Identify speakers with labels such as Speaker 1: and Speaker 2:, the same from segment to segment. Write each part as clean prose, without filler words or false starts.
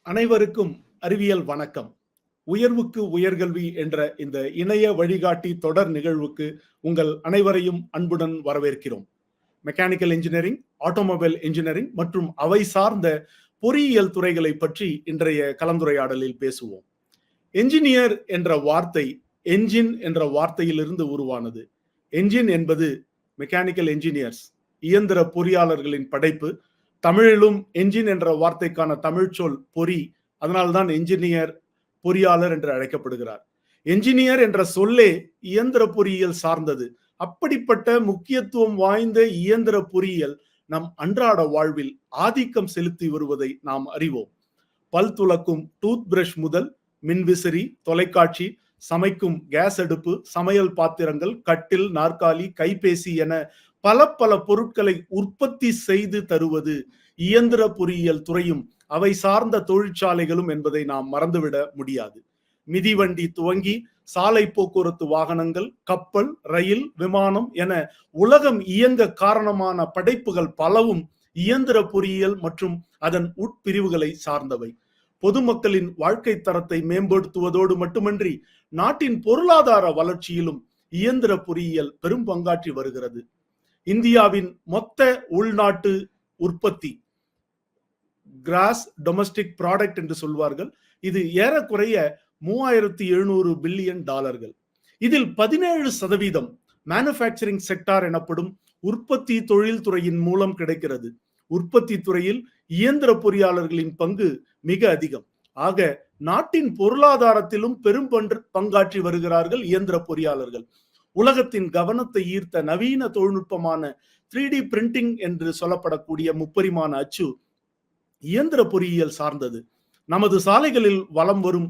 Speaker 1: அனைவருக்கும் அறிவியல் வணக்கம். உயர்வுக்கு உயர்கல்வி என்ற இந்த இணைய வழிகாட்டி தொடர் நிகழ்வுக்கு உங்கள் அனைவரையும் அன்புடன் வரவேற்கிறோம். மெக்கானிக்கல் இன்ஜினியரிங், ஆட்டோமொபைல் இன்ஜினியரிங் மற்றும் அவை சார்ந்த பொறியியல் துறைகளை பற்றி இன்றைய கலந்துரையாடலில் பேசுவோம். என்ஜினியர் என்ற வார்த்தை என்ஜின் என்ற வார்த்தையிலிருந்து உருவானது. என்ஜின் என்பது மெக்கானிக்கல் என்ஜினியர்ஸ், இயந்திர பொறியாளர்களின் படைப்பு. தமிழிலும் என்ஜின் என்ற வார்த்தைக்கான தமிழ் சொல் பொறி. அதனால்தான் என்ஜினியர் பொறியாளர் என்று அழைக்கப்படுகிறார். என்ஜினியர் என்ற சொல்லே இயந்திர பொறியியல் சார்ந்தது. அப்படிப்பட்ட முக்கியத்துவம் வாய்ந்த இயந்திர பொறியியல் நம் அன்றாட வாழ்வில் ஆதிக்கம் செலுத்தி வருவதை நாம் அறிவோம். பல் துலக்கும் டூத் பிரஷ் முதல் மின்விசிறி, தொலைக்காட்சி, சமைக்கும் கேஸ் அடுப்பு, சமையல் பாத்திரங்கள், கட்டில், நாற்காலி, கைபேசி என பல பல பொருட்களை உற்பத்தி செய்து தருவது இயந்திர பொறியியல் துறையும் அவை சார்ந்த தொழிற்சாலைகளும் என்பதை நாம் மறந்துவிட முடியாது. மிதிவண்டி துவங்கி சாலை போக்குவரத்து வாகனங்கள், கப்பல், ரயில், விமானம் என உலகம் இயங்க காரணமான படைப்புகள் பலவும் இயந்திர பொறியியல் மற்றும் அதன் உட்பிரிவுகளை சார்ந்தவை. பொதுமக்களின் வாழ்க்கை தரத்தை மேம்படுத்துவதோடு மட்டுமன்றி நாட்டின் பொருளாதார வளர்ச்சியிலும் இயந்திர பொறியியல் பெரும் பங்காற்றி வருகிறது. இந்தியாவின் மொத்த உள்நாட்டு உற்பத்தி, கிராஸ் டொமஸ்டிக் ப்ராடக்ட் என்று சொல்வார்கள், இது ஏறக்குறைய 3700 பில்லியன் டாலர்கள். இதில் 17% மேனுஃபேக்சரிங் செக்டார் எனப்படும் உற்பத்தி தொழில்துறையின் மூலம் கிடைக்கிறது. உற்பத்தி துறையில் இயந்திர பொறியாளர்களின் பங்கு மிக அதிகம். ஆக நாட்டின் பொருளாதாரத்திலும் பெரும் பங்காற்றி வருகிறார்கள் இயந்திர பொறியாளர்கள். உலகத்தின் கவனத்தை ஈர்த்த நவீன தொழில்நுட்பமான 3D பிரிண்டிங் என்று சொல்லப்படக்கூடிய முப்பரிமாண அச்சு இயந்திர பொறியியல் சார்ந்தது. நமது சாலைகளில் வலம் வரும்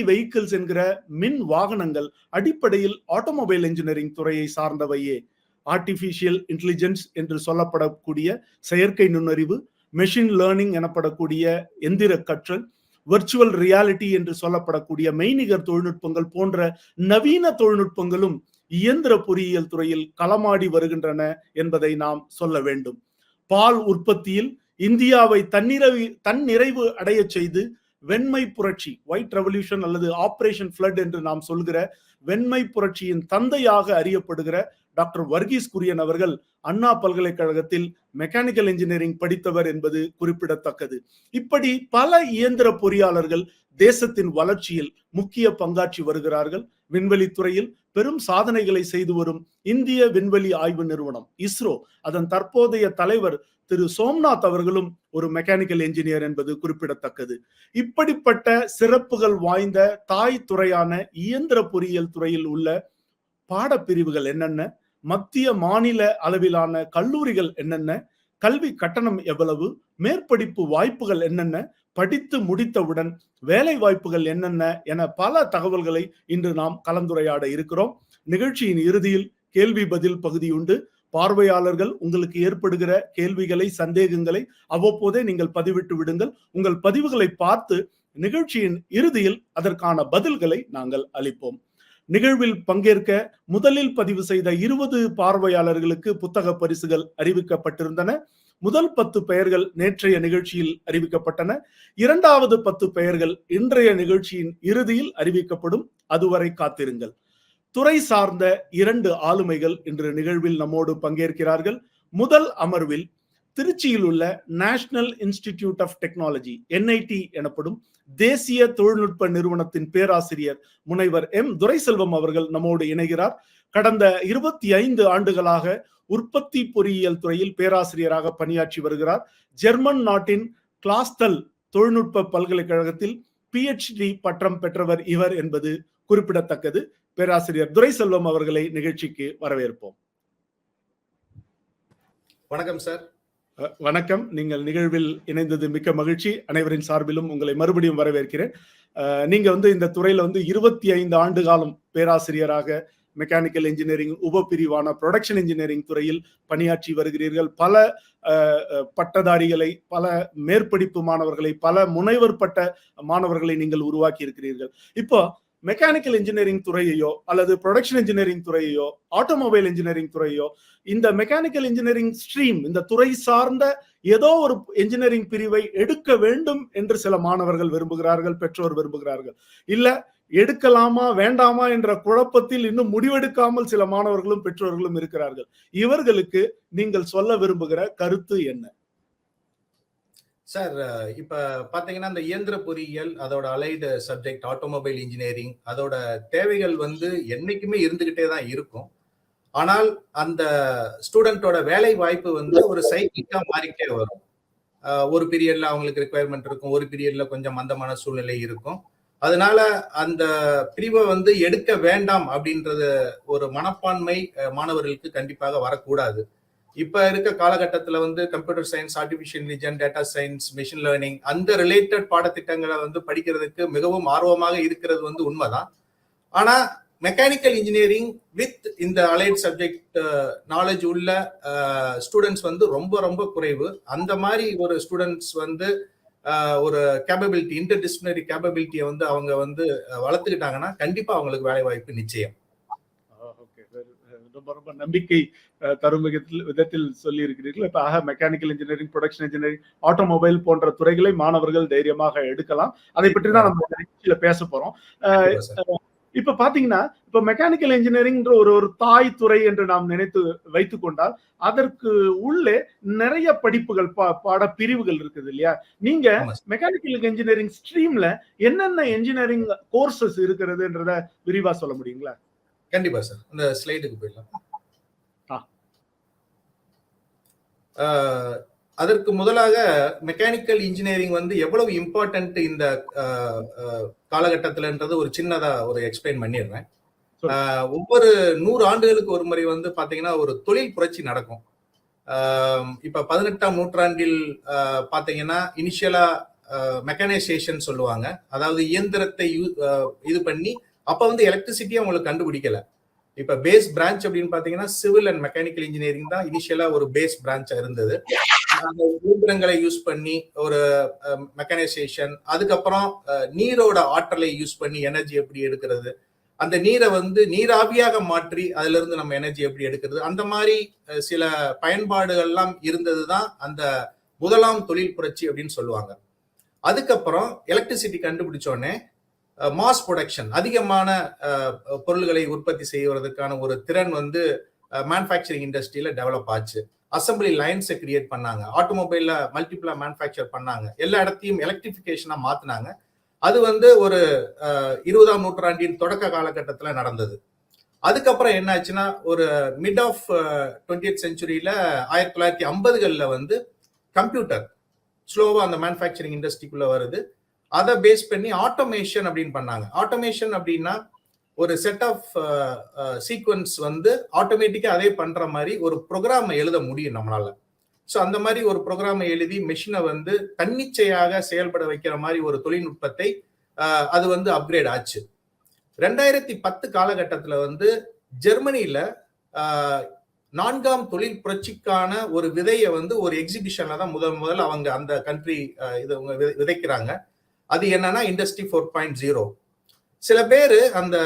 Speaker 1: வெஹிக்கிள்ஸ் என்கிற மின் வாகனங்கள் அடிப்படையில் ஆட்டோமொபைல் இன்ஜினியரிங் துறையை சார்ந்தவையே. ஆர்டிபிஷியல் இன்டெலிஜென்ஸ் என்று சொல்லப்படக்கூடிய செயற்கை நுண்ணறிவு, மெஷின் லேர்னிங் எனப்படக்கூடிய எந்திர கற்றல், வர்ச்சுவல் ரியாலிட்டி என்று சொல்லப்படக்கூடிய மெய்நிகர் தொழில்நுட்பங்கள் போன்ற நவீன தொழில்நுட்பங்களும் இயந்திர பொறியியல் துறையில் களமாடி வருகின்றன என்பதை நாம் சொல்ல வேண்டும். பால் உற்பத்தியில் இந்தியாவை தன்னிறைவு அடைய செய்து வெண்மை புரட்சி, ஒயிட் ரெவல்யூஷன் அல்லது ஆபரேஷன் ஃப்ளட் என்று நாம் சொல்கிற வெண்மை புரட்சியின் தந்தையாக அறியப்படுகிற டாக்டர் வர்கீஸ் குரியன் அவர்கள் அண்ணா பல்கலைக்கழகத்தில் மெக்கானிக்கல் இன்ஜினியரிங் படித்தவர் என்பது குறிப்பிடத்தக்கது. இப்படி பல இயந்திர பொறியாளர்கள் தேசத்தின் வளர்ச்சியில் முக்கிய பங்காற்றி வருகிறார்கள். விண்வெளி துறையில் பெரும் சாதனைகளை செய்து வரும் இந்திய விண்வெளி ஆய்வு நிறுவனம் இஸ்ரோ, அதன் தற்போதைய தலைவர் திரு சோம்நாத் அவர்களும் ஒரு மெக்கானிக்கல் என்ஜினியர் என்பது குறிப்பிடத்தக்கது. இப்படிப்பட்ட சிறப்புகள் வாய்ந்த தாய் துறையான இயந்திர பொறியியல் துறையில் உள்ள பாடப்பிரிவுகள் என்னென்ன, மத்திய மாநில அளவிலான கல்லூரிகள் என்னென்ன, கல்வி கட்டணம் எவ்வளவு, மேற்படிப்பு வாய்ப்புகள் என்னென்ன, படித்து முடித்தவுடன் வேலை வாய்ப்புகள் என்னென்ன என பல தகவல்களை இன்று நாம் கலந்துரையாட இருக்கிறோம். நிகழ்ச்சியின் இறுதியில் கேள்வி பதில் பகுதி உண்டு. பார்வையாளர்கள் உங்களுக்கு ஏற்படுகிற கேள்விகளை, சந்தேகங்களை அவ்வப்போதே நீங்கள் பதிவிட்டு விடுங்கள். உங்கள் பதிவுகளை பார்த்து நிகழ்ச்சியின் இறுதியில் அதற்கான பதில்களை நாங்கள் அளிப்போம். நிகழ்வில் பங்கேற்க முதலில் பதிவு செய்த 20 பார்வையாளர்களுக்கு புத்தக பரிசுகள் அறிவிக்கப்பட்டிருந்தன. முதல் 10 பெயர்கள் நேற்றைய நிகழ்ச்சியில் அறிவிக்கப்பட்டன. இரண்டாவது 10 பெயர்கள் இன்றைய நிகழ்ச்சியின் இறுதியில் அறிவிக்கப்படும். அதுவரை காத்திருங்கள். துறை சார்ந்த 2 ஆளுமைகள் இன்று நிகழ்வில் நம்மோடு பங்கேற்கிறார்கள். முதல் அமர்வில் திருச்சியில் உள்ள national institute of technology, NIT எனப்படும் தேசிய தொழில்நுட்ப நிறுவனத்தின் பேராசிரியர் முனைவர் துரைசெல்வம் அவர்கள் நம்மோடு இணைகிறார். கடந்த 25 ஆண்டுகளாக உற்பத்தி பொறியியல் துறையில் பேராசிரியராக பணியாற்றி வருகிறார். ஜெர்மன் நாட்டின் கிளாஸ்தல் தொழில்நுட்ப பல்கலைக்கழகத்தில் PhD பட்டம் பெற்றவர் இவர் என்பது குறிப்பிடத்தக்கது. பேராசிரியர் துரைசெல்வம் அவர்களை நிகழ்ச்சிக்கு வரவேற்போம்.
Speaker 2: வணக்கம் சார்.
Speaker 1: வணக்கம். நீங்கள் நிகழ்வில் இணைந்தது மிக்க மகிழ்ச்சி. அனைவரின் சார்பிலும் உங்களை மறுபடியும் வரவேற்கிறேன். நீங்க இந்த துறையில 25 ஆண்டு காலம் பேராசிரியராக மெக்கானிக்கல் இன்ஜினியரிங் உபப்பிரிவான ப்ரொடக்ஷன் இன்ஜினியரிங் துறையில் பணியாற்றி வருகிறீர்கள். பல பட்டதாரிகளை, பல மேற்படிப்பு மாணவர்களை, பல முனைவர் பட்ட மாணவர்களை நீங்கள் உருவாக்கி இருக்கிறீர்கள். இப்போ மெக்கானிக்கல் இன்ஜினியரிங் துறையையோ அல்லது ப்ரொடக்ஷன் இன்ஜினியரிங் துறையோ ஆட்டோமொபைல் இன்ஜினியரிங் துறையோ இந்த மெக்கானிக்கல் இன்ஜினியரிங் ஸ்ட்ரீம் இந்த துறை சார்ந்த ஏதோ ஒரு இன்ஜினியரிங் பிரிவை எடுக்க வேண்டும் என்று சில மாணவர்கள் விரும்புகிறார்கள், பெற்றோர் விரும்புகிறார்கள். இல்ல எடுக்கலாமா வேண்டாமா என்ற குழப்பத்தில் இன்னும் முடிவெடுக்காமல் சில மாணவர்களும் பெற்றோர்களும் இருக்கிறார்கள். இவர்களுக்கு நீங்கள் சொல்ல விரும்புகிற கருத்து என்ன?
Speaker 2: சார், இப்ப பாத்தீங்கன்னா இந்த இயந்திர பொறியியல் அதோட அலைடு சப்ஜெக்ட் ஆட்டோமொபைல் இன்ஜினியரிங் அதோட தேவைகள் என்னைக்குமே இருந்துகிட்டே தான் இருக்கும். ஆனால் அந்த ஸ்டூடெண்டோட வேலை வாய்ப்பு ஒரு சைக்கிளிக்கா மாறிக்கிட்டே வரும். ஒரு பீரியட்ல அவங்களுக்கு ரிக்குவயர்மெண்ட் இருக்கும், ஒரு பீரியட்ல கொஞ்சம் மந்தமான சூழ்நிலை இருக்கும். அதனால அந்த பிரிவை எடுக்க வேண்டாம் அப்படின்றது ஒரு மனப்பான்மை மாணவர்களுக்கு கண்டிப்பாக வரக்கூடாது. இப்ப இருக்க காலகட்டத்துல computer science, artificial intelligence, data science, machine learning அந்த ரிலேட்டட் பாடத்திட்டங்களை படிக்கிறதுக்கு மிகவும் ஆர்வமாக இருக்கிறது உண்மைதான். ஆனா மெக்கானிக்கல் இன்ஜினியரிங் வித் இந்த அலைட் சப்ஜெக்ட் நாலேஜ் உள்ள ஸ்டூடெண்ட்ஸ் ரொம்ப ரொம்ப குறைவு. அந்த மாதிரி ஒரு ஸ்டூடெண்ட்ஸ் ஒரு கேப்பபிலிட்டி, இன்டர்டிசிப்ளினரி கேப்பபிலிட்டியை அவங்க வளர்த்துக்கிட்டாங்கன்னா கண்டிப்பா அவங்களுக்கு வேலை வாய்ப்பு நிச்சயம்.
Speaker 1: ரொம்ப ரொம்ப நம்பிக்கை தரும் விதத்தில் சொல்லி இருக்கிறீர்கள். இப்ப mechanical engineering, production engineering, automobile போன்ற துறைகளை மாணவர்கள் தைரியமாக எடுக்கலாம். அதை பற்றி தான் நம்ம நிகழ்ச்சியில பேச போறோம். இப்ப பாத்தீங்கன்னா இப்ப மெக்கானிக்கல் இன்ஜினியரிங் ஒரு தாய் துறை என்று நாம் நினைத்து வைத்துக் கொண்டால் அதற்கு உள்ளே நிறைய படிப்புகள் பாட பிரிவுகள் இருக்குது இல்லையா? நீங்க மெக்கானிக்கல் இன்ஜினியரிங் ஸ்ட்ரீம்ல என்னென்ன இன்ஜினியரிங் கோர்சஸ் இருக்கிறதுன்றத விரிவா சொல்ல முடியுங்களா?
Speaker 2: கண்டிப்பா சார், அந்த ஸ்லைடுக்கு போயிடலாம். அதற்கு முதலாக மெக்கானிக்கல் இன்ஜினியரிங் எவ்வளவு இம்பார்ட்டன்ட் இந்த காலகட்டத்தில்ன்றது ஒரு சின்னதா ஒரு எக்ஸ்பிளைன் பண்ணிடுறேன். ஒவ்வொரு 100 ஆண்டுகளுக்கு ஒரு முறை பாத்தீங்கன்னா ஒரு தொழில் புரட்சி நடக்கும். இப்ப 18ஆம் நூற்றாண்டில் பாத்தீங்கன்னா இனிஷியலா மெக்கானைசேஷன் சொல்லுவாங்க. அதாவது இயந்திரத்தை இது பண்ணி அப்ப எலக்ட்ரிசிட்டியை அவங்களுக்கு கண்டுபிடிக்கல. இப்ப பேஸ் பிரான்ச் அப்படின்னு பாத்தீங்கன்னா சிவில் அண்ட் மெக்கானிக்கல் இன்ஜினியரிங் தான் இனிஷியலா ஒரு பேஸ் பிரான்ச்சா இருந்தது. அந்த இயந்திரங்களை யூஸ் பண்ணி ஒரு மெக்கானைசேஷன், அதுக்கப்புறம் நீரோட ஆற்றலை யூஸ் பண்ணி எனர்ஜி எப்படி எடுக்கிறது, அந்த நீரை நீராவியாக மாற்றி அதுல இருந்து நம்ம எனர்ஜி எப்படி எடுக்கிறது, அந்த மாதிரி சில பயன்பாடுகள்லாம் இருந்ததுதான் அந்த முதலாம் தொழில் புரட்சி அப்படின்னு சொல்லுவாங்க. அதுக்கப்புறம் எலக்ட்ரிசிட்டி கண்டுபிடிச்சோடனே மாஸ் ப்ரொடக்ஷன், அதிகமான பொருள்களை உற்பத்தி செய்வதற்கான ஒரு திறன் மேனுஃபேக்சரிங் இண்டஸ்ட்ரியில டெவலப் ஆச்சு. அசம்பிளி லைன்ஸை கிரியேட் பண்ணாங்க, ஆட்டோமொபைல்ல மல்டிபிளா மேனுஃபேக்சர் பண்ணாங்க, எல்லா இடத்தையும் எலக்ட்ரிபிகேஷனா மாத்தினாங்க. அது ஒரு 20ஆம் நூற்றாண்டின் தொடக்க காலகட்டத்தில் நடந்தது. அதுக்கப்புறம் என்ன ஆச்சுன்னா ஒரு மிட் ஆஃப் 20th செஞ்சுரியில 1950களில் கம்ப்யூட்டர் ஸ்லோவா அந்த மேனுஃபேக்சரிங் இண்டஸ்ட்ரிக்குள்ள வருது. அதை பேஸ் பண்ணி ஆட்டோமேஷன் அப்படின்னு பண்ணாங்க. ஆட்டோமேஷன் அப்படின்னா ஒரு செட் ஆஃப் சீக்வன்ஸ் ஆட்டோமேட்டிக்கா அதே பண்ற மாதிரி ஒரு ப்ரோக்ராமை எழுத முடியும் நம்மளால. ஸோ அந்த மாதிரி ஒரு ப்ரோக்ராமை எழுதி மெஷினை தன்னிச்சையாக செயல்பட வைக்கிற மாதிரி ஒரு தொழில்நுட்பத்தை அது அப்கிரேட் ஆச்சு. 2010 காலகட்டத்தில் ஜெர்மனியில 4ஆம் தொழில் புரட்சிக்கான ஒரு விதையை ஒரு எக்ஸிபிஷன்ல தான் முதல்ல அவங்க அந்த கண்ட்ரி இதை விதைக்கிறாங்க. அது என்னன்னா இண்டஸ்ட்ரி 4.0. சில பேர் அந்த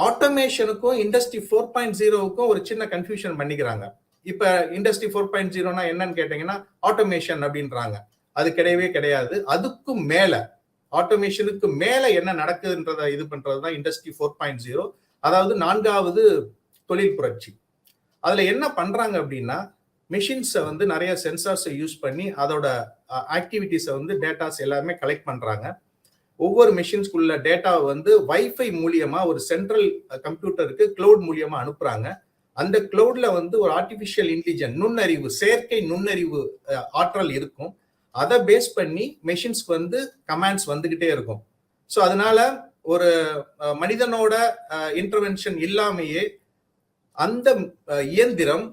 Speaker 2: ஆட்டோமேஷனுக்கும் இண்டஸ்ட்ரி 4.0க்கும் ஒரு சின்ன கன்ஃபியூஷன் பண்ணிக்கிறாங்க. இப்ப இண்டஸ்ட்ரி 4.0னா என்னன்னு கேட்டீங்கன்னா ஆட்டோமேஷன் அப்படின்றாங்க. அது கிடையவே கிடையாது. அதுக்கும் மேல ஆட்டோமேஷனுக்கு மேல என்ன நடக்குதுன்றத இது பண்றதுதான் இண்டஸ்ட்ரி 4.0, அதாவது 4வது தொழில் புரட்சி. அதுல என்ன பண்றாங்க அப்படின்னா மெஷின்ஸை நிறைய சென்சார்ஸை யூஸ் பண்ணி அதோட ஆக்டிவிட்டிஸை டேட்டாஸ் எல்லாமே கலெக்ட் பண்றாங்க. ஒவ்வொரு மெஷின்ஸ்குள்ள டேட்டாவை வைஃபை மூலியமா ஒரு சென்ட்ரல் கம்ப்யூட்டருக்கு கிளவுட் மூலியமா அனுப்புறாங்க. அந்த கிளவுட்ல ஒரு ஆர்டிபிஷியல் இன்டெலிஜென்ஸ், நுண்ணறிவு, செயற்கை நுண்ணறிவு ஆற்றல் இருக்கும். அதை பேஸ் பண்ணி மெஷின்ஸ்க்கு கமாண்ட்ஸ் வந்துகிட்டே இருக்கும். ஸோ அதனால ஒரு மனிதனோட இன்டர்வென்ஷன் இல்லாமையே அந்த இயந்திரம்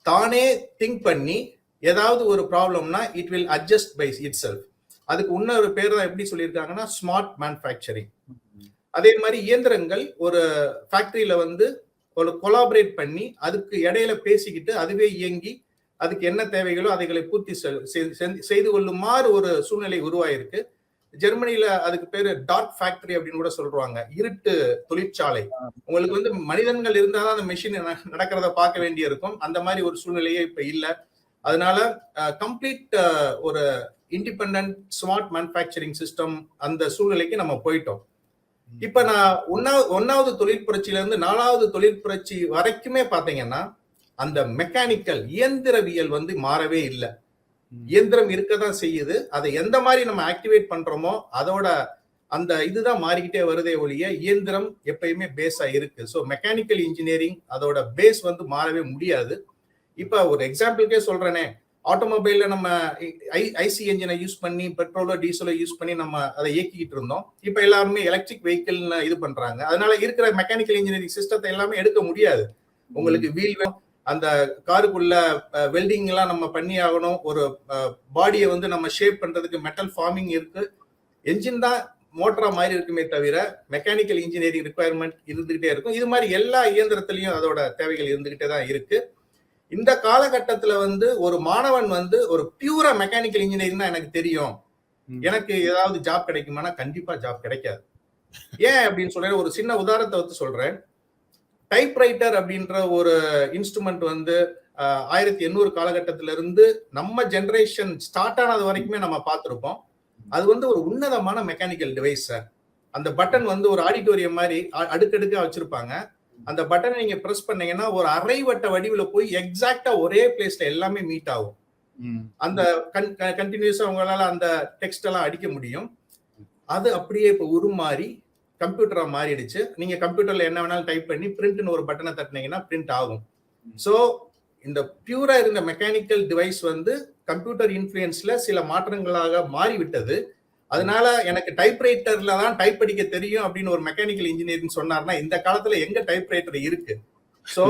Speaker 2: தானே திங்க் பண்ணி ஏதாவது ஒரு ப்ராப்ளம்னா it will adjust by itself. அதுக்கு இன்னொரு பேர் தான் எப்படி சொல்லியிருக்காங்கன்னா ஸ்மார்ட் மேனுஃபேக்சரிங். அதே மாதிரி இயந்திரங்கள் ஒரு ஃபேக்டரியில ஒரு கொலாபரேட் பண்ணி அதுக்கு இடையில பேசிக்கிட்டு அதுவே இயங்கி அதுக்கு என்ன தேவைகளோ அதைகளை பூர்த்தி செய்து கொள்ளுமாறு ஒரு சூழ்நிலை உருவாயிருக்கு. ஜெர்மனில அதுக்கு பேரு டார்க் ஃபேக்டரி அப்படின்னு கூட சொல்றாங்க, இருட்டு தொழிற்சாலை. உங்களுக்கு வந்து மனிதன்கள் இருந்தாதான் அந்த மெஷின் நடக்கிறத பார்க்க வேண்டிய இருக்கும். அந்த மாதிரி ஒரு சூழ்நிலையே இப்ப இல்ல. அதனால கம்ப்ளீட் ஒரு இண்டிபெண்டன்ட் ஸ்மார்ட் மேனுஃபேக்சரிங் சிஸ்டம் அந்த சூழ்நிலைக்கு நம்ம போயிட்டோம். இப்ப நான் ஒன்னாவது தொழில் புரட்சியில இருந்து 4வது தொழில் புரட்சி வரைக்குமே பாத்தீங்கன்னா அந்த மெக்கானிக்கல் இயந்திரவியல் வந்து மாறவே இல்லை. இயந்திரம் இருக்கதான் செய்யுது. அதை எந்த மாதிரி நம்ம ஆக்டிவேட் பண்றோமோ அதோட அந்த இதுதான் மாறிக்கிட்டே வருதே ஒழிய இயந்திரம் எப்பயுமே பேஸா இருக்கு. ஸோ மெக்கானிக்கல் இன்ஜினியரிங் அதோட பேஸ் வந்து மாறவே முடியாது. இப்ப ஒரு எக்ஸாம்பிளுக்கே சொல்றேனே, ஆட்டோமொபைல்ல நம்ம ஐசி என்ஜினை யூஸ் பண்ணி பெட்ரோலோ டீசலோ யூஸ் பண்ணி நம்ம அதை இயக்கிட்டு இருந்தோம். இப்ப எல்லாருமே எலக்ட்ரிக் வெஹிக்கிள் இது பண்றாங்க. அதனால இருக்கிற மெக்கானிக்கல் இன்ஜினியரிங் சிஸ்டத்தை எல்லாமே எடுக்க முடியாது. உங்களுக்கு வீல், அந்த காருக்குள்ள வெல்டிங் எல்லாம் நம்ம பண்ணி ஆகணும். ஒரு பாடியை வந்து நம்ம ஷேப் பண்றதுக்கு மெட்டல் ஃபார்மிங் இருக்கு. என்ஜின் தான் மோட்டரா மாதிரி இருக்குமே தவிர மெக்கானிக்கல் இன்ஜினியரிங் ரிக்குவயர்மெண்ட் இருந்துகிட்டே இருக்கும். இது மாதிரி எல்லா இயந்திரத்திலையும் அதோட தேவைகள் இருந்துகிட்டே தான் இருக்கு. இந்த காலகட்டத்துல வந்து ஒரு மாணவன் வந்து ஒரு பியூரா மெக்கானிக்கல் இன்ஜினியரிங் தான் எனக்கு தெரியும், எனக்கு ஏதாவது ஜாப் கிடைக்குமானா கண்டிப்பா ஜாப் கிடைக்காது. ஏன் அப்படின்னு சொல்றேன், ஒரு சின்ன உதாரணத்தை வந்து சொல்றேன். டைப்ரைட்டர் அப்படின்ற ஒரு இன்ஸ்ட்ருமெண்ட் வந்து 1800 காலகட்டத்தில இருந்து நம்ம ஜெனரேஷன் ஸ்டார்ட் ஆனது வரைக்குமே நம்ம பார்த்திருப்போம். அது வந்து ஒரு உன்னதமான மெக்கானிக்கல் டிவைஸ் சார். அந்த பட்டன் வந்து ஒரு ஆடிட்டோரியம் மாதிரி அடுக்கடுக்கா வச்சிருப்பாங்க. அந்த பட்டனை நீங்க பிரஸ் பண்ணீங்கன்னா ஒரு அரை வட்ட வடிவுல போய் எக்ஸாக்டா ஒரே பிளேஸ்ல எல்லாமே மீட் ஆகும். அந்த கண்டினியூஸா உங்களால அந்த டெக்ஸ்ட் எல்லாம் அடிக்க முடியும். அது அப்படியே இப்ப உருமாறி கம்ப்யூட்டரா மாறிடுச்சு. நீங்க கம்ப்யூட்டர்ல என்ன வேணாலும் டைப் பண்ணி பிரிண்ட்னு ஒரு பட்டனை தட்டினீங்கன்னா பிரிண்ட் ஆகும். சோ இந்த பியூரா இருந்த மெக்கானிக்கல் டிவைஸ் வந்து கம்ப்யூட்டர் இன்ஃப்ளூயன்ஸ்ல சில மாற்றங்களாக மாறிவிட்டது. அதனால எனக்கு டைப்ரைட்டர்ல தான் டைப் அடிக்க தெரியும் அப்படின்னு ஒரு மெக்கானிக்கல் இன்ஜினியரிங் சொன்னார்னா இந்த காலத்துல எங்க டைப்ரைட்டர் இருக்கு? சோ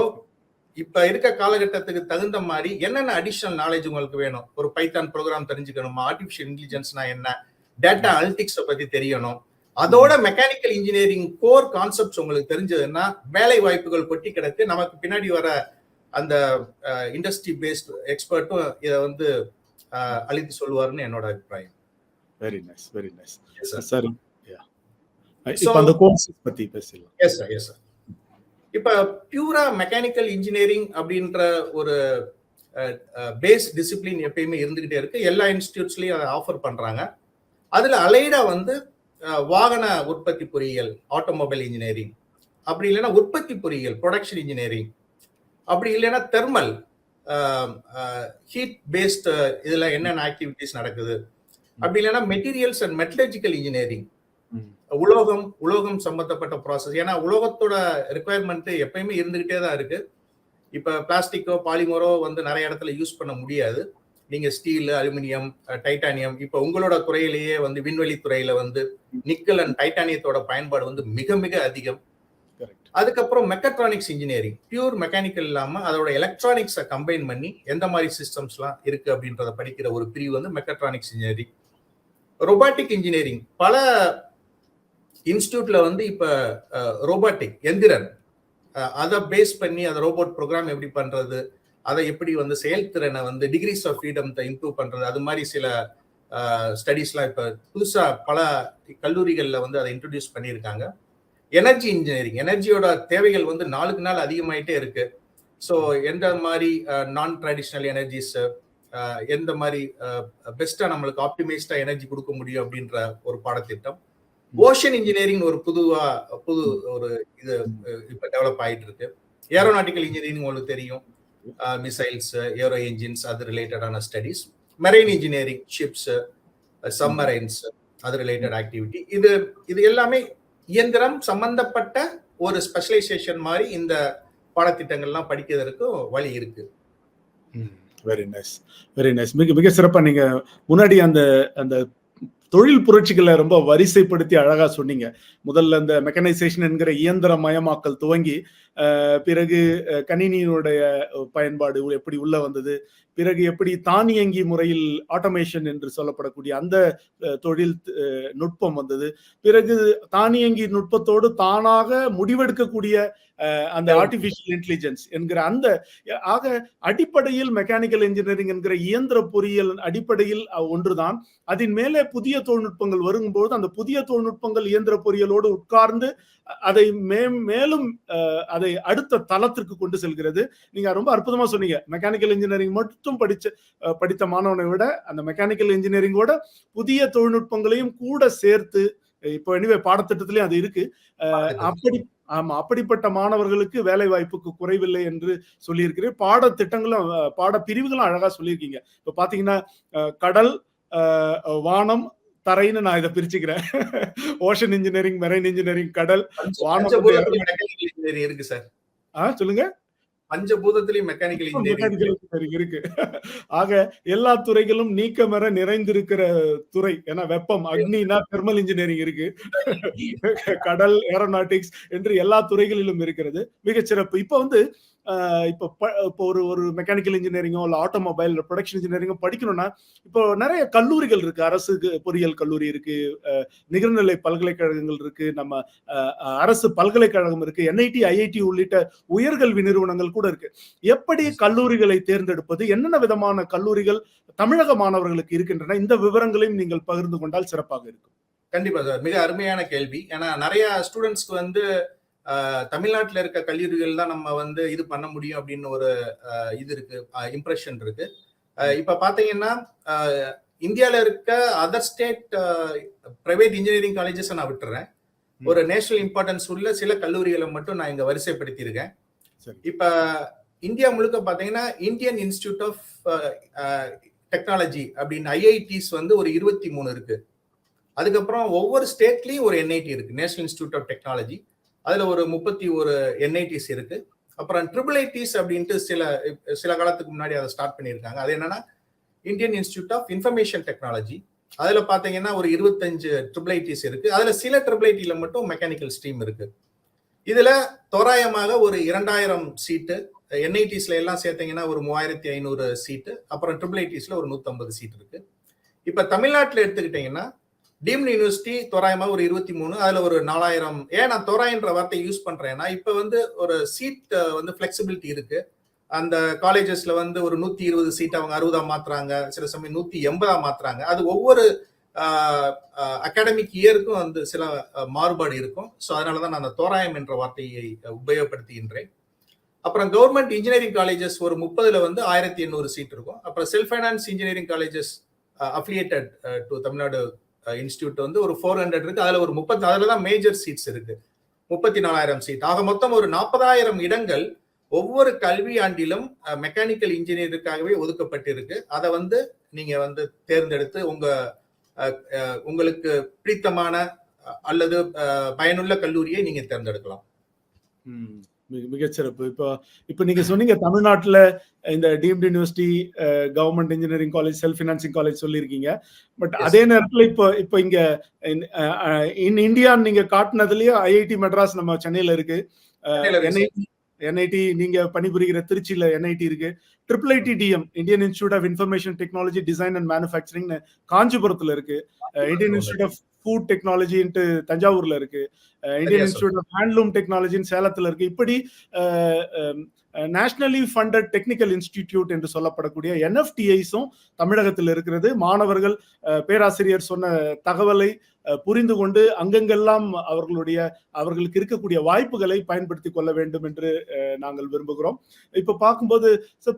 Speaker 2: இப்ப இருக்க காலகட்டத்துக்கு தகுந்த மாதிரி என்னென்ன அடிஷனல் நாலேஜ் உங்களுக்கு வேணும்? ஒரு பைத்தான் ப்ரோக்ராம் தெரிஞ்சுக்கணுமா? ஆர்டிபிஷியல் இன்டெலிஜென்ஸ்னா என்ன? டேட்டா அனலிட்டிக்ஸ் பத்தி தெரியணும். அதோட மெக்கானிக்கல் இன்ஜினியரிங் கோர் கான்செப்ட்ஸ் உங்களுக்கு தெரிஞ்சதுன்னா வேலை வாய்ப்புகள் கொட்டி கிடக்கு. நமக்கு பின்னாடி வர அந்த இண்டஸ்ட்ரி பேஸ்ட் எக்ஸ்பர்ட்டும் இதை வந்து அழித்து சொல்லுவாருன்னு என்னோட அபிப்பிராயம்.
Speaker 1: Very nice, very nice
Speaker 2: sir.
Speaker 1: இப்போ அந்த கோர்ஸ் பத்தி பேசலாம்.
Speaker 2: Yes sir, yes sir. இப்ப பியூரா மெக்கானிக்கல் இன்ஜினியரிங் அப்படின்ற ஒரு பேஸ் டிசிப்ளின் எப்பயுமே இருந்துகிட்டே இருக்கு. எல்லா இன்ஸ்டிடியூட்ஸ்லயும் அதை ஆஃபர் பண்றாங்க. அதுல அலைடா வந்து வாகன உற்பத்தி பொறியியல், ஆட்டோமொபைல் இன்ஜினியரிங், அப்படி இல்லைன்னா உற்பத்தி பொறியியல், ப்ரொடக்ஷன் இன்ஜினியரிங், அப்படி இல்லைன்னா தெர்மல் ஹீட் பேஸ்ட் இதுல என்னென்ன ஆக்டிவிட்டிஸ் நடக்குது, அப்படி இல்லைன்னா மெட்டீரியல்ஸ் அண்ட் மெட்டலர்ஜிக்கல் இன்ஜினியரிங், உலோகம் சம்பந்தப்பட்ட ப்ராசஸ். ஏன்னா உலோகத்தோட ரிக்குவயர்மெண்ட் எப்பயுமே இருந்துகிட்டே தான் இருக்கு. இப்ப பிளாஸ்டிக்கோ பாலிமரோ வந்து நிறைய இடத்துல யூஸ் பண்ண முடியாது. நீங்க ஸ்டீல், அலுமினியம், டைட்டானியம், இப்ப உங்களோட துறையிலேயே வந்து விண்வெளி துறையில வந்து நிக்கல் அண்ட் டைட்டானியத்தோட பயன்பாடு வந்து மிக மிக அதிகம். அதுக்கப்புறம் மெக்கட்ரானிக்ஸ் இன்ஜினியரிங், பியூர் மெக்கானிக்கல் இல்லாம அதோட எலக்ட்ரானிக்ஸை கம்பைன் பண்ணி எந்த மாதிரி சிஸ்டம்ஸ்லாம் இருக்கு அப்படின்றத படிக்கிற ஒரு பிரிவு வந்து மெக்கட்ரானிக்ஸ் இன்ஜினியரிங். ரொபாட்டிக் இன்ஜினியரிங், பல இன்ஸ்டிடியூட்ல வந்து இப்ப ரோபாட்டிக் எந்திரன் அதை பேஸ் பண்ணி அதை ரோபோட் ப்ரோக்ராம் எப்படி பண்றது, அதை எப்படி வந்து செயல்திறனை வந்து டிகிரிஸ் ஆஃப் ஃப்ரீடம் இம்ப்ரூவ் பண்றது, அது மாதிரி சில ஸ்டடிஸ்லாம் இப்ப புதுசா பல கல்லூரிகள்ல வந்து அதை இன்ட்ரோடியூஸ் பண்ணியிருக்காங்க. எனர்ஜி இன்ஜினியரிங், எனர்ஜியோட தேவைகள் வந்து நாளுக்கு நாள் அதிகமாயிட்டே இருக்கு. ஸோ எந்த மாதிரி நான் ட்ரெடிஷ்னல் எனர்ஜிஸ், எந்த மாதிரி பெஸ்டா நம்மளுக்கு ஆப்டிமைஸ்டா எனர்ஜி கொடுக்க முடியும் அப்படின்ற ஒரு பாடத்திட்டம். ஓஷன் இன்ஜினியரிங் ஒரு புது ஒரு இது இப்ப டெவலப் ஆயிட்டு இருக்கு. ஏரோநாட்டிக்கல் இன்ஜினியரிங் உங்களுக்கு தெரியும், மிசைல்ஸ், ஏரோ என்ஜின்ஸ், அது ரிலேட்டடான studies. Marine engineering, ships, submarines, அது ரிலேட்டட் ஆக்டிவிட்டி. இது எல்லாமே இயந்திரம் சம்பந்தப்பட்ட ஒரு ஸ்பெஷலைசேஷன் மாதிரி இந்த பாடத்திட்டங்கள்லாம் படிக்கிறதுக்கு வழி இருக்கு.
Speaker 1: Very nice, very nice. மிக மிக சிறப்பா நீங்க முன்னாடி அந்த தொழில் புரட்சிகளை ரொம்ப வரிசைப்படுத்தி அழகா சொன்னீங்க. முதல்ல இந்த மெக்கனைசேஷன் என்கிற இயந்திரமயமாக்கல் துவங்கி பிறகு கணினியினுடைய பயன்பாடு எப்படி உள்ள வந்தது, பிறகு எப்படி தானியங்கி முறையில் ஆட்டோமேஷன் என்று சொல்லப்படக்கூடிய அந்த தொழில் நுட்பம் வந்தது. பிறகு தானியங்கி நுட்பத்தோடு தானாக முடிவெடுக்கக்கூடிய அந்த ஆர்டிபிஷியல் இன்டெலிஜென்ஸ் என்கிற அந்த ஆக அடிப்படையில் மெக்கானிக்கல் இன்ஜினியரிங் என்கிற இயந்திர பொறியியல் அடிப்படையில் ஒன்றுதான். அதன் மேலே புதிய தொழில்நுட்பங்கள் வரும்போது அந்த புதிய தொழில்நுட்பங்கள் இயந்திர பொறியியலோடு உட்கார்ந்து அதை மேலும் அதை அடுத்த தளத்திற்கு கொண்டு செல்கிறது. நீங்க ரொம்ப அற்புதமா சொன்னீங்க. மெக்கானிக்கல் இன்ஜினியரிங் மட்டும் படித்த மாணவனை விட அந்த மெக்கானிக்கல் இன்ஜினியரிங்கோட புதிய தொழில்நுட்பங்களையும் கூட சேர்த்து இப்போ எனிவே பாடத்திட்டத்திலேயும் அது இருக்கு. அப்படிப்பட்ட மாணவர்களுக்கு வேலை வாய்ப்புக்கு குறைவில்லை என்று சொல்லியிருக்கிறேன். பாடத்திட்டங்களும் பாட பிரிவுகளும் அழகா சொல்லியிருக்கீங்க. இப்ப பாத்தீங்கன்னா கடல், வானம், தரைன்னு நான் இதை பிரிச்சுக்கிறேன். ஓஷன் இன்ஜினியரிங், மெரைன் இன்ஜினியரிங், கடல், வானம்
Speaker 2: இருக்கு சார்.
Speaker 1: சொல்லுங்க.
Speaker 2: பஞ்சபூதத்திலையும் மெக்கானிக்கல் இன்ஜினியரிங்
Speaker 1: இருக்கு. ஆக எல்லா துறைகளும் நீக்கமர நிறைந்திருக்கிற துறை. ஏன்னா வெப்பம், அக்னினா தெர்மல் இன்ஜினியரிங் இருக்கு, கடல், ஏரோநாட்டிக்ஸ் என்று எல்லா துறைகளிலும் இருக்கிறது. மிகச்சிறப்பு. இப்ப வந்து இப்போ ஒரு மெக்கானிக்கல் இன்ஜினியரிங்கோ இல்ல ஆட்டோமொபைல் ப்ரொடக்ஷன் இன்ஜினியரிங்கோ படிக்கணும்னா இப்போ நிறைய கல்லூரிகள் இருக்கு. அரசு பொறியியல் கல்லூரி இருக்கு, நிகர்நிலை பல்கலைக்கழகங்கள் இருக்கு, நம்ம அரசு பல்கலைக்கழகம் இருக்கு, NIT, IIT உள்ளிட்ட உயர்கல்வி நிறுவனங்கள் கூட இருக்கு. எப்படி கல்லூரிகளை தேர்ந்தெடுப்பது, என்னென்ன விதமான கல்லூரிகள் தமிழக மாணவர்களுக்கு இருக்கின்றன, இந்த விவரங்களையும் நீங்கள் பகிர்ந்து கொண்டால் சிறப்பாக இருக்கும்.
Speaker 2: கண்டிப்பா சார், மிக அருமையான கேள்வி. ஏன்னா நிறைய ஸ்டூடெண்ட்ஸ்க்கு வந்து தமிழ்நாட்டில் இருக்க கல்லூரிகள் தான் நம்ம வந்து இது பண்ண முடியும் அப்படின்னு ஒரு இது இருக்கு, இம்ப்ரெஷன் இருக்கு. இப்ப பாத்தீங்கன்னா இந்தியால இருக்க other state private engineering colleges நான் விட்டுறேன். ஒரு நேஷனல் இம்பார்ட்டன்ஸ் உள்ள சில கல்லூரிகளை மட்டும் நான் இங்க வரிசைப்படுத்தி இருக்கேன். இப்ப இந்தியா முழுக்க பாத்தீங்கன்னா இந்தியன் இன்ஸ்டிடியூட் ஆஃப் டெக்னாலஜி அப்படின்னு IITs வந்து ஒரு 23 இருக்கு. அதுக்கப்புறம் ஒவ்வொரு ஸ்டேட்லயும் ஒரு NIT இருக்கு, நேஷனல் இன்ஸ்டிடியூட் ஆஃப் டெக்னாலஜி. அதுல ஒரு 31 NITs இருக்கு. அப்புறம் IIITs அப்படின்ட்டு சில காலத்துக்கு முன்னாடி அதை ஸ்டார்ட் பண்ணியிருக்காங்க. அது என்னன்னா Indian institute of information technology. அதுல பாத்தீங்கன்னா ஒரு 25 IIITs இருக்கு. அதுல சில IIITல மட்டும் மெக்கானிக்கல் ஸ்ட்ரீம் இருக்கு. இதுல தோராயமாக ஒரு 2000 சீட்டு, NITsல எல்லாம் சேர்த்தீங்கன்னா ஒரு 3500 சீட்டு, அப்புறம் IIITsல ஒரு 150 சீட் இருக்கு. இப்ப தமிழ்நாட்டில் எடுத்துக்கிட்டீங்கன்னா டீம்டு யூனிவர்சிட்டி தோராயமாக ஒரு 23, அதுல ஒரு 4000. ஏன் நான் தோராயன்ற வார்த்தையை யூஸ் பண்றேன்னா இப்ப வந்து ஒரு சீட் வந்து பிளெக்சிபிலிட்டி இருக்கு. அந்த காலேஜஸ்ல வந்து ஒரு 120 சீட் அவங்க 60 மாத்துறாங்க, சில சமயம் 180 மாத்துறாங்க. அது ஒவ்வொரு அகாடமிக் இயருக்கும் வந்து சில மாறுபாடு இருக்கும். ஸோ அதனாலதான் நான் அந்த தோராயம் என்ற வார்த்தையை உபயோகப்படுத்துகின்றேன். அப்புறம் கவர்மெண்ட் இன்ஜினியரிங் காலேஜஸ் ஒரு 30ல வந்து 1800 சீட் இருக்கும். அப்புறம் self finance engineering colleges affiliated to Tamil Nadu institute வந்து ஒரு 400 இருக்கு. அதுல ஒரு 30, அதுலதான் மேஜர் சீட்ஸ் இருக்கு, 34,000 சீட். ஆக மொத்தம் ஒரு 40,000 இடங்கள் ஒவ்வொரு கல்வி ஆண்டிலும் மெக்கானிக்கல் இன்ஜினியருக்காகவே ஒதுக்கப்பட்டிருக்கு. அதை வந்து நீங்க வந்து தேர்ந்தெடுத்து உங்களுக்கு பிடித்தமான அல்லது பயனுள்ள கல்லூரியை நீங்க தேர்ந்தெடுக்கலாம்.
Speaker 1: மிகச்சிறப்பு. இப்ப நீங்க சொன்னீங்க தமிழ்நாட்டுல இந்த deemed university, government engineering college, self financing college சொல்லியிருக்கீங்க. பட் அதே நேரத்துல இப்ப இங்க இந்தியா நீங்க காட்டினதுலயே IIT மெட்ராஸ் நம்ம சென்னையில இருக்கு, NIT நீங்க பணிபுரிகிற திருச்சியில NIT இருக்கு, IIIT Indian institute of information technology design and manufacturing காஞ்சிபுரத்துல இருக்கு, இந்தியன் இன்ஸ்டிடியூட் ஆஃப் ஃபுட் டெக்னாலஜின்ட்டு தஞ்சாவூர்ல இருக்கு, இந்தியன் இன்ஸ்டிடியூட் ஆஃப் ஹேண்ட்லூம் டெக்னாலஜின்னு சேலத்துல இருக்கு. இப்படி நேஷனலி ஃபண்டட் டெக்னிக்கல் இன்ஸ்டிடியூட் என்று சொல்லப்படக்கூடிய NFTIஸும் தமிழகத்தில் இருக்கிறது. மாணவர்கள் பேராசிரியர் சொன்ன தகவலை புரிந்து கொண்டு அங்கெங்கெல்லாம் அவர்களுக்கு இருக்கக்கூடிய வாய்ப்புகளை பயன்படுத்தி கொள்ள வேண்டும் என்று நாங்கள் விரும்புகிறோம். இப்ப பார்க்கும்போது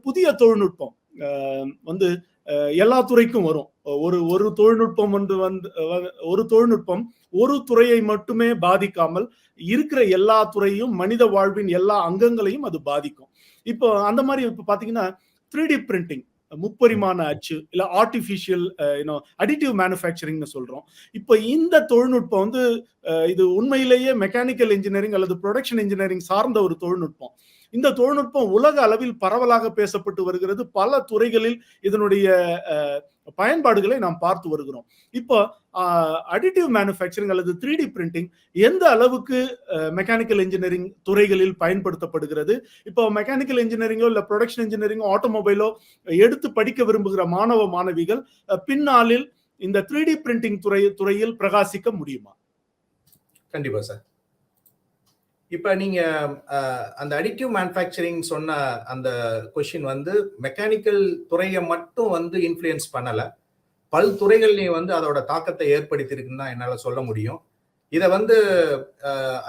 Speaker 1: புதிய தொழில்நுட்பம் வந்து எல்லா துறைக்கும் வரும். ஒரு தொழில்நுட்பம் ஒரு துறையை மட்டுமே பாதிக்காமல் இருக்கிற எல்லா துறையும், மனித வாழ்வின் எல்லா அங்கங்களையும் அது பாதிக்கும். இப்போ அந்த மாதிரி இப்ப பாத்தீங்கன்னா 3D பிரிண்டிங், முப்பரிமாண அச்சு, இல்ல ஆர்டிபிஷியல் அடிட்டிவ் மேனுஃபேக்சரிங்னு சொல்றோம். இப்போ இந்த தொழில்நுட்பம் வந்து இது உண்மையிலேயே மெக்கானிக்கல் இன்ஜினியரிங் அல்லது ப்ரொடக்ஷன் இன்ஜினியரிங் சார்ந்த ஒரு தொழில்நுட்பம். இந்த தொழில்நுட்பம் உலக அளவில் பரவலாக பேசப்பட்டு வருகிறது. பல துறைகளில் இதனுடைய பயன்பாடுகளை நாம் பார்த்து வருகிறோம். இப்போ அடிட்டிவ் மேனுஃபேக்சரிங் அல்லது 3D பிரிண்டிங் எந்த அளவுக்கு மெக்கானிக்கல் இன்ஜினியரிங் துறைகளில் பயன்படுத்தப்படுகிறது? இப்போ மெக்கானிக்கல் இன்ஜினியரிங்கோ இல்ல ப்ரொடக்ஷன் இன்ஜினியரிங்கோ ஆட்டோமொபைலோ எடுத்து படிக்க விரும்புகிற மாணவ மாணவிகள் பின்னாளில் இந்த 3D பிரிண்டிங் துறையில் பிரகாசிக்க முடியுமா?
Speaker 2: கண்டிப்பா சார். இப்ப நீங்க அந்த அடிட்டிவ் மேனுஃபேக்சரிங் சொன்ன அந்த கொஸ்டின் வந்து மெக்கானிக்கல் துறையை மட்டும் வந்து இன்ஃப்ளூயன்ஸ் பண்ணல, பல்துறைகள்லயும் வந்து அதோட தாக்கத்தை ஏற்படுத்தியிருக்குன்னு தான் என்னால சொல்ல முடியும். இதை வந்து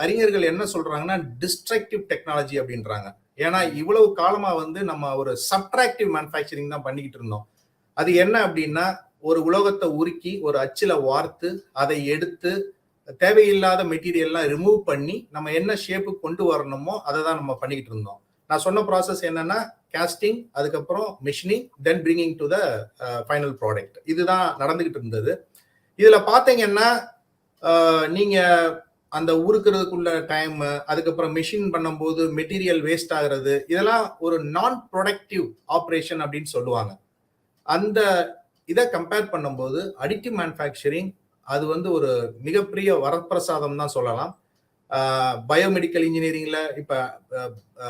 Speaker 2: அறிஞர்கள் என்ன சொல்றாங்கன்னா டிஸ்ட்ரக்டிவ் டெக்னாலஜி அப்படின்றாங்க. ஏன்னா இவ்வளவு காலமா வந்து நம்ம ஒரு சப்ட்ராக்டிவ் மேனுஃபேக்சரிங் தான் பண்ணிக்கிட்டு இருந்தோம். அது என்ன அப்படின்னா, ஒரு உலோகத்தை உருக்கி ஒரு அச்சில வார்த்து அதை எடுத்து தேவையில்லாத மெட்டீரியல்லாம் ரிமூவ் பண்ணி நம்ம என்ன ஷேப்பு கொண்டு வரணுமோ அதை தான் நம்ம பண்ணிக்கிட்டு இருந்தோம். நான் சொன்ன ப்ராசஸ் என்னன்னா காஸ்டிங், அதுக்கப்புறம் machining, then bringing to the final product. இதுதான் நடந்துகிட்டு இருந்தது. இதுல பாத்தீங்கன்னா நீங்க அந்த உருக்குறதுக்குள்ள டைம், அதுக்கப்புறம் மிஷின் பண்ணும்போது மெட்டீரியல் வேஸ்ட் ஆகுறது, இதெல்லாம் ஒரு நான் ப்ரொடக்டிவ் ஆப்ரேஷன் அப்படின்னு சொல்லுவாங்க. அந்த இதை கம்பேர் பண்ணும்போது அடிட்டிவ் மேனுஃபேக்சரிங் அது வந்து ஒரு மிகப்பெரிய வரப்பிரசாதம் தான் சொல்லலாம். பயோமெடிக்கல் இன்ஜினியரிங்ல இப்ப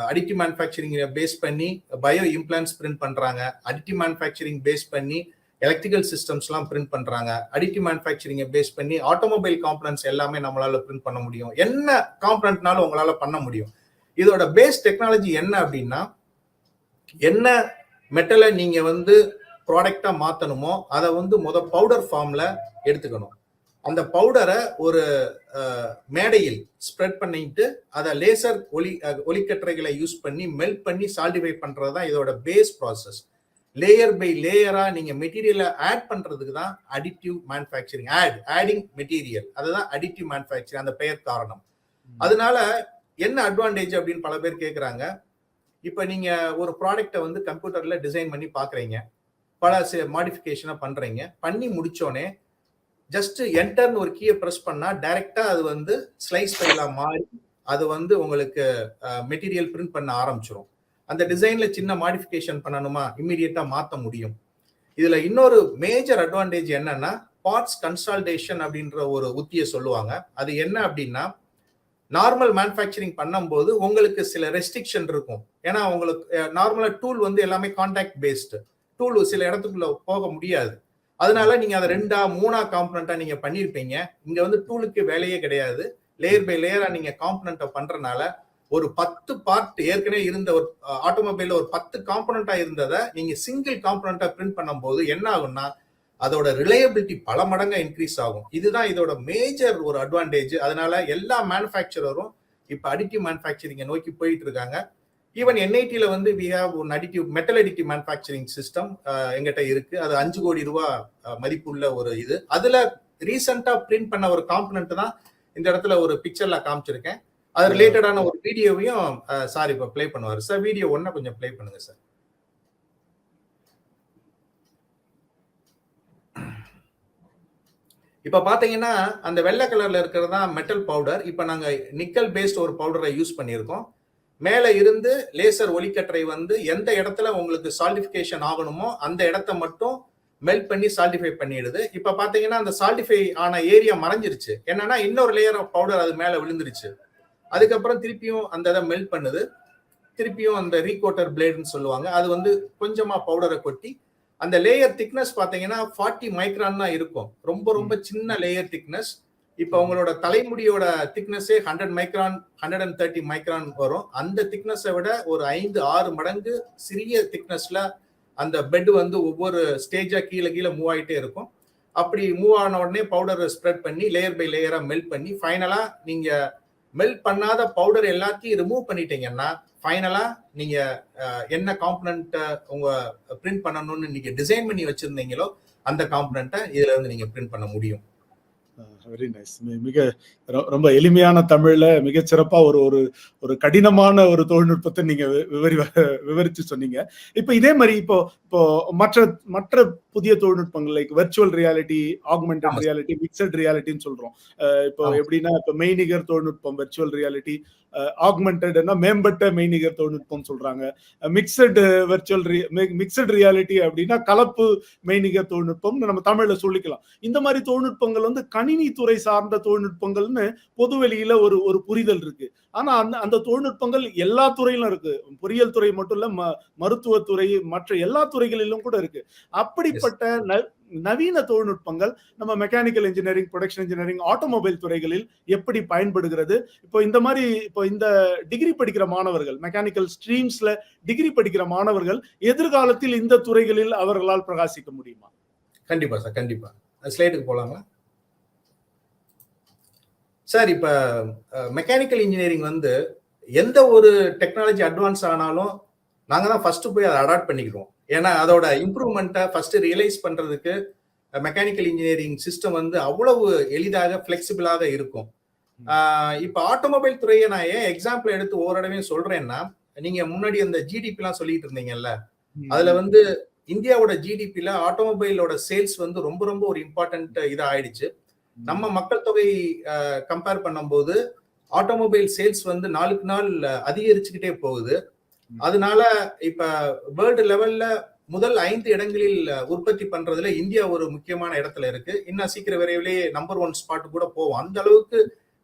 Speaker 2: அடிட்டிவ் மேனுஃபேக்சரிங் பேஸ் பண்ணி பயோ இம்ப்ளான்ட்ஸ் பிரிண்ட் பண்றாங்க. அடிட்டிவ் மேனுஃபேக்சரிங் பேஸ் பண்ணி எலக்ட்ரிக்கல் சிஸ்டம்ஸ்லாம் பிரிண்ட் பண்றாங்க. அடிட்டிவ் மேனுஃபேக்சரிங்கை பேஸ் பண்ணி ஆட்டோமொபைல் காம்பனன்ட்ஸ் எல்லாமே நம்மளால பிரிண்ட் பண்ண முடியும். என்ன காம்பனன்ட்னாலும் உங்களால பண்ண முடியும். இதோட பேஸ் டெக்னாலஜி என்ன அப்படின்னா, என்ன மெட்டலை நீங்க வந்து ப்ராடக்டா மாத்தணுமோ அதை வந்து பவுடர் ஃபார்ம்ல எடுத்துக்கணும். அந்த பவுடரை ஒரு மேடையில் ஸ்ப்ரெட் பண்ணிட்டு அதை லேசர் ஒளிக்கற்றைகளை யூஸ் பண்ணி மெல்ட் பண்ணி சால்டிஃபை பண்றதுதான் இதோட பேஸ் ப்ராசஸ். லேயர் பை லேயரா நீங்க மெட்டீரியலை ஆட் பண்றதுக்கு தான் அடிட்டிவ் மேனுஃபேக்சரிங். ஆடிங் மெட்டீரியல், அதுதான் அடிட்டிவ் மேனுஃபேக்சரிங், அந்த பெயர் காரணம். அதனால என்ன அட்வான்டேஜ் அப்படின்னு பல பேர் கேட்கறாங்க. இப்ப நீங்க ஒரு ப்ராடக்டை வந்து கம்ப்யூட்டர்ல டிசைன் பண்ணி பாக்குறீங்க, பல மாடிஃபிகேஷனை பண்றீங்க. பண்ணி முடிச்சோடனே ஜஸ்ட் என்டர்னு ஒரு கீயை பிரஸ் பண்ணா டைரக்டா அது வந்து ஸ்லைஸ் ஃபைலா மாறி அது வந்து உங்களுக்கு மெட்டீரியல் பிரிண்ட் பண்ண ஆரம்பிச்சிடும். அந்த டிசைன்ல சின்ன மாடிஃபிகேஷன் பண்ணணுமா, இம்மிடியட்டா மாற்ற முடியும். இதுல இன்னொரு மேஜர் அட்வான்டேஜ் என்னன்னா பார்ட்ஸ் கன்சால்டேஷன் அப்படின்ற ஒரு உத்தியை சொல்லுவாங்க. அது என்ன அப்படின்னா, நார்மல் மேனுஃபேக்சரிங் பண்ணும்போது உங்களுக்கு சில ரெஸ்ட்ரிக்ஷன் இருக்கும். ஏன்னா உங்களுக்கு நார்மலா டூல் வந்து எல்லாமே கான்டாக்ட் பேஸ்டு டூல், சில இடத்துக்குள்ள போக முடியாது. அதனால நீங்க அதை 2 3 காம்பனண்டா நீங்க பண்ணிருப்பீங்க. இங்க வந்து டூலுக்கு வேலையே கிடையாது. லேயர் பை லேயரா நீங்க காம்பனண்ட்டை பண்றதுனால ஒரு 10 பார்ட் ஏற்கனவே இருந்த ஒரு ஆட்டோமொபைல்ல ஒரு 10 காம்பனண்டா இருந்ததை நீங்க சிங்கிள் காம்பனண்டா பிரிண்ட் பண்ணும்போது என்ன ஆகும்னா அதோட ரிலையபிலிட்டி பல மடங்கா இன்க்ரீஸ் ஆகும். இதுதான் இதோட மேஜர் ஒரு அட்வான்டேஜ். அதனால எல்லா மேனுஃபேக்சரரும் இப்ப அடிட்டிவ் மேனுஃபேக்சரிங்கை நோக்கி போயிட்டு இருக்காங்க. ஈவன் என்ஐடில வந்து we have one metal additive manufacturing system எங்கிட்ட இருக்கு. அது 5 கோடி ரூபாய் மதிப்புள்ள ஒரு இது. அதுல ரீசெண்டா பிரிண்ட் பண்ண ஒரு காம்பனன்ட் தான் இந்த இடத்துல ஒரு பிக்சர்ல காமிச்சிருக்கேன். அது ரிலேட்டடான ஒரு வீடியோவையும் சார் இப்ப பிளே பண்ணுவாரு. சார் வீடியோ 1 கொஞ்சம் பிளே பண்ணுங்க சார். இப்ப பாத்தீங்கன்னா அந்த வெள்ளை கலர்ல இருக்கிறதா மெட்டல் பவுடர். இப்ப நாங்க நிக்கல் பேஸ்ட் ஒரு பவுடரை யூஸ் பண்ணியிருக்கோம். மேல இருந்து லேசர் ஒளிக்கற்றை வந்து எந்த இடத்துல உங்களுக்கு சால்டிஃபிகேஷன் ஆகணுமோ அந்த இடத்த மட்டும் மெல்ட் பண்ணி சால்டிஃபை பண்ணிடுது. இப்ப பாத்தீங்கன்னா அந்த சால்டிஃபை ஆன ஏரியா மறைஞ்சிருச்சு. என்னன்னா இன்னொரு லேயர் ஆஃப் பவுடர் அது மேல விழுந்துருச்சு. அதுக்கப்புறம் திருப்பியும் அந்த இதை மெல்ட் பண்ணுது. திருப்பியும் அந்த ரீகோட்டர் பிளேடுன்னு சொல்லுவாங்க, அது வந்து கொஞ்சமா பவுடரை கொட்டி அந்த லேயர் திக்னஸ் பாத்தீங்கன்னா 40 மைக்ரான் தான் இருக்கும். ரொம்ப ரொம்ப சின்ன லேயர் திக்னஸ். இப்ப உங்களோட தலைமுடியோட திக்னஸே 100 மைக்ரான் 130 மைக்ரான் வரும். அந்த திக்னஸை விட ஒரு 5-6 மடங்கு சிறிய திக்னஸ்ல அந்த பெட் வந்து ஒவ்வொரு ஸ்டேஜா கீழே மூவ் ஆயிட்டே இருக்கும். அப்படி மூவ் ஆன உடனே பவுடரை ஸ்ப்ரெட் பண்ணி லேயர் பை லேயரா மெல்ட் பண்ணி ஃபைனலா நீங்க மெல்ட் பண்ணாத பவுடர் எல்லாத்தையும் ரிமூவ் பண்ணிட்டீங்கன்னா ஃபைனலா நீங்க என்ன காம்பனன்ட் உங்க பிரிண்ட் பண்ணணும்னு நீங்க டிசைன் பண்ணி வச்சிருந்தீங்களோ அந்த காம்பனன்ட்டை இதுல இருந்து நீங்க பிரிண்ட் பண்ண முடியும்.
Speaker 1: Very nice. மிக ரொம்ப எளிமையான தமிழ்ல மிக சிறப்பா ஒரு ஒரு கடினமான ஒரு தொழில்நுட்பத்தை நீங்க விவரிச்சு சொன்னீங்க. இப்ப இதே மாதிரி இப்போ மற்ற புதிய தொழில்நுட்பங்கள் like virtual reality, augmented reality, mixed ரியாலிட்டின்னு சொல்றோம். இப்போ எப்படின்னா இப்போ மெய்நிகர் தொழில்நுட்பம் வெர்ச்சுவல் ரியாலிட்டி, ஆக்மெண்டட்னா மேம்பட்ட மெய்நிகர் தொழில்நுட்பம் சொல்றாங்க. மிக்சட் ரியாலிட்டி அப்படின்னா கலப்பு மெய்நிகர் தொழில்நுட்பம் நம்ம தமிழ்ல சொல்லிக்கலாம். இந்த மாதிரி தொழில்நுட்பங்கள் வந்து கணினி துறை சார்ந்த தொழில்நுட்பங்கள்னு பொதுவெளியில ஒரு புரிதல் இருக்கு. ஆனா அந்த தொழில்நுட்பங்கள் எல்லா துறையிலும் இருக்கு. பொறியியல் துறை மட்டும் இல்ல, மருத்துவத்துறை, மற்ற எல்லா துறைகளிலும் கூட இருக்கு. அப்படிப்பட்ட நவீன தொழில்நுட்பங்கள் நம்ம mechanical engineering, production engineering, automobile துறைகளில் எப்படி பயன்படுகிறது? இப்போ இந்த டிகிரி படிக்கிற மாணவர்கள், மெக்கானிக்கல் ஸ்ட்ரீம்ஸ்ல டிகிரி படிக்கிற மாணவர்கள் எதிர்காலத்தில் இந்த துறைகளில் அவர்களால் பிரகாசிக்க முடியுமா?
Speaker 2: கண்டிப்பா சார், கண்டிப்பா. ஸ்லைடுக்கு போலாங்களா சார்? இப்ப மெக்கானிக்கல் இன்ஜினியரிங் வந்து எந்த ஒரு டெக்னாலஜி அட்வான்ஸ் ஆனாலும் நாங்க தான் ஃபர்ஸ்ட் போய் அதை அடாப்ட் பண்ணிக்கிறோம். ஏன்னா அதோட இம்ப்ரூவ்மெண்ட்டை ஃபர்ஸ்ட் ரியலைஸ் பண்றதுக்கு மெக்கானிக்கல் இன்ஜினியரிங் சிஸ்டம் வந்து அவ்வளவு எளிதாக பிளெக்சிபிளாக இருக்கும். இப்ப ஆட்டோமொபைல் துறையை நான் ஏன் எக்ஸாம்பிள் எடுத்து ஒவ்வொரு தடவையும் சொல்றேன்னா, நீங்க முன்னாடி அந்த ஜிடிபி எல்லாம் சொல்லிட்டு இருந்தீங்கல்ல, அதுல வந்து இந்தியாவோட ஜிடிபில ஆட்டோமொபைலோட சேல்ஸ் வந்து ரொம்ப ரொம்ப ஒரு இம்பார்ட்டன்ட் இதா ஆயிடுச்சு. நம்ம மக்கள் தொகை கம்பேர் பண்ணும்போது ஆட்டோமொபைல் சேல்ஸ் வந்து நாளுக்கு நாள் அதிகரிச்சுக்கிட்டே போகுது. அதனால இப்ப வேர்ல்டு லெவல்ல முதல் 5 இடங்களில் உற்பத்தி பண்றதுல இந்தியா ஒரு முக்கியமான இடத்துல இருக்கு. இன்னும் சீக்கிர விரைவிலேயே நம்பர் 1 ஸ்பாட் கூட போவோம். அந்த அளவுக்கு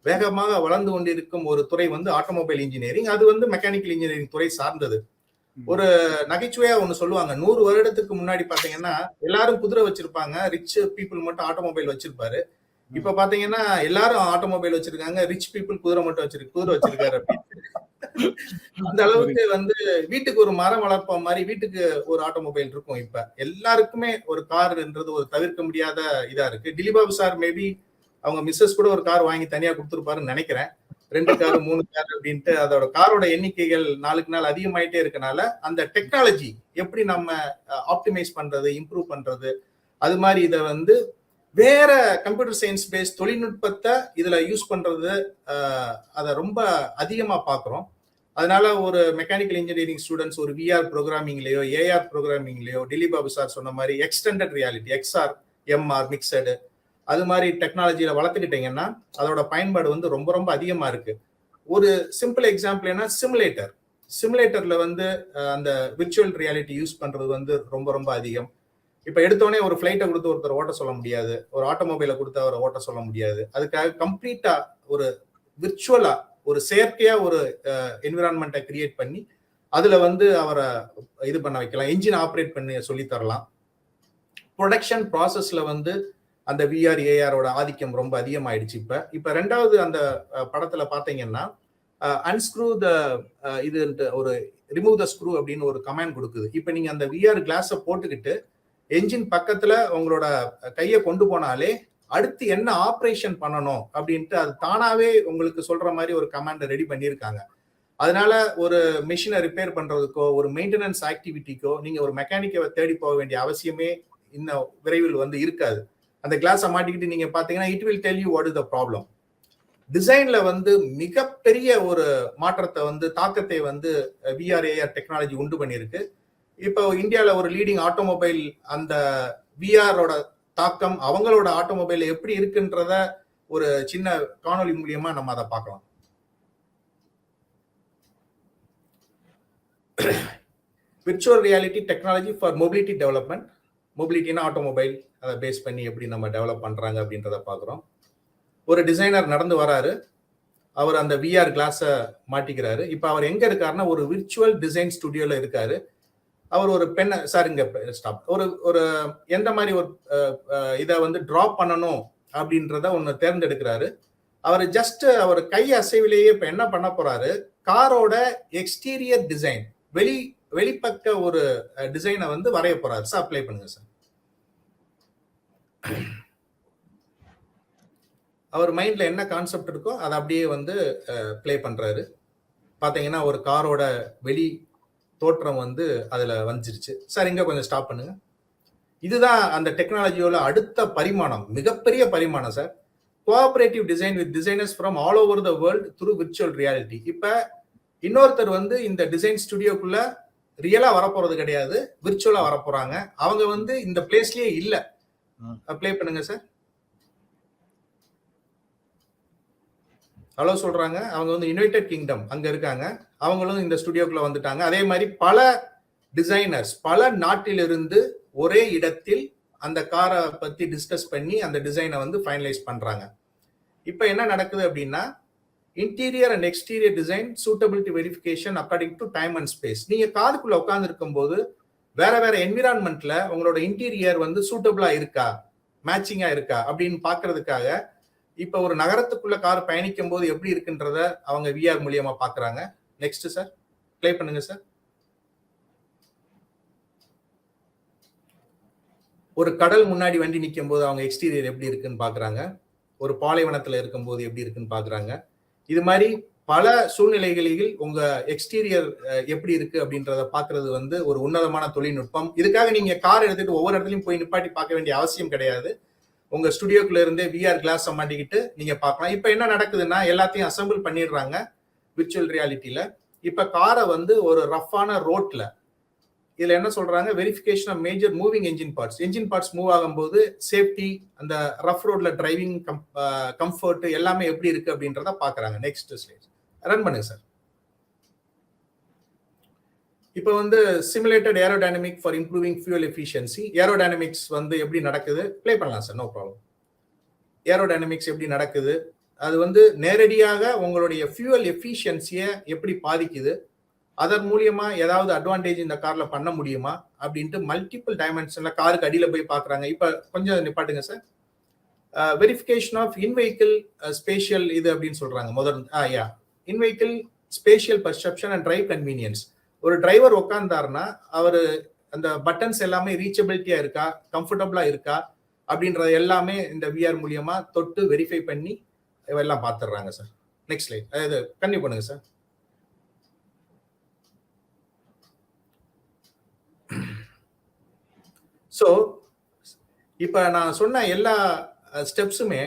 Speaker 2: வேகமாக வளர்ந்து கொண்டிருக்கும் ஒரு துறை வந்து ஆட்டோமொபைல் இன்ஜினியரிங். அது வந்து மெக்கானிக்கல் இன்ஜினியரிங் துறை சார்ந்தது. ஒரு நகைச்சுவையா ஒண்ணு சொல்லுவாங்க, 100 வருடத்துக்கு முன்னாடி பாத்தீங்கன்னா எல்லாரும் குதிரை வச்சிருப்பாங்க, ரிச் பீப்புள் மட்டும் ஆட்டோமொபைல் வச்சிருப்பாரு. இப்ப பாத்தீங்கன்னா எல்லாரும் ஆட்டோமொபைல் வச்சிருக்காங்க, ரிச் பீப்புள் குதிரை வச்சிருக்காரு. அந்த அளவுக்கு வந்து வீட்டுக்கு ஒரு மரம் வளர்ப்ப மாதிரி வீட்டுக்கு ஒரு ஆட்டோமொபைல் இருக்கும். இப்ப எல்லாருக்குமே ஒரு கார்ன்றது ஒரு தவிர்க்க முடியாத இதா இருக்கு. திலீபாபு சார் மேபி அவங்க மிஸ்ஸஸ் கூட ஒரு கார் வாங்கி தனியா கொடுத்துருப்பாருன்னு நினைக்கிறேன். 2 கார் 3 கார் அப்படின்ட்டு அதோட காரோட எண்ணிக்கைகள் நாளுக்கு நாள் அதிகமாயிட்டே இருக்கனால அந்த டெக்னாலஜி எப்படி நம்ம ஆப்டிமைஸ் பண்றது, இம்ப்ரூவ் பண்றது, அது மாதிரி இதை வந்து வேற கம்ப்யூட்டர் சயின்ஸ் பேஸ்ட் தொழில்நுட்பத்தை இதுல யூஸ் பண்றது அதை ரொம்ப அதிகமா பாக்குறோம். அதனால ஒரு மெக்கானிக்கல் இன்ஜினியரிங் ஸ்டூடெண்ட்ஸ் ஒரு விஆர் ப்ரோக்ராமிங்லயோ, ஏஆர் ப்ரோக்ராமிங்லயோ, திலீபாபு சார் சொன்ன மாதிரி extended reality, XR, MR, mixed, அது மாதிரி டெக்னாலஜியில வளர்த்துக்கிட்டீங்கன்னா அதோட பயன்பாடு வந்து ரொம்ப ரொம்ப அதிகமா இருக்கு. ஒரு சிம்பிள் எக்ஸாம்பிள் என்ன, சிமுலேட்டர்ல வந்து அந்த விர்ச்சுவல் ரியாலிட்டி யூஸ் பண்றது வந்து ரொம்ப ரொம்ப அதிகம். இப்ப எடுத்தோடனே ஒரு ஃபிளைட்டை கொடுத்து ஒருத்தர் ஓட்ட சொல்ல முடியாது, ஒரு ஆட்டோமொபைலை கொடுத்து அவரை ஓட்ட சொல்ல முடியாது. அதுக்காக கம்ப்ளீட்டா ஒரு விர்ச்சுவலா ஒரு செயற்கையா ஒரு என்விரான்மெண்ட்டை கிரியேட் பண்ணி அதுல வந்து அவரை இது பண்ண வைக்கலாம், என்ஜின் ஆப்ரேட் பண்ணி சொல்லி தரலாம். ப்ரொடக்ஷன் ப்ராசஸ்ல வந்து அந்த விஆர் ஏஆரோட ஆதிக்கம் ரொம்ப அதிகமாயிடுச்சு. இப்ப ரெண்டாவது அந்த படத்துல பாத்தீங்கன்னா அன்ஸ்க்ரூ த இது ஒரு ரிமூவ் த ஸ்க்ரூ அப்படின்னு ஒரு கமாண்ட் கொடுக்குது. இப்ப நீங்க அந்த விஆர் கிளாஸை போட்டுக்கிட்டு என்ஜின் பக்கத்துல உங்களோட கையை கொண்டு போனாலே அடுத்து என்ன ஆப்ரேஷன் பண்ணணும் அப்படின்ட்டு அது தானாவே உங்களுக்கு சொல்ற மாதிரி ஒரு கமாண்ட் ரெடி பண்ணியிருக்காங்க. அதனால ஒரு மிஷினை ரிப்பேர் பண்றதுக்கோ ஒரு மெயின்டெனன்ஸ் ஆக்டிவிட்டிக்கோ நீங்க ஒரு மெக்கானிக்கை தேடி போக வேண்டிய அவசியமே இன்னும் விரைவில் வந்து இருக்காது. அந்த கிளாஸை மாட்டிக்கிட்டு நீங்க பாத்தீங்கன்னா it will tell you what is the problem. டிசைன்ல வந்து மிகப்பெரிய ஒரு மாற்றத்தை வந்து தாக்கத்தை வந்து விஆர் ஏஆர் டெக்னாலஜி உண்டு பண்ணியிருக்கு. இப்போ இந்தியாவில் ஒரு லீடிங் ஆட்டோமொபைல் அந்த விஆரோட தாக்கம் அவங்களோட ஆட்டோமொபைல் எப்படி இருக்குன்றத ஒரு சின்ன காணொலி மூலியமா நம்ம அதை பார்க்கலாம். Virtual reality technology for mobility development. மொபிலிட்டினா ஆட்டோமொபைல், அதை பேஸ் பண்ணி எப்படி நம்ம டெவலப் பண்றாங்க அப்படின்றத பார்க்குறோம். ஒரு டிசைனர் நடந்து வராரு, அவர் அந்த விஆர் கிளாஸை மாட்டிக்கிறாரு. இப்போ அவர் எங்க இருக்காருன்னா ஒரு விர்ச்சுவல் டிசைன் ஸ்டுடியோல இருக்காரு. அவர் ஒரு பெண்ணை சார் இங்க ஸ்டாப் ஒரு எந்த மாதிரி ஒரு இதை வந்து டிராப் பண்ணணும் அப்படின்றத ஒன்று தேர்ந்தெடுக்கிறாரு. அவர் ஜஸ்ட் அவர் கை அசைவிலேயே இப்ப என்ன பண்ண போறாரு, காரோட எக்ஸ்டீரியர் டிசைன், வெளிப்பக்க ஒரு டிசைனை வந்து வரைய போறாரு. சார் அப்ளை பண்ணுங்க சார். அவர் மைண்ட்ல என்ன கான்செப்ட் இருக்கோ அதை அப்படியே வந்து பிளே பண்றாரு. பாத்தீங்கன்னா ஒரு காரோட வெளி தோற்றம் வந்து அதுல வந்துருச்சு. சார் இங்க கொஞ்சம் ஸ்டாப் பண்ணுங்க. இதுதான் அந்த டெக்னாலஜியோட அடுத்த பரிமாணம், மிகப்பெரிய பரிமாணம் sir. Cooperative design with designers from all over the world through virtual reality. இப்ப இன்னொருத்தர் வந்து இந்த டிசைன் ஸ்டுடியோக்குள்ள ரியலா வரப்போறது கிடையாது, விர்ச்சுவலா வரப்போறாங்க. அவங்க வந்து இந்த பிளேஸ்லயே இல்ல. ப்ளே பண்ணுங்க சார். ஹலோ சொல்றாங்க. அவங்க வந்து யுனைடெட் கிங்டம் அங்க இருக்காங்க. அவங்களும் இந்த ஸ்டுடியோக்குள்ள வந்துட்டாங்க. அதே மாதிரி பல டிசைனர்ஸ் பல நாட்டிலிருந்து ஒரே இடத்தில் அந்த காரை பத்தி டிஸ்கஸ் பண்ணி அந்த டிசைனை வந்து ஃபைனலைஸ் பண்றாங்க. இப்போ என்ன நடக்குது அப்படின்னா, interior and exterior design suitability verification according to time and space. நீங்க காருக்குள்ள உட்கார்ந்து இருக்கும்போது வேற வேற என்விரான்மெண்ட்ல உங்களோட இன்டீரியர் வந்து சூட்டபிளா இருக்கா, மேட்சிங்கா இருக்கா அப்படின்னு பாக்குறதுக்காக இப்ப ஒரு நகரத்துக்குள்ள கார் பயணிக்கும் போது எப்படி இருக்குன்றத அவங்க விஆர் மூலியமா பாக்குறாங்க. நெக்ஸ்ட் சார், ப்ளே பண்ணுங்க சார். ஒரு கடல் முன்னாடி வண்டி நிற்கும் போது அவங்க எக்ஸ்டீரியர் எப்படி இருக்குன்னு பாக்குறாங்க. ஒரு பாலைவனத்துல இருக்கும்போது எப்படி இருக்குன்னு பாக்குறாங்க. இது மாதிரி பல சூழ்நிலைகளில் உங்க எக்ஸ்டீரியர் எப்படி இருக்கு அப்படின்றத பாக்குறது வந்து ஒரு உன்னதமான தொழில்நுட்பம். இதுக்காக நீங்க கார் எடுத்துட்டு ஒவ்வொரு இடத்துலயும் போய் நிப்பாட்டி பார்க்க வேண்டிய அவசியம் கிடையாது. உங்க ஸ்டுடியோக்குள்ள இருந்தே விஆர் கிளாஸ் மாட்டிக்கிட்டு நீங்க பார்க்கலாம். இப்ப என்ன நடக்குதுன்னா, எல்லாத்தையும் அசம்பிள் பண்ணிடுறாங்க விர்ச்சுவல் ரியாலிட்டியில. இப்ப காரை வந்து ஒரு ரஃப்பான ரோட்ல, இதுல என்ன சொல்றாங்க, verification of major moving engine parts move ஆகும்போது சேஃப்டி, அந்த ரஃப் ரோட்ல டிரைவிங் கம்ஃபர்ட் எல்லாமே எப்படி இருக்கு அப்படின்றத பாக்குறாங்க. நெக்ஸ்ட் ஸ்லைட் ரன் பண்ணுங்க சார். இப்போ வந்து simulated aerodynamic for improving fuel efficiency. Aerodynamics வந்து எப்படி நடக்குது ப்ளே பண்ணலாம் சார், நோ ப்ராப்ளம். ஏரோடைனமிக்ஸ் எப்படி நடக்குது, அது வந்து நேரடியாக உங்களுடைய ஃபியூல் எஃபிஷியன்சியை எப்படி பாதிக்குது, அதன் மூலியமா ஏதாவது அட்வான்டேஜ் இந்த கார்ல பண்ண முடியுமா அப்படின்ட்டு மல்டிபிள் டைமென்ஷன்ல காருக்கு அடியில போய் பாக்குறாங்க. இப்ப கொஞ்சம் நிப்பாட்டுங்க sir. Verification of in vehicle spatial இது அப்படின்னு சொல்றாங்க. முதல்ல in vehicle spatial perception and drive convenience. ஒரு டிரைவர் உட்கார்ந்தாருன்னா அவரு அந்த பட்டன்ஸ் எல்லாமே ரீச்சபிலிட்டியா இருக்கா, கம்ஃபர்டபுளா இருக்கா அப்படின்றது எல்லாமே இந்த விஆர் மூலியமா தொட்டு வெரிஃபை பண்ணி எல்லாம் பார்த்துடுறாங்க சார். நெக்ஸ்ட் ஸ்லைட், அதாவது கண்டினியூ பண்ணுங்க சார். ஸோ இப்ப நான் சொன்ன எல்லா ஸ்டெப்ஸுமே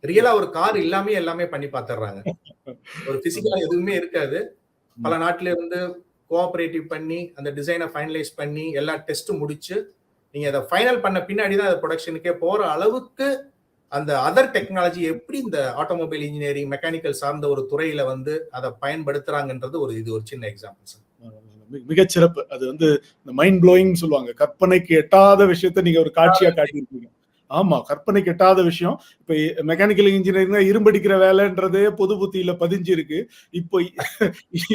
Speaker 2: ரியலா ஒரு கார் இல்லாம எல்லாமே பண்ணி பார்த்துடுறாங்க. ஒரு பிசிக்கலா எதுவுமே இருக்காது. பல நாட்டில இருந்து கோஆபரேட்டிவ் பண்ணி அந்த டிசைனை ஃபைனலைஸ் பண்ணி எல்லா டெஸ்ட்டும் முடிச்சு நீங்க அதை ஃபைனல் பண்ண பின்னாடி தான் அது ப்ரொடக்ஷனுக்கே போற அளவுக்கு அந்த அதர் டெக்னாலஜி எப்படி இந்த ஆட்டோமொபைல் இன்ஜினியரிங் மெக்கானிக்கல் சார்ந்த ஒரு துறையில வந்து அதை பயன்படுத்துறாங்கன்றது இது ஒரு சின்ன எக்ஸாம்பிள் சார்.
Speaker 1: மிகச்சிறப்பு. அது வந்து மைண்ட் ப்ளோயிங் சொல்லுவாங்க. கற்பனைக்கு எட்டாத விஷயத்தை நீங்க ஒரு காட்சியா காட்டியிருக்கீங்க. ஆமா, கற்பனைக்கு எட்டாத விஷயம். இப்ப மெக்கானிக்கல் இன்ஜினியரிங் இரும்படிக்கிற வேலைன்றதே பொது புத்தியில பதிஞ்சு இருக்கு.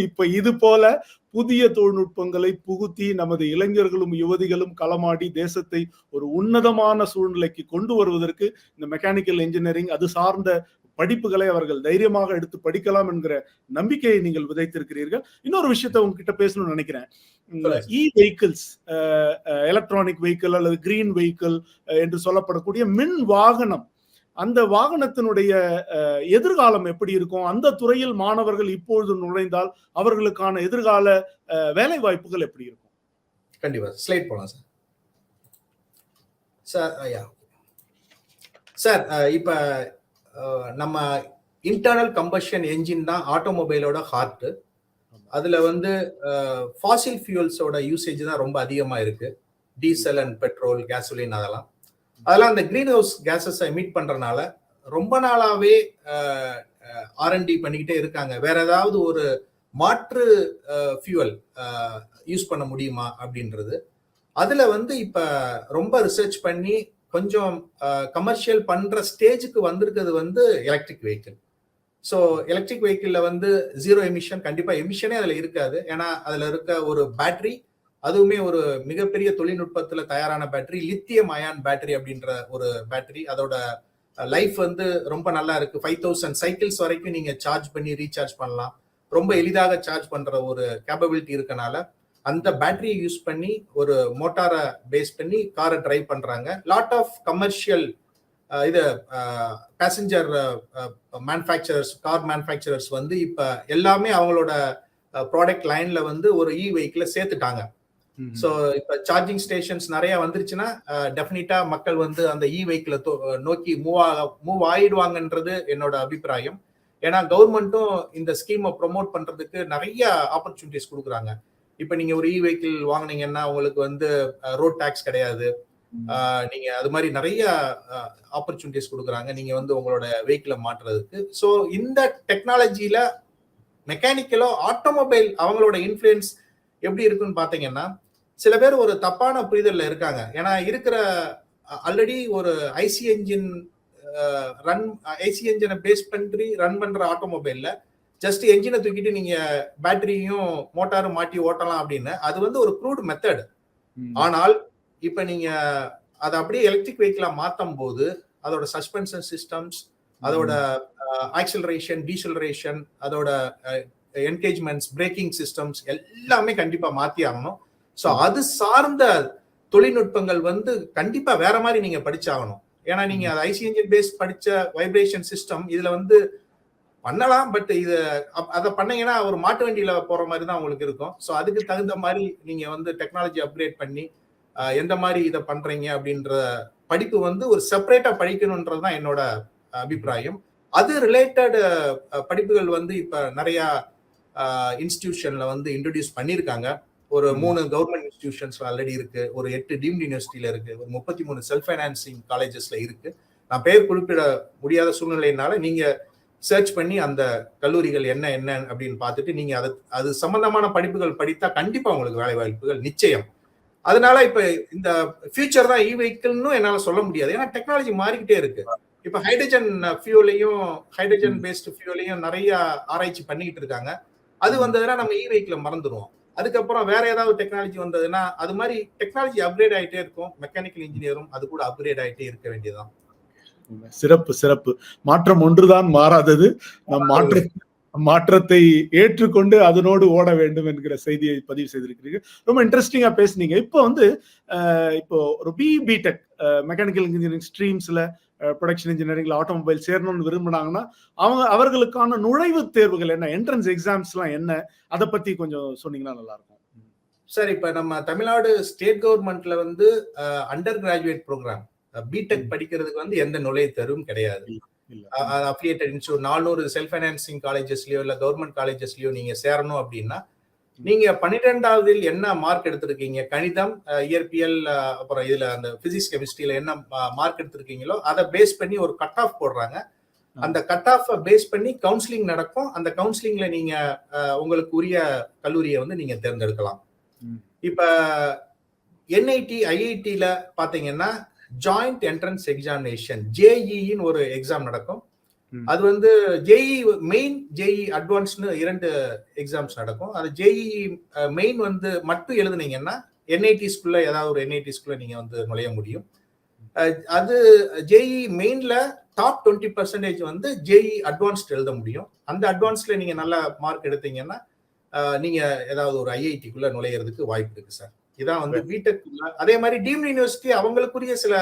Speaker 1: இப்ப இது போல புதிய தொழில்நுட்பங்களை புகுத்தி நமது இளைஞர்களும் யுவதிகளும் களமாடி தேசத்தை ஒரு உன்னதமான சூழ்நிலைக்கு கொண்டு வருவதற்கு இந்த மெக்கானிக்கல் இன்ஜினியரிங் அது சார்ந்த படிப்புகளை அவர்கள் தைரியமாக எடுத்து படிக்கலாம் என்கிற நம்பிக்கையை நீங்கள் விதைத்திருக்கிறீர்கள். இன்னொரு விஷயத்தை உங்ககிட்ட பேசணும்னு நினைக்கிறேன். இ வெஹிக்கிள்ஸ், எலக்ட்ரானிக் வெஹிக்கிள் அல்லது கிரீன் வெஹிக்கிள் என்று சொல்லப்படக்கூடிய மின் வாகனம், அந்த வாகனத்தினுடைய எதிர்காலம் எப்படி இருக்கும், அந்த துறையில் மாணவர்கள் இப்பொழுது நுழைந்தால் அவர்களுக்கான எதிர்கால வேலை வாய்ப்புகள் எப்படி இருக்கும்?
Speaker 2: கண்டிப்பா ஸ்லைட் போலாம் சார். சார் சார் இப்ப நம்ம இன்டர்னல் கம்பஷன் என்ஜின் தான் ஆட்டோமொபைலோட ஹார்ட். அதுல வந்து ஃபாசில் ஃபியூல்ஸோட யூசேஜ் தான் ரொம்ப அதிகமா இருக்கு. டீசல் அண்ட் பெட்ரோல், கேசோலின், அதெல்லாம் அந்த கிரீன் ஹவுஸ் கேசஸ் எமிட் பண்றதுனால ரொம்ப நாளாவே ஆர்என்டி பண்ணிக்கிட்டே இருக்காங்க. வேற ஏதாவது ஒரு மாற்று ஃபியூவல் யூஸ் பண்ண முடியுமா அப்படின்றது. அதுல வந்து இப்ப ரொம்ப ரிசர்ச் பண்ணி கொஞ்சம் கமர்ஷியல் பண்ற ஸ்டேஜுக்கு வந்திருக்கிறது வந்து எலக்ட்ரிக் வெஹிக்கிள். ஸோ எலக்ட்ரிக் வெஹிக்கிள்ல வந்து ஜீரோ எமிஷன், கண்டிப்பா எமிஷனே அதுல இருக்காது. ஏன்னா அதுல இருக்க ஒரு பேட்டரி, அதுவுமே ஒரு மிகப்பெரிய தொழில்நுட்பத்துல தயாரான பேட்டரி, லித்தியம் அயான் பேட்டரி அப்படின்ற ஒரு பேட்டரி. அதோட லைஃப் வந்து ரொம்ப நல்லா இருக்கு. 5000 சைக்கிள்ஸ் வரைக்கும் நீங்க சார்ஜ் பண்ணி ரீசார்ஜ் பண்ணலாம். ரொம்ப எளிதாக சார்ஜ் பண்ற ஒரு கேப்பபிலிட்டி இருக்கனால அந்த பேட்டரியை யூஸ் பண்ணி ஒரு மோட்டாரை பேஸ் பண்ணி காரை டிரைவ் பண்றாங்க. லாட் ஆஃப் கமர்ஷியல் இது பேசஞ்சர் மேனுஃபேக்சரர்ஸ், கார் மேனுஃபேக்சரர்ஸ் வந்து இப்ப எல்லாமே அவங்களோட ப்ராடக்ட் லைன்ல வந்து ஒரு இ வெஹிக்கிளை சேர்த்துட்டாங்க. ஸோ இப்ப சார்ஜிங் ஸ்டேஷன்ஸ் நிறைய வந்துருச்சுன்னா டெஃபினட்டா மக்கள் வந்து அந்த இ வெஹிக்கிளை நோக்கி மூவ் ஆயிடுவாங்கன்றது என்னோட அபிப்பிராயம். ஏன்னா கவர்மெண்ட்டும் இந்த ஸ்கீமை ப்ரொமோட் பண்றதுக்கு நிறைய ஆப்பர்ச்சுனிட்டிஸ் கொடுக்குறாங்க. இப்ப நீங்க ஒரு வெஹிக்கிள் வாங்குனீங்கன்னா உங்களுக்கு வந்து ரோட் டாக்ஸ் கிடையாது. நீங்க அது மாதிரி நிறைய ஆப்பர்ச்சுனிட்டிஸ் கொடுக்குறாங்க நீங்க வந்து உங்களோட வெஹிக்கிளை மாற்றுறதுக்கு. ஸோ இந்த டெக்னாலஜியில மெக்கானிக்கலோ ஆட்டோமொபைல் அவங்களோட இன்ஃப்ளூயன்ஸ் எப்படி இருக்குன்னு பாத்தீங்கன்னா, சில பேர் ஒரு தப்பான புரிதல்ல இருக்காங்க. ஏன்னா இருக்கிற ஆல்ரெடி ஒரு ஐசி என்ஜினை பேஸ் பண்ணி ரன் பண்ற ஆட்டோமொபைல்ல ஜஸ்ட் என்ஜினை தூக்கிட்டு நீங்க பேட்டரியும் மோட்டாரும் மாட்டி ஓட்டலாம் அப்படின்னு, அது வந்து ஒரு ப்ரூவ்ட் மெத்தட். ஆனால் இப்ப நீங்க அதை அப்படியே எலக்ட்ரிக் வெஹிக்கிளா மாத்தும் போது அதோட சஸ்பென்ஷன் சிஸ்டம்ஸ், அதோட ஆக்சிலரேஷன், டீசலரேஷன், அதோட என்கேஜ்மெண்ட்ஸ், பிரேக்கிங் சிஸ்டம்ஸ் எல்லாமே கண்டிப்பா மாத்தி ஆகணும். ஸோ அது சார்ந்த தொழில்நுட்பங்கள் வந்து கண்டிப்பா வேற மாதிரி நீங்க படிச்சாகணும். ஏன்னா நீங்க அது ஐசி என்ஜின் பேஸ் படிச்ச வைப்ரேஷன் சிஸ்டம் இதுல வந்து பண்ணலாம். பட் இது அதை பண்ணீங்கன்னா ஒரு மாட்டு வண்டியில போற மாதிரி தான் உங்களுக்கு இருக்கும். ஸோ அதுக்கு தகுந்த மாதிரி நீங்க வந்து டெக்னாலஜி அப்கிரேட் பண்ணி எந்த மாதிரி இதை பண்றீங்க அப்படின்ற படிப்பு வந்து ஒரு செப்பரேட்டா படிக்கணும்ன்றது தான் என்னோட அபிப்பிராயம். அது ரிலேட்டட் படிப்புகள் வந்து இப்ப நிறைய இன்ஸ்டிடியூஷன்ல வந்து இன்ட்ரோடியூஸ் பண்ணியிருக்காங்க. ஒரு 3 கவர்மெண்ட் இன்ஸ்டிடியூஷன்ஸ்ல ஆல்ரெடி இருக்கு, ஒரு 8 டீம்டு யூனிவர்சிட்டியில இருக்கு, ஒரு 33 செல்ஃப் ஃபைனான்சிங் காலேஜஸ்ல இருக்கு. நான் பெயர் குறிப்பிட முடியாத சூழ்நிலையினால நீங்க சர்ச் பண்ணி அந்த கல்லூரிகள் என்ன அப்படின்னு பார்த்துட்டு நீங்க அது சம்பந்தமான படிப்புகள் படித்தா கண்டிப்பா உங்களுக்கு வேலை வாய்ப்புகள் நிச்சயம். அதனால இப்ப இந்த ஃபியூச்சர் தான் வெஹிக்கிள்னு என்னால சொல்ல முடியாது. ஏன்னா டெக்னாலஜி மாறிக்கிட்டே இருக்கு. இப்ப ஹைட்ரஜன் ஃபியூலையும் ஹைட்ரஜன் பேஸ்ட் ஃபியூலையும் நிறைய ஆராய்ச்சி பண்ணிக்கிட்டு இருக்காங்க. அது வந்ததுன்னா நம்ம வெஹிக்கிளை மறந்துடுவோம். அதுக்கப்புறம் வேற ஏதாவது டெக்னாலஜி வந்ததுன்னா அது மாதிரி டெக்னாலஜி அப்கிரேட் ஆகிட்டே இருக்கும். மெக்கானிக்கல் இன்ஜினியரும் அது கூட அப்கிரேட் ஆகிட்டே இருக்க வேண்டியதுதான்.
Speaker 1: சிறப்பு சிறப்பு. மாற்றம் ஒன்றுதான் மாறாதது. நம் மாற்றத்தை ஏற்றுக்கொண்டு அதனோடு ஓட வேண்டும் என்கிற செய்தியை பதிவு செய்திருக்கிறீர்கள். ரொம்ப இன்ட்ரெஸ்டிங்கா பேசுனீங்க. இப்போ வந்து இப்போ ஒரு பிடெக் மெக்கானிக்கல் இன்ஜினியரிங் ஸ்ட்ரீம்ஸ்ல ப்ரொடக்ஷன் இன்ஜினியரிங்ல ஆட்டோமொபைல் சேரணும்னு விரும்பினாங்கன்னா அவர்களுக்கான நுழைவுத் தேர்வுகள் என்ன, என்ட்ரன்ஸ் எக்ஸாம்ஸ் எல்லாம் என்ன, அதை பத்தி கொஞ்சம் சொன்னீங்கன்னா நல்லா இருக்கும்.
Speaker 2: சார், இப்ப நம்ம தமிழ்நாடு ஸ்டேட் கவர்மெண்ட்ல வந்து அண்டர் கிராஜுவேட் ப்ரோக்ராம் பிடெக் படிக்கிறதுக்கு வந்து எந்த நுழைவுத் தேர்வும் கிடையாது. அஃபிலியேட்டட் இன்ஸ்டிடியூட் 400 செல்ஃப் ஃபைனான்சிங் காலேஜஸ்லயோ இல்ல கவர்மெண்ட் காலேஜஸ்லயோ நீங்க சேரணும் அப்படின்னா நீங்க 12வது என்ன மார்க் எடுத்திருக்கீங்க, கணிதம், இயற்பியல், அப்புறம் இதுல அந்த பிசிக்ஸ் கெமிஸ்ட்ரியில என்ன மார்க் எடுத்திருக்கீங்களோ அதை பேஸ் பண்ணி ஒரு கட் ஆஃப் போடுறாங்க. அந்த கட் ஆஃப் பேஸ் பண்ணி கவுன்சிலிங் நடக்கும். அந்த கவுன்சிலிங்ல நீங்க உங்களுக்கு உரிய கல்லூரியை வந்து நீங்க தேர்ந்தெடுக்கலாம். இப்ப என்ஐடி, ஐஐடில பாத்தீங்கன்னா ஜாயிண்ட் என்ட்ரன்ஸ் எக்ஸாமினேஷன் ஜேஇன்னு ஒரு எக்ஸாம் நடக்கும். அது வந்து ஜேஇ மெயின், ஜேஇ அட்வான்ஸ்னு 2 எக்ஸாம்ஸ் நடக்கும். அது ஜேஇ மெயின் வந்து மட்டும் எழுதுனீங்கன்னா என்ஐடிஸ்குள்ள ஏதாவது ஒரு என்ஐடிஸ்குள்ள நீங்க வந்து நுழைய முடியும். அது ஜேஇ மெயின்ல டாப் 20% வந்து ஜேஇ அட்வான்ஸ்ட் எழுத முடியும். அந்த அட்வான்ஸ்ல நீங்க நல்ல மார்க் எடுத்தீங்கன்னா நீங்க ஏதாவது ஒரு ஐஐடிக்குள்ள நுழையிறதுக்கு வாய்ப்பு இருக்கு சார். இதான் வந்து பிடெக். அதே மாதிரி டீம்டு யூனிவர்சிட்டி அவங்களுக்குரிய சில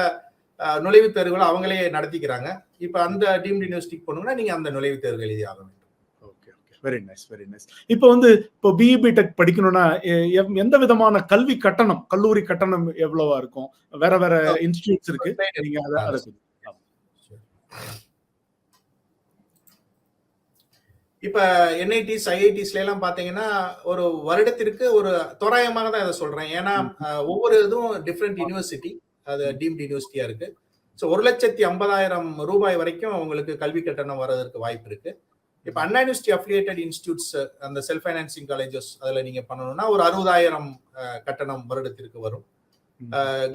Speaker 2: நுழைவுத் தேர்வுகளை அவங்களே நடத்திக்கிறாங்க. இப்ப அந்த டீம்டு யூனிவர்சிட்டிக்கு போனோம்னா நீங்க அந்த நுழைவுத் தேர்வு எழுதி ஆக வேண்டும்.
Speaker 1: Very nice, very nice. இப்போ வந்து இப்போ பிடெக் படிக்கணும்னா எந்த விதமான கல்வி கட்டணம், கல்லூரி கட்டணம் எவ்வளவா இருக்கும்? வேற வேற இன்ஸ்டிடியூட்ஸ் இருக்கு, நீங்க அதை
Speaker 2: இப்ப என்ஐடிஸ், ஐஐடிஸ்ல எல்லாம் பாத்தீங்கன்னா ஒரு வருடத்திற்கு ஒரு தோராயமாக தான் இதை சொல்றேன். ஏன்னா ஒவ்வொரு இதுவும் டிஃப்ரெண்ட் யூனிவர்சிட்டி, அது டீம்டு யூனிவர்சிட்டியா இருக்கு. ஸோ 1,50,000 ரூபாய் வரைக்கும் உங்களுக்கு கல்வி கட்டணம் வர்றதுக்கு வாய்ப்பு இருக்கு. இப்ப அண்ணா யூனிவர்சிட்டி அஃபிலியேட்டட் இன்ஸ்டிடியூட்ஸ், அந்த செல்ஃப் ஃபைனான்சிங் காலேஜஸ், அதுல நீங்க பண்ணணும்னா ஒரு 60,000 கட்டணம் வருடத்திற்கு வரும்.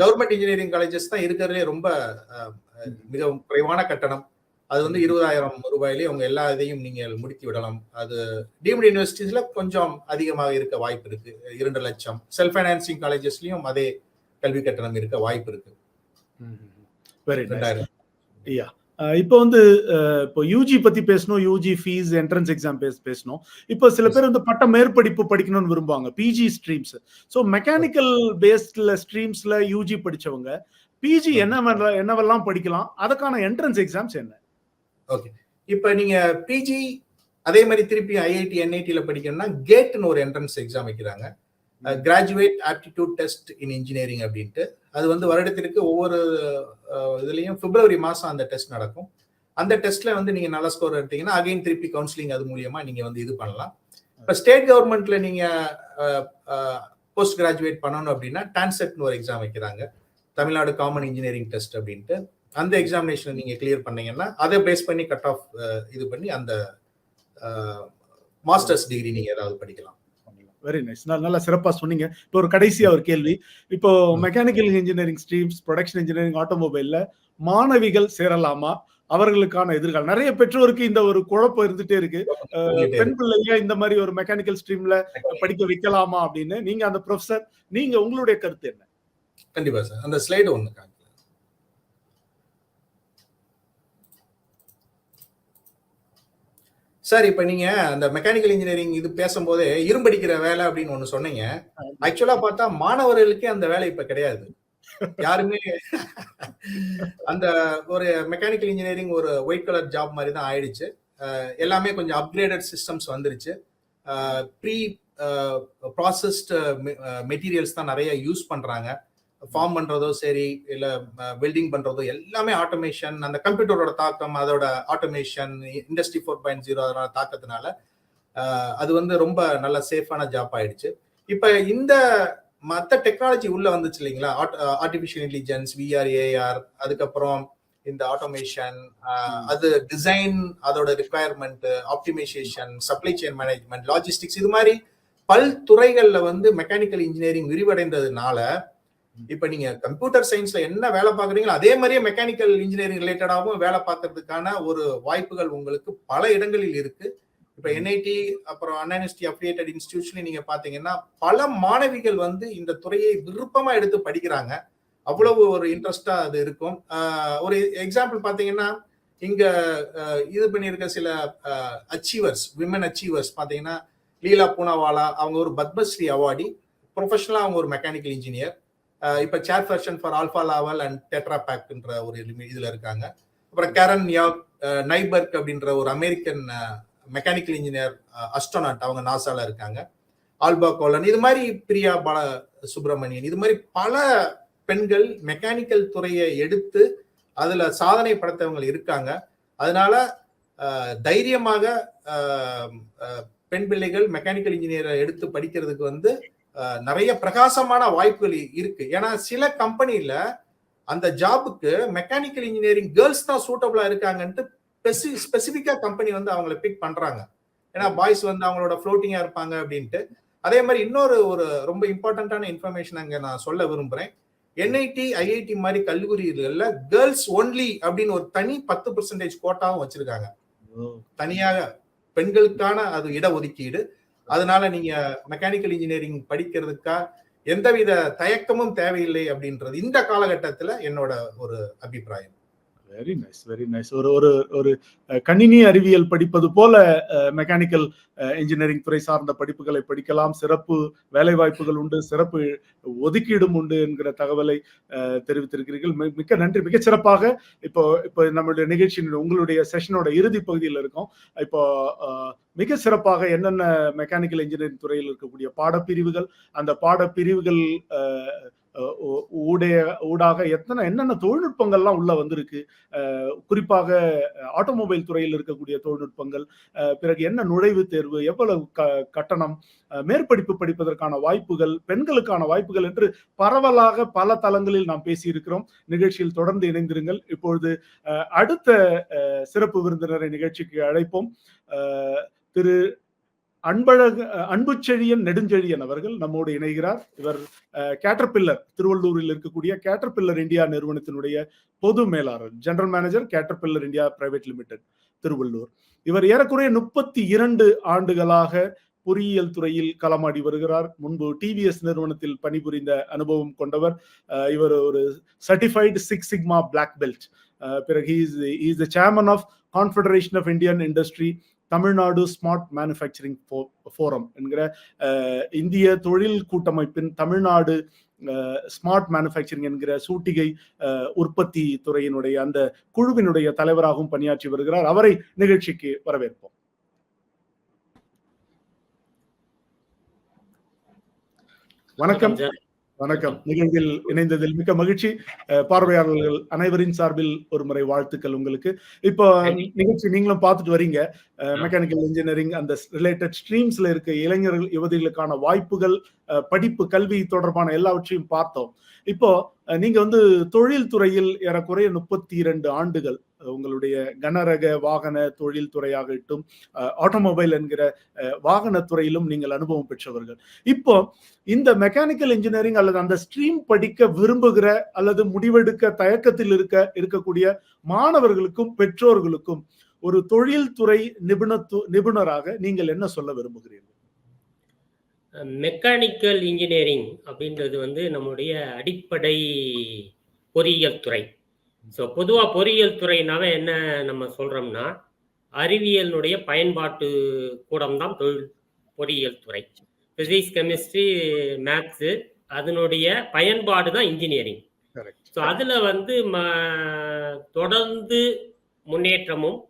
Speaker 2: கவர்மெண்ட் இன்ஜினியரிங் காலேஜஸ் தான் இருக்கிறதுலே ரொம்ப மிக குறைவான கட்டணம். அது வந்து 20,000 ரூபாயிலேயே உங்க எல்லா இதையும் நீங்கள் முடித்து விடலாம். அது டீம்டு யூனிவர்சிட்டிஸ்ல கொஞ்சம் அதிகமாக இருக்க வாய்ப்பு இருக்கு, 2 லட்சம். செல்ஃப் ஃபைனான்சிங் காலேஜஸ்லயும் அதே கல்வி கட்டணம் இருக்க வாய்ப்பு இருக்கு.
Speaker 1: இப்போ வந்து இப்போ யூஜி பத்தி பேசணும், யூஜி ஃபீஸ், என்ட்ரன்ஸ் எக்ஸாம் பேசணும். இப்போ சில பேர் வந்து பட்ட மேற்படிப்பு படிக்கணும்னு விரும்புவாங்க, பிஜி ஸ்ட்ரீம்ஸ். ஸோ மெக்கானிக்கல் பேஸ்ட்ல ஸ்ட்ரீம்ஸ்ல யூஜி படிச்சவங்க பிஜி என்னவெல்லாம் படிக்கலாம், அதுக்கான என்ட்ரன்ஸ் எக்ஸாம்ஸ் என்ன?
Speaker 2: ஓகே, இப்ப நீங்க பிஜி அதே மாதிரி திருப்பி ஐஐடி, என்ஐடில படிக்கணும்னா கேட்னு ஒரு என்ட்ரன்ஸ் எக்ஸாம் வைக்கிறாங்க, கிராஜுவேட் ஆப்டிடியூட் டெஸ்ட் இன் இன்ஜினியரிங் அப்படின்ட்டு. அது வந்து வருடத்திற்கு ஒவ்வொரு இதுலயும் பிப்ரவரி மாசம் அந்த டெஸ்ட் நடக்கும். அந்த டெஸ்ட்ல வந்து நீங்க நல்ல ஸ்கோர் எடுத்தீங்கன்னா அகைன் திருப்பி கவுன்சிலிங் அது மூலியமா நீங்க வந்து இது பண்ணலாம். இப்போ ஸ்டேட் கவர்மெண்ட்ல நீங்க போஸ்ட் கிராஜுவேட் பண்ணணும் அப்படின்னா டான்செட்னு ஒரு எக்ஸாம் வைக்கிறாங்க, தமிழ்நாடு காமன் இன்ஜினியரிங் டெஸ்ட் அப்படின்ட்டு. அந்த எக்ஸாமினேஷன் நீங்க கிளியர் பண்ணீங்கன்னா அதை பேஸ் பண்ணி கட் ஆஃப் இது பண்ணி அந்த மாஸ்டர்ஸ் டிகிரி நீங்க ஏதாவது படிக்கலாம்.
Speaker 1: வெரி நைஸ், நல்லா சிறப்பா சொன்னீங்க. இப்போ ஒரு கடைசியா ஒரு கேள்வி, இப்போ mechanical engineering streams, production engineering, ஆட்டோமொபைல்ல மாணவிகள் சேரலாமா? அவர்களுக்கான எதிர்காலம், நிறைய பெற்றோருக்கு இந்த ஒரு குழப்பம் இருந்துட்டே இருக்கு, பெண் பிள்ளைங்க இந்த மாதிரி ஒரு மெக்கானிக்கல் ஸ்ட்ரீம்ல படிக்க வைக்கலாமா அப்படின்னு. நீங்க அந்த ப்ரொஃபசர், நீங்க உங்களுடைய கருத்து என்ன?
Speaker 2: கண்டிப்பா சார், அந்த ஸ்லைடு ஒண்ணு சார். இப்ப நீங்க அந்த மெக்கானிக்கல் இன்ஜினியரிங் இது பேசும்போதே இரும்படிக்கிற வேலை அப்படின்னு ஒண்ணு சொன்னீங்க. ஆக்சுவலா பார்த்தா மாணவர்களுக்கே அந்த வேலை இப்ப கிடையாது. யாருமே அந்த ஒரு மெக்கானிக்கல் இன்ஜினியரிங் ஒரு ஒயிட் கலர் ஜாப் மாதிரி தான் ஆயிடுச்சு. எல்லாமே கொஞ்சம் அப்கிரேடட் சிஸ்டம்ஸ் வந்துருச்சு. ப்ரீ ப்ராசஸ்டு மெட்டீரியல்ஸ் தான் நிறைய யூஸ் பண்றாங்க. ஃபார்ம் பண்றதோ சரி, இல்ல வெல்டிங் பண்றதோ எல்லாமே ஆட்டோமேஷன். அந்த கம்ப்யூட்டரோட தாக்கம், அதோட ஆட்டோமேஷன், இண்டஸ்ட்ரி 4.0 அதனால தாக்கத்தினால அது வந்து ரொம்ப நல்ல சேஃபான ஜாப் ஆயிடுச்சு. இப்ப இந்த மற்ற டெக்னாலஜி உள்ள வந்துச்சு இல்லைங்களா, ஆர்டிபிஷியல் இன்டெலிஜென்ஸ், விஆர், ஏஆர், அதுக்கப்புறம் இந்த ஆட்டோமேஷன், அது டிசைன், அதோட requirement, optimisation, supply chain management, logistics, இது மாதிரி பல்துறைகள்ல வந்து மெக்கானிக்கல் இன்ஜினியரிங் விரிவடைந்ததுனால இப்ப நீங்க கம்ப்யூட்டர் சயின்ஸ்ல என்ன வேலை பாக்குறீங்களோ அதே மாதிரியே மெக்கானிக்கல் இன்ஜினியரிங் ரிலேட்டடாகவும் வேலை பார்க்கறதுக்கான ஒரு வாய்ப்புகள் உங்களுக்கு பல இடங்களில் இருக்கு. இப்ப என்ஐடி, அப்புறம் அண்ணா யூனிவர்சிட்டி அஃபிலியேட்டட் இன்ஸ்டிடியூஷன்ல நீங்க பாத்தீங்கன்னா பல மாணவிகள் வந்து இந்த துறையை விருப்பமா எடுத்து படிக்கிறாங்க. அவ்வளவு ஒரு இன்ட்ரெஸ்டா அது இருக்கும். ஒரு எக்ஸாம்பிள் பாத்தீங்கன்னா, இங்க இது பண்ணியிருக்க சில அச்சீவர்ஸ், விமன் அச்சீவர்ஸ் பாத்தீங்கன்னா, லீலா பூனாவாலா, அவங்க ஒரு பத்மஸ்ரீ அவார்டி, ப்ரொஃபஷனலா அவங்க ஒரு மெக்கானிக்கல் இன்ஜினியர். இப்ப chairperson for Alfa Laval and Tetra பேக்ன்ற ஒரு இதுல இருக்காங்க. அப்புறம் கேரன் நைபர்க் அப்படின்ற ஒரு அமெரிக்கன் மெக்கானிக்கல் இன்ஜினியர் அஸ்ட்ரோனாட், அவங்க நாசால இருக்காங்க. ஆல்பா கோலன், இது மாதிரி பிரியா பால சுப்பிரமணியன், இது மாதிரி பல பெண்கள் மெக்கானிக்கல் துறையை எடுத்து அதுல சாதனை படைத்தவங்க இருக்காங்க. அதனால தைரியமாக பெண் பிள்ளைகள் மெக்கானிக்கல் இன்ஜினியரை எடுத்து படிக்கிறதுக்கு வந்து நிறைய பிரகாசமான வாய்ப்புகள் இருக்கு. ஏன்னா சில கம்பெனில அந்த ஜாபுக்கு மெக்கானிக்கல் இன்ஜினியரிங் கேர்ள்ஸ் தான் சூட்டபிளா இருக்காங்கன்ட்டு ஸ்பெசிபிக்கா கம்பெனி வந்து அவங்களை பிக் பண்றாங்க. ஏன்னா பாய்ஸ் வந்து அவங்களோட ஃப்ளோட்டிங்கா இருப்பாங்க அப்படின்ட்டு. அதே மாதிரி இன்னொரு ஒரு ரொம்ப இம்பார்ட்டன்டான இன்ஃபர்மேஷன் அங்க நான் சொல்ல விரும்புறேன். என்ஐடி, ஐஐடி மாதிரி கல்லூரிகள்ல கேர்ள்ஸ் ஒன்லி அப்படின்னு ஒரு தனி 10% கோட்டாவும் வச்சிருக்காங்க, தனியாக பெண்களுக்கான அது இடஒதுக்கீடு. அதனால நீங்க மெக்கானிக்கல் இன்ஜினியரிங் படிக்கிறதுக்கா எந்தவித தயக்கமும் தேவையில்லை அப்படின்றது இந்த காலகட்டத்துல என்னோட ஒரு அபிப்பிராயம்.
Speaker 1: Very nice, very nice. ஒரு கணினி அறிவியல் படிப்பது போல மெக்கானிக்கல் இன்ஜினியரிங் துறை சார்ந்த படிப்புகளை படிக்கலாம். சிறப்பு வேலை வாய்ப்புகள் உண்டு, சிறப்பு ஒதுக்கீடும் உண்டு என்கிற தகவலை தெரிவித்திருக்கிறீர்கள். மிக்க நன்றி. மிக சிறப்பாக இப்போ நம்மளுடைய நிகழ்ச்சியின் உங்களுடைய செஷனோட இறுதி பகுதியில் இருக்கோம். இப்போ மிக சிறப்பாக என்னென்ன மெக்கானிக்கல் இன்ஜினியரிங் துறையில் இருக்கக்கூடிய பாடப்பிரிவுகள், அந்த பாடப்பிரிவுகள் ஊடாக என்னென்ன தொழில்நுட்பங்கள்லாம் உள்ள வந்திருக்கு, குறிப்பாக ஆட்டோமொபைல் துறையில் இருக்கக்கூடிய தொழில்நுட்பங்கள், பிறகு என்ன நுழைவுத் தேர்வு, எவ்வளவு கட்டணம், மேற்படிப்பு படிப்பதற்கான வாய்ப்புகள், பெண்களுக்கான வாய்ப்புகள் என்று பரவலாக பல தளங்களில் நாம் பேசியிருக்கிறோம். நிகழ்ச்சியில் தொடர்ந்து இணைந்திருங்கள். இப்பொழுது அடுத்த சிறப்பு விருந்தினரை நிகழ்ச்சிக்கு அழைப்போம். திரு அன்புச்செழியன் நெடுஞ்செழியன் அவர்கள் நம்மோடு இணைகிறார். இவர் கேட்டர்பில்லர், திருவள்ளூரில் இருக்கக்கூடிய கேட்டர்பில்லர் இந்தியா நிறுவனத்தினுடைய பொது மேலாளர், general manager, Caterpillar India private limited, Tiruvallur. இவர் ஏறக்குறைய 32 ஆண்டுகளாக பொறியியல் துறையில் களமாடி வருகிறார். முன்பு டிவிஎஸ் நிறுவனத்தில் பணிபுரிந்த அனுபவம் கொண்டவர். இவர் ஒரு சர்டிஃபைடு 6 சிக்மா பிளாக் பெல்ட். பிறகு is the chairman of confederation of Indian industry, Tamil Nadu smart manufacturing forum என்கிற இந்திய தொழில் கூட்டமைப்பின் தமிழ்நாடு ஸ்மார்ட் மேனுஃபேக்சரிங் என்கிற சூட்டிகை உற்பத்தி துறையினுடைய அந்த குழுவினுடைய தலைவராகவும் பணியாற்றி வருகிறார். அவரை நிகழ்ச்சிக்கு வரவேற்போம். வணக்கம். வணக்கம். நிகழ்வில் இணைந்ததில் மிக்க மகிழ்ச்சி. பார்வையாளர்கள் அனைவரின் சார்பில் ஒரு முறை வாழ்த்துக்கள் உங்களுக்கு. இப்போ நிகழ்ச்சி நீங்களும் பார்த்துட்டு வரீங்க. மெக்கானிக்கல் இன்ஜினியரிங் அந்த ரிலேட்டட் ஸ்ட்ரீம்ஸ்ல இருக்க இளைஞர்கள் யுவதிகளுக்கான வாய்ப்புகள், படிப்பு, கல்வி தொடர்பான எல்லாவற்றையும் பார்த்தோம். இப்போ நீங்க வந்து தொழில் துறையில் ஏறக்குறைய 32 ஆண்டுகள் உங்களுடைய கனரக வாகன தொழில் துறையாகட்டும், ஆட்டோமொபைல் என்கிற வாகன துறையிலும் நீங்கள் அனுபவம் பெற்றவர்கள். இப்போ இந்த மெக்கானிக்கல் இன்ஜினியரிங் அல்லது அந்த ஸ்ட்ரீம் படிக்க விரும்புகிற அல்லது முடிவெடுக்க தயக்கத்தில் இருக்கக்கூடிய மாணவர்களுக்கும் பெற்றோர்களுக்கும் ஒரு தொழில்துறை நிபுணராக நீங்கள் என்ன சொல்ல விரும்புகிறீர்கள்?
Speaker 3: மெக்கானிக்கல் இன்ஜினியரிங் அப்படின்றது வந்து நம்முடைய அடிப்படை பொறியியல் துறை. ஸோ பொதுவாக பொறியியல் துறைனாவே என்ன நம்ம சொல்றோம்னா, அறிவியலுடைய பயன்பாட்டு கூடம் தான் பொறியியல் துறை. பிசிக்ஸ், கெமிஸ்ட்ரி, மேத்ஸு அதனுடைய பயன்பாடு தான் இன்ஜினியரிங். ஸோ அதில் வந்து தொடர்ந்து முன்னேற்றமும்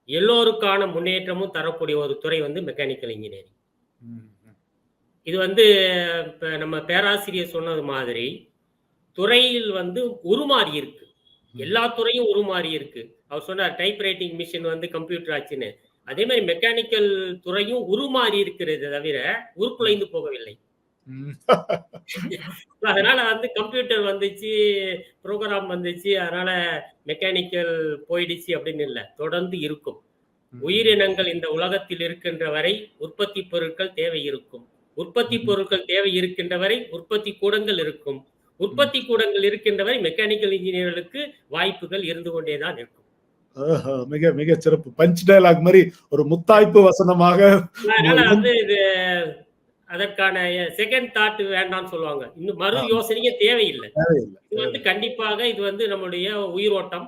Speaker 3: எல்லோருக்கான முன்னேற்றமும் தரக்கூடிய ஒரு துறை வந்து மெக்கானிக்கல் இன்ஜினியரிங். இது வந்து இப்போ நம்ம பேராசிரியர் சொன்னது மாதிரி துறையில் வந்து உருமாறி இருக்கு. எல்லா துறையும் உருமாறி இருக்கு. அவர் சொன்னார் டைப் ரைட்டிங் மிஷின் வந்து கம்ப்யூட்டர் ஆச்சுன்னு. அதே மாதிரி மெக்கானிக்கல் துறையும் உருமாறி இருக்கிறது தவிர உருக்குலைந்து போகவில்லை. அதனால வந்து கம்ப்யூட்டர் வந்துச்சு, ப்ரோக்ராம் வந்துச்சு, அதனால மெக்கானிக்கல் போயிடுச்சு அப்படின்னு இல்லை, தொடர்ந்து இருக்கும். உயிரினங்கள் இந்த உலகத்தில் இருக்கின்ற வரை உற்பத்தி பொருட்கள் தேவை இருக்கும். உற்பத்தி பொருட்கள் தேவை இருக்கின்ற வரை உற்பத்தி கூடங்கள் இருக்கும். உற்பத்தி கூடங்கள் இருக்கின்ற வரை மெக்கானிக்கல் இன்ஜினியர்களுக்கு வாய்ப்புகள் இருந்து கொண்டேதான் இருக்கும்.
Speaker 1: மிக மிக சிறப்பு. பஞ்ச் டயலாக் மாதிரி ஒரு முத்தாய்ப்பு வசனமாக.
Speaker 3: அதனால வந்து இது அதற்கான செகண்ட் தாட் வேண்டாம்னு சொல்லுவாங்க. இன்னும் மறு யோசனையே தேவையில்லை. இது வந்து கண்டிப்பாக இது வந்து நம்முடைய உயிரோட்டம்.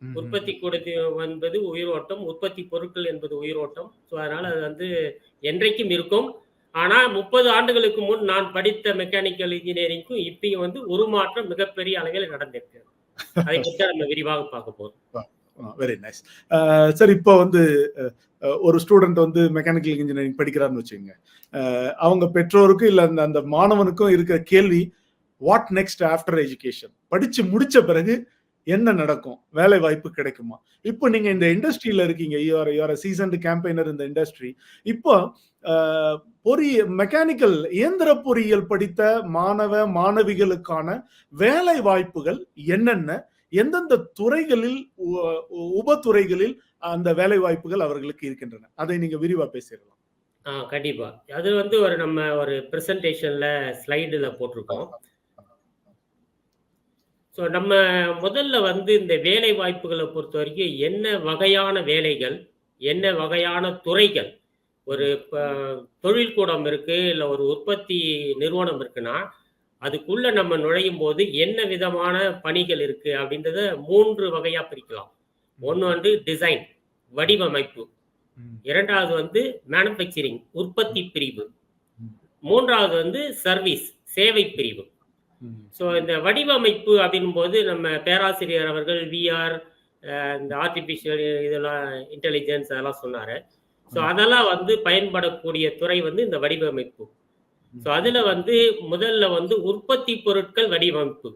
Speaker 3: உற்பத்தி கூடத்து என்பது உயிரோட்டம், உற்பத்தி பொருட்கள் என்பது உயிரோட்டம். ஸோ அதனால அது வந்து என்றைக்கும் இருக்கும். ஆனா 30 ஆண்டுகளுக்கு முன் நான் படித்த மெக்கானிக்கல் இன்ஜினியரிங்க்கும் இப்பயும் வந்து ஒரு மாற்றம் மிகப்பெரிய அளவில் நடந்திருக்கு. அதை பற்றி நம்ம விரிவாக பார்க்க போறோம்.
Speaker 1: Very nice. சரி, இப்போ வந்து ஒரு ஸ்டூடெண்ட் வந்து மெக்கானிக்கல் இன்ஜினியரிங் படிக்கிறாருன்னு வச்சுக்கோங்க. அவங்க பெற்றோருக்கும் இல்ல அந்த மாணவனுக்கும் இருக்கிற கேள்வி, வாட் நெக்ஸ்ட் ஆஃப்டர் எஜுகேஷன்? படிச்சு முடிச்ச பிறகு என்ன நடக்கும்? வேலை வாய்ப்பு கிடைக்குமா? இப்போ நீங்க இந்த இண்டஸ்ட்ரியில இருக்கீங்க, யூஆர் சீசன்டு கேம்பெயினர் இந்த இண்டஸ்ட்ரி. இப்போ மெக்கானிக்கல் இயந்திர பொறியியல் படித்த மாணவிகளுக்கான வேலை வாய்ப்புகள் என்னென்ன, எந்தெந்த துறைகளில், உபத்துறைகளில் அந்த வேலை வாய்ப்புகள் அவர்களுக்கு இருக்கின்றன, அதை நீங்க விரிவா பேசிடலாம்.
Speaker 3: கண்டிப்பா. அது வந்து நம்ம ஒரு பிரசன்டேஷன்ல ஸ்லைடுல போட்டிருக்கோம். ஸோ நம்ம முதல்ல வந்து இந்த வேலை வாய்ப்புகளை பொறுத்த வரைக்கும் என்ன வகையான வேலைகள், என்ன வகையான துறைகள், ஒரு தொழில்கூடம் இருக்கு, இல்லை ஒரு உற்பத்தி நிறுவனம் இருக்குன்னா அதுக்குள்ள நம்ம நுழையும் போது என்ன விதமான பணிகள் இருக்கு அப்படின்றத 3 வகையா பிரிக்கலாம். ஒன்று வந்து டிசைன், வடிவமைப்பு. இரண்டாவது வந்து மேனுஃபேக்சரிங், உற்பத்தி பிரிவு. மூன்றாவது வந்து சர்வீஸ், சேவை பிரிவு. ஸோ இந்த வடிவமைப்பு அப்படின் போது நம்ம பேராசிரியர் அவர்கள் விஆர், இந்த ஆர்டிஃபிஷியல் இதெல்லாம் இன்டெலிஜென்ஸ் அதெல்லாம் சொன்னார். ஸோ அதெல்லாம் வந்து பயன்படக்கூடிய துறை வந்து இந்த வடிவமைப்பு. ஸோ அதில் வந்து முதல்ல வந்து உற்பத்தி பொருட்கள் வடிவமைப்பு.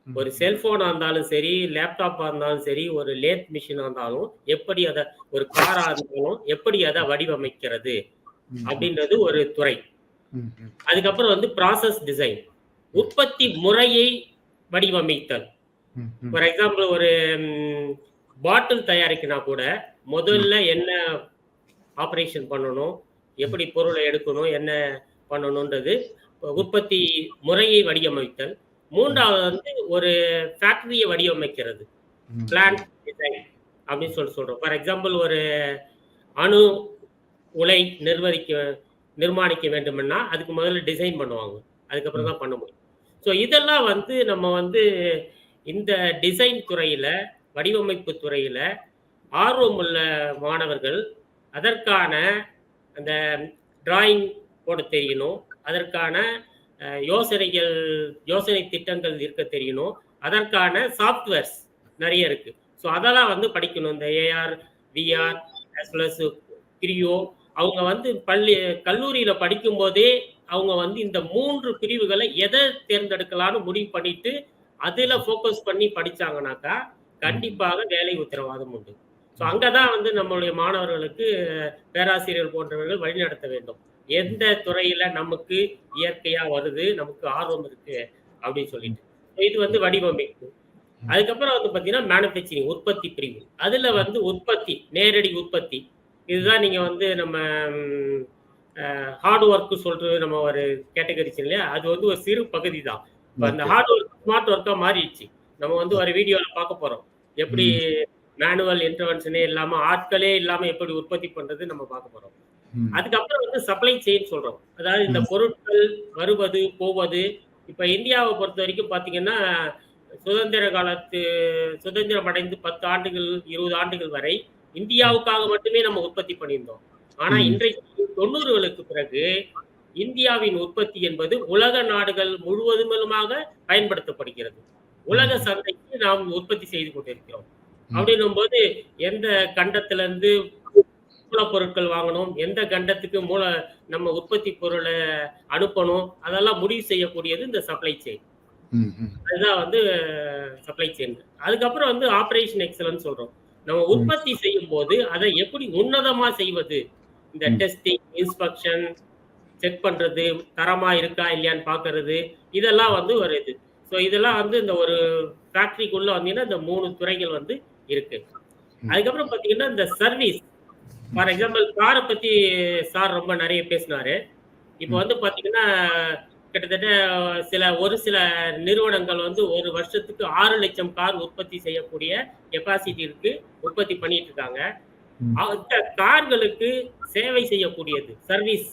Speaker 3: ஒரு செல்ஃபோனாக இருந்தாலும் சரி, லேப்டாப்பாக இருந்தாலும் சரி, ஒரு லேத் மிஷினாக இருந்தாலும் எப்படி அதை, ஒரு காராக இருந்தாலும் எப்படி அதை வடிவமைக்கிறது அப்படின்றது ஒரு துறை. அதுக்கப்புறம் வந்து ப்ராசஸ் டிசைன், உற்பத்தி முறையை வடிவமைத்தல். ஃபார் எக்ஸாம்பிள் ஒரு பாட்டில் தயாரிக்கினா கூட முதல்ல என்ன ஆப்ரேஷன் பண்ணணும், எப்படி பொருளை எடுக்கணும், என்ன பண்ணணுன்றது உற்பத்தி முறையை வடிவமைத்தல். மூன்றாவது வந்து ஒரு ஃபேக்டரியை வடிவமைக்கிறது, பிளான்ட் டிசைன் அப்படின்னு சொல்றோம். ஃபார் எக்ஸாம்பிள் ஒரு அணு உலை நிர்மாணிக்க வேண்டும்னா அதுக்கு முதல்ல டிசைன் பண்ணுவாங்க, அதுக்கப்புறம் தான் பண்ண முடியும். ஸோ இதெல்லாம் வந்து நம்ம வந்து இந்த டிசைன் துறையில, வடிவமைப்பு துறையில ஆர்வமுள்ள மாணவர்கள் அதற்கான அந்த டிராயிங் போட தெரியணும், அதற்கான யோசனை திட்டங்கள் இருக்க தெரியணும், அதற்கான சாஃப்ட்வேர்ஸ் நிறைய இருக்கு. ஸோ அதெல்லாம் வந்து படிக்கணும். இந்த ஏஆர், விஆர், ப்ளஸ் கிரியோ அவங்க வந்து கல்லூரியில படிக்கும் போதே அவங்க வந்து இந்த 3 பிரிவுகளை எதை தேர்ந்தெடுக்கலாம்னு முடிவு பண்ணிட்டு அதுல ஃபோக்கஸ் பண்ணி படிச்சாங்கனாக்கா கண்டிப்பாக வேலை உத்தரவாதம் உண்டு. ஸோ அங்கதான் வந்து நம்மளுடைய மாணவர்களுக்கு பேராசிரியர் போன்றவர்கள் வழிநடத்த வேண்டும். எந்த துறையில நமக்கு இயற்கையா வருது, நமக்கு ஆர்வம் இருக்கு அப்படின்னு சொல்லிட்டு. இது வந்து வடிவமைப்பு. அதுக்கப்புறம் வந்து பாத்தீங்கன்னா மேனுஃபேக்சரிங் உற்பத்தி பிரிவு. அதுல வந்து உற்பத்தி, நேரடி உற்பத்தி. இதுதான் நீங்க வந்து நம்ம ஹார்ட் ஒர்க் சொல்றது நம்ம ஒரு கேட்டகரிஸ் இல்லையா, அது வந்து ஒரு சிறு பகுதி தான். அந்த ஹார்ட் ஒர்க் ஸ்மார்ட் ஒர்க்கா மாறிடுச்சு. நம்ம வந்து ஒரு வீடியோல பார்க்க போறோம். எப்படி மேனுவல் இன்டர்வென்ஷனே இல்லாம ஆட்களே இல்லாம எப்படி உற்பத்தி பண்றது நம்ம பார்க்க போறோம். அதுக்கப்புறம் வந்து சப்ளை செயின் சொல்றோம். அதாவது இந்த பொருட்கள் வருவது போவது. இப்ப இந்தியாவை பொறுத்த வரைக்கும் பாத்தீங்கன்னா சுதந்திரம் அடைந்து 10 ஆண்டுகள் 20 ஆண்டுகள் வரை இந்தியாவுக்காக மட்டுமே நம்ம உற்பத்தி பண்ணியிருந்தோம். ஆனா இன்றைக்கு 90களுக்கு பிறகு இந்தியாவின் உற்பத்தி என்பது உலக நாடுகள் முழுவதுமாக பயன்படுத்தப்படுகிறது. உலக சந்தைக்கு நாம் உற்பத்தி செய்து கொண்டிருக்கிறோம். அப்படின்னும் போது எந்த கண்டத்துல இருந்து மூலப்பொருட்கள் வாங்கணும், எந்த கண்டத்துக்கு நம்ம உற்பத்தி பொருளை அனுப்பணும், அதெல்லாம் முடிவு செய்யக்கூடியது இந்த சப்ளை செயின். அதுதான் வந்து சப்ளை செயின். அதுக்கப்புறம் வந்து ஆபரேஷன் எக்ஸலன்ஸ் சொல்றோம். நம்ம உற்பத்தி செய்யும் போது அதை எப்படி உன்னதமா செய்வது, இந்த டெஸ்டிங், இன்ஸ்பெக்ஷன், செக் பண்றது, தரமா இருக்கா இல்லையான்னு பாக்குறது, இதெல்லாம் வந்து ஒரு இது. ஸோ இதெல்லாம் வந்து இந்த ஒரு ஃபேக்டரிக்குள்ள வந்தீங்கன்னா இந்த 3 துறைகள் வந்து இருக்கு. அதுக்கப்புறம் பாத்தீங்கன்னா இந்த சர்வீஸ். ஃபார் எக்ஸாம்பிள் காரை பத்தி சார் ரொம்ப நிறைய பேசினாரு. இப்போ வந்து பாத்தீங்கன்னா கிட்டத்தட்ட ஒரு சில நிறுவனங்கள் வந்து ஒரு வருஷத்துக்கு 6 லட்சம் கார் உற்பத்தி செய்யக்கூடிய கெப்பாசிட்டி இருக்கு, உற்பத்தி பண்ணிட்டு இருக்காங்க. அந்த கார்களுக்கு சேவை செய்யக்கூடியது, சர்வீஸ்,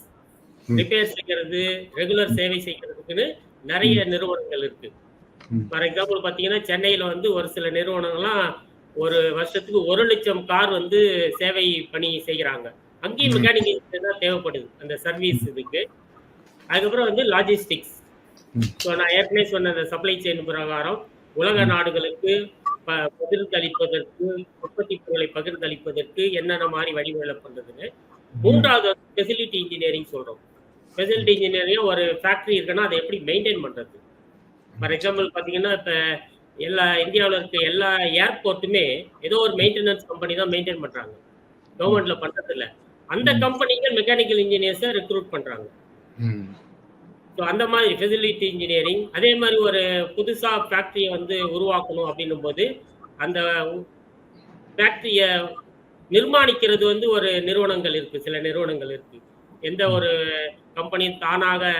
Speaker 3: ரிப்பேர் செய்யறது, ரெகுலர் சேவை செய்யறதுக்குன்னு நிறைய நிறுவனங்கள் இருக்கு. ஃபார் எக்ஸாம்பிள் பாத்தீங்கன்னா சென்னையில வந்து ஒரு சில நிறுவனங்கள்லாம் ஒரு வருஷத்துக்கு 1 லட்சம் கார் வந்து சேவை பணி செய்கிறாங்க. அங்கேயும் மெக்கானிக் இன்ஜினியர் தான் தேவைப்படுது அந்த சர்வீஸ் இதுக்கு. அதுக்கப்புறம் வந்து லாஜிஸ்டிக்ஸ். ஸோ நான் ஏற்கனவே சொன்ன அந்த சப்ளை செயின் பிரகாரம் உலக நாடுகளுக்கு பகிர்ந்தளிப்பதற்கு, உற்பத்தி பொருளை பகிர்ந்தளிப்பதற்கு என்னென்ன மாதிரி வழிமுறை பண்றதுன்னு. 3வது வந்து ஃபெசிலிட்டி இன்ஜினியரிங் சொல்றோம். ஃபெசிலிட்டி இன்ஜினியரிங் ஒரு ஃபேக்டரி இருக்குன்னா அதை எப்படி மெயின்டைன் பண்றது. ஃபார் எக்ஸாம்பிள் பாத்தீங்கன்னா இப்ப இந்தியாவில் இருக்க எல்லா ஏர்போர்ட்டுமே ஏதோ ஒரு மெயின்டெனன்ஸ் கம்பெனி தான் மெயின்டைன் பண்றாங்க, கவர்மெண்ட்ல பண்றது இல்ல. அந்த கம்பெனிக்கு மெக்கானிக்கல் இன்ஜினியர்ஸை ரெக்ரூட் பண்றாங்க. ஸோ அந்த மாதிரி ஃபெசிலிட்டி இன்ஜினியரிங். அதே மாதிரி ஒரு புதுசா ஃபேக்டரியை வந்து உருவாக்கணும் அப்படின்னும் போது அந்த ஃபேக்டரியை நிர்மாணிக்கிறது வந்து ஒரு நிறுவனங்கள் இருக்கு, சில நிறுவனங்கள் இருக்கு. எந்த ஒரு கம்பெனி தானாக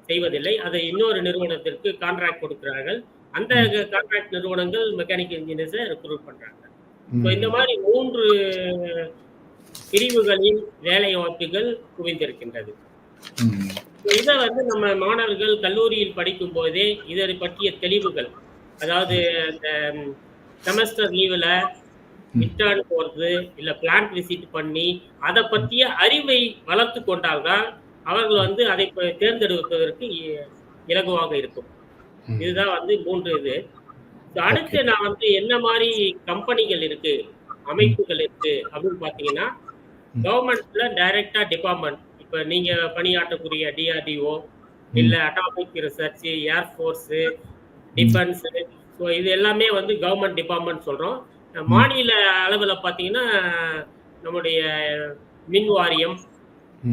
Speaker 3: செய்வதில்லை, அதை இன்னொரு நிறுவனத்திற்கு கான்ட்ராக்ட் கொடுக்கிறார்கள். அந்த கான்ட்ராக்ட் நிறுவனங்கள் மெக்கானிக்கல் இன்ஜினியர்ஸை ரெக்ரூட் பண்றாங்க. ஸோ இந்த மாதிரி 3 பிரிவுகளின் வேலை வாய்ப்புகள் குவிந்திருக்கின்றது. இதை வந்து நம்ம மாணவர்கள் கல்லூரியில் படிக்கும் போதே இதை பற்றிய தெளிவுகள், அதாவது இந்த செமஸ்டர் லீவ்ல ரிட்டர்ன் போறது இல்ல பிளான்ட் விசிட் பண்ணி அதை பற்றிய அறிவை வளர்த்து கொண்டால்தான் அவர்கள் வந்து அதை தேர்ந்தெடுப்பதற்கு இலகுவாக இருக்கும். இதுதான் வந்து 3 இது. அடுத்து நான் வந்து என்ன மாதிரி கம்பெனிகள் இருக்கு, அமைப்புகள் இருக்கு அப்படின்னு பாத்தீங்கன்னா, கவர்மெண்ட்ல டைரக்டா டிபார்ட்மெண்ட், இப்ப நீங்க பணியாற்றக்கூடிய டிஆர்டிஓ இல்ல atomic research, air force, defence, so இது எல்லாமே வந்து கவர்மெண்ட் டிபார்ட்மெண்ட் சொல்றோம். மாநில அளவுல பாத்தீங்கன்னா நம்முடைய மின் வாரியம்,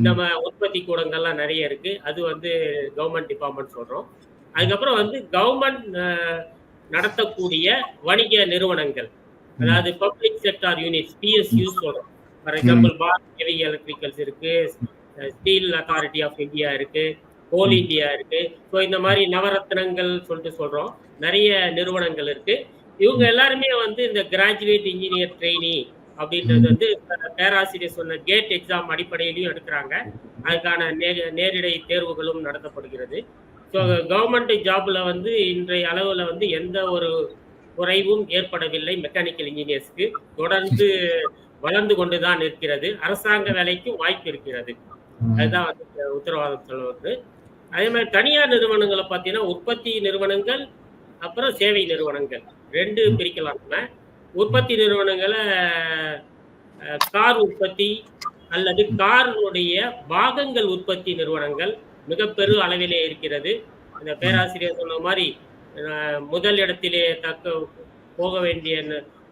Speaker 3: நம்ம உற்பத்தி கூடங்கள்லாம் நிறைய இருக்கு, அது வந்து கவர்மெண்ட் டிபார்ட்மெண்ட் சொல்றோம். அதுக்கப்புறம் வந்து கவர்மெண்ட் நடத்தக்கூடிய வணிக நிறுவனங்கள், அதாவது பப்ளிக் செக்டார் யூனிட்ஸ், பிஎஸ்யூ சொல்றோம். For example Bharat heavy electricals இருக்கு, ஸ்டீல் அத்தாரிட்டி ஆஃப் இந்தியா இருக்கு, கோல் இந்தியா இருக்கு. ஸோ இந்த மாதிரி நவரத்னங்கள் சொல்லிட்டு சொல்றோம், நிறைய நிறுவனங்கள் இருக்கு. இவங்க எல்லாருமே வந்து இந்த கிராஜுவேட் இன்ஜினியர் ட்ரெயினி அப்படின்றது வந்து பேராசிரியர் சொன்ன கேட் எக்ஸாம் அடிப்படையிலையும் எடுக்கிறாங்க. அதுக்கான நேரிடை தேர்வுகளும் நடத்தப்படுகிறது. ஸோ கவர்மெண்ட் ஜாப்ல வந்து இன்றைய அளவுல வந்து எந்த ஒரு குறைவும் ஏற்படவில்லை மெக்கானிக்கல் இன்ஜினியர்ஸ்க்கு, தொடர்ந்து வளர்ந்து கொண்டுதான் இருக்கிறது. அரசாங்க வேலைக்கும் வாய்ப்பு இருக்கிறது. அதுதான் வந்து உத்தரவாதம் சொல்வது. அதே மாதிரி தனியார் நிறுவனங்களை பார்த்தீங்கன்னா உற்பத்தி நிறுவனங்கள் அப்புறம் சேவை நிறுவனங்கள் 2 பிரிக்கலாம். நம்ம உற்பத்தி நிறுவனங்களை கார் உற்பத்தி அல்லது காருடைய பாகங்கள் உற்பத்தி நிறுவனங்கள் மிகப்பெரும் அளவிலே இருக்கிறது. இந்த பேராசிரியர் சொன்ன மாதிரி முதல் இடத்திலே போக வேண்டிய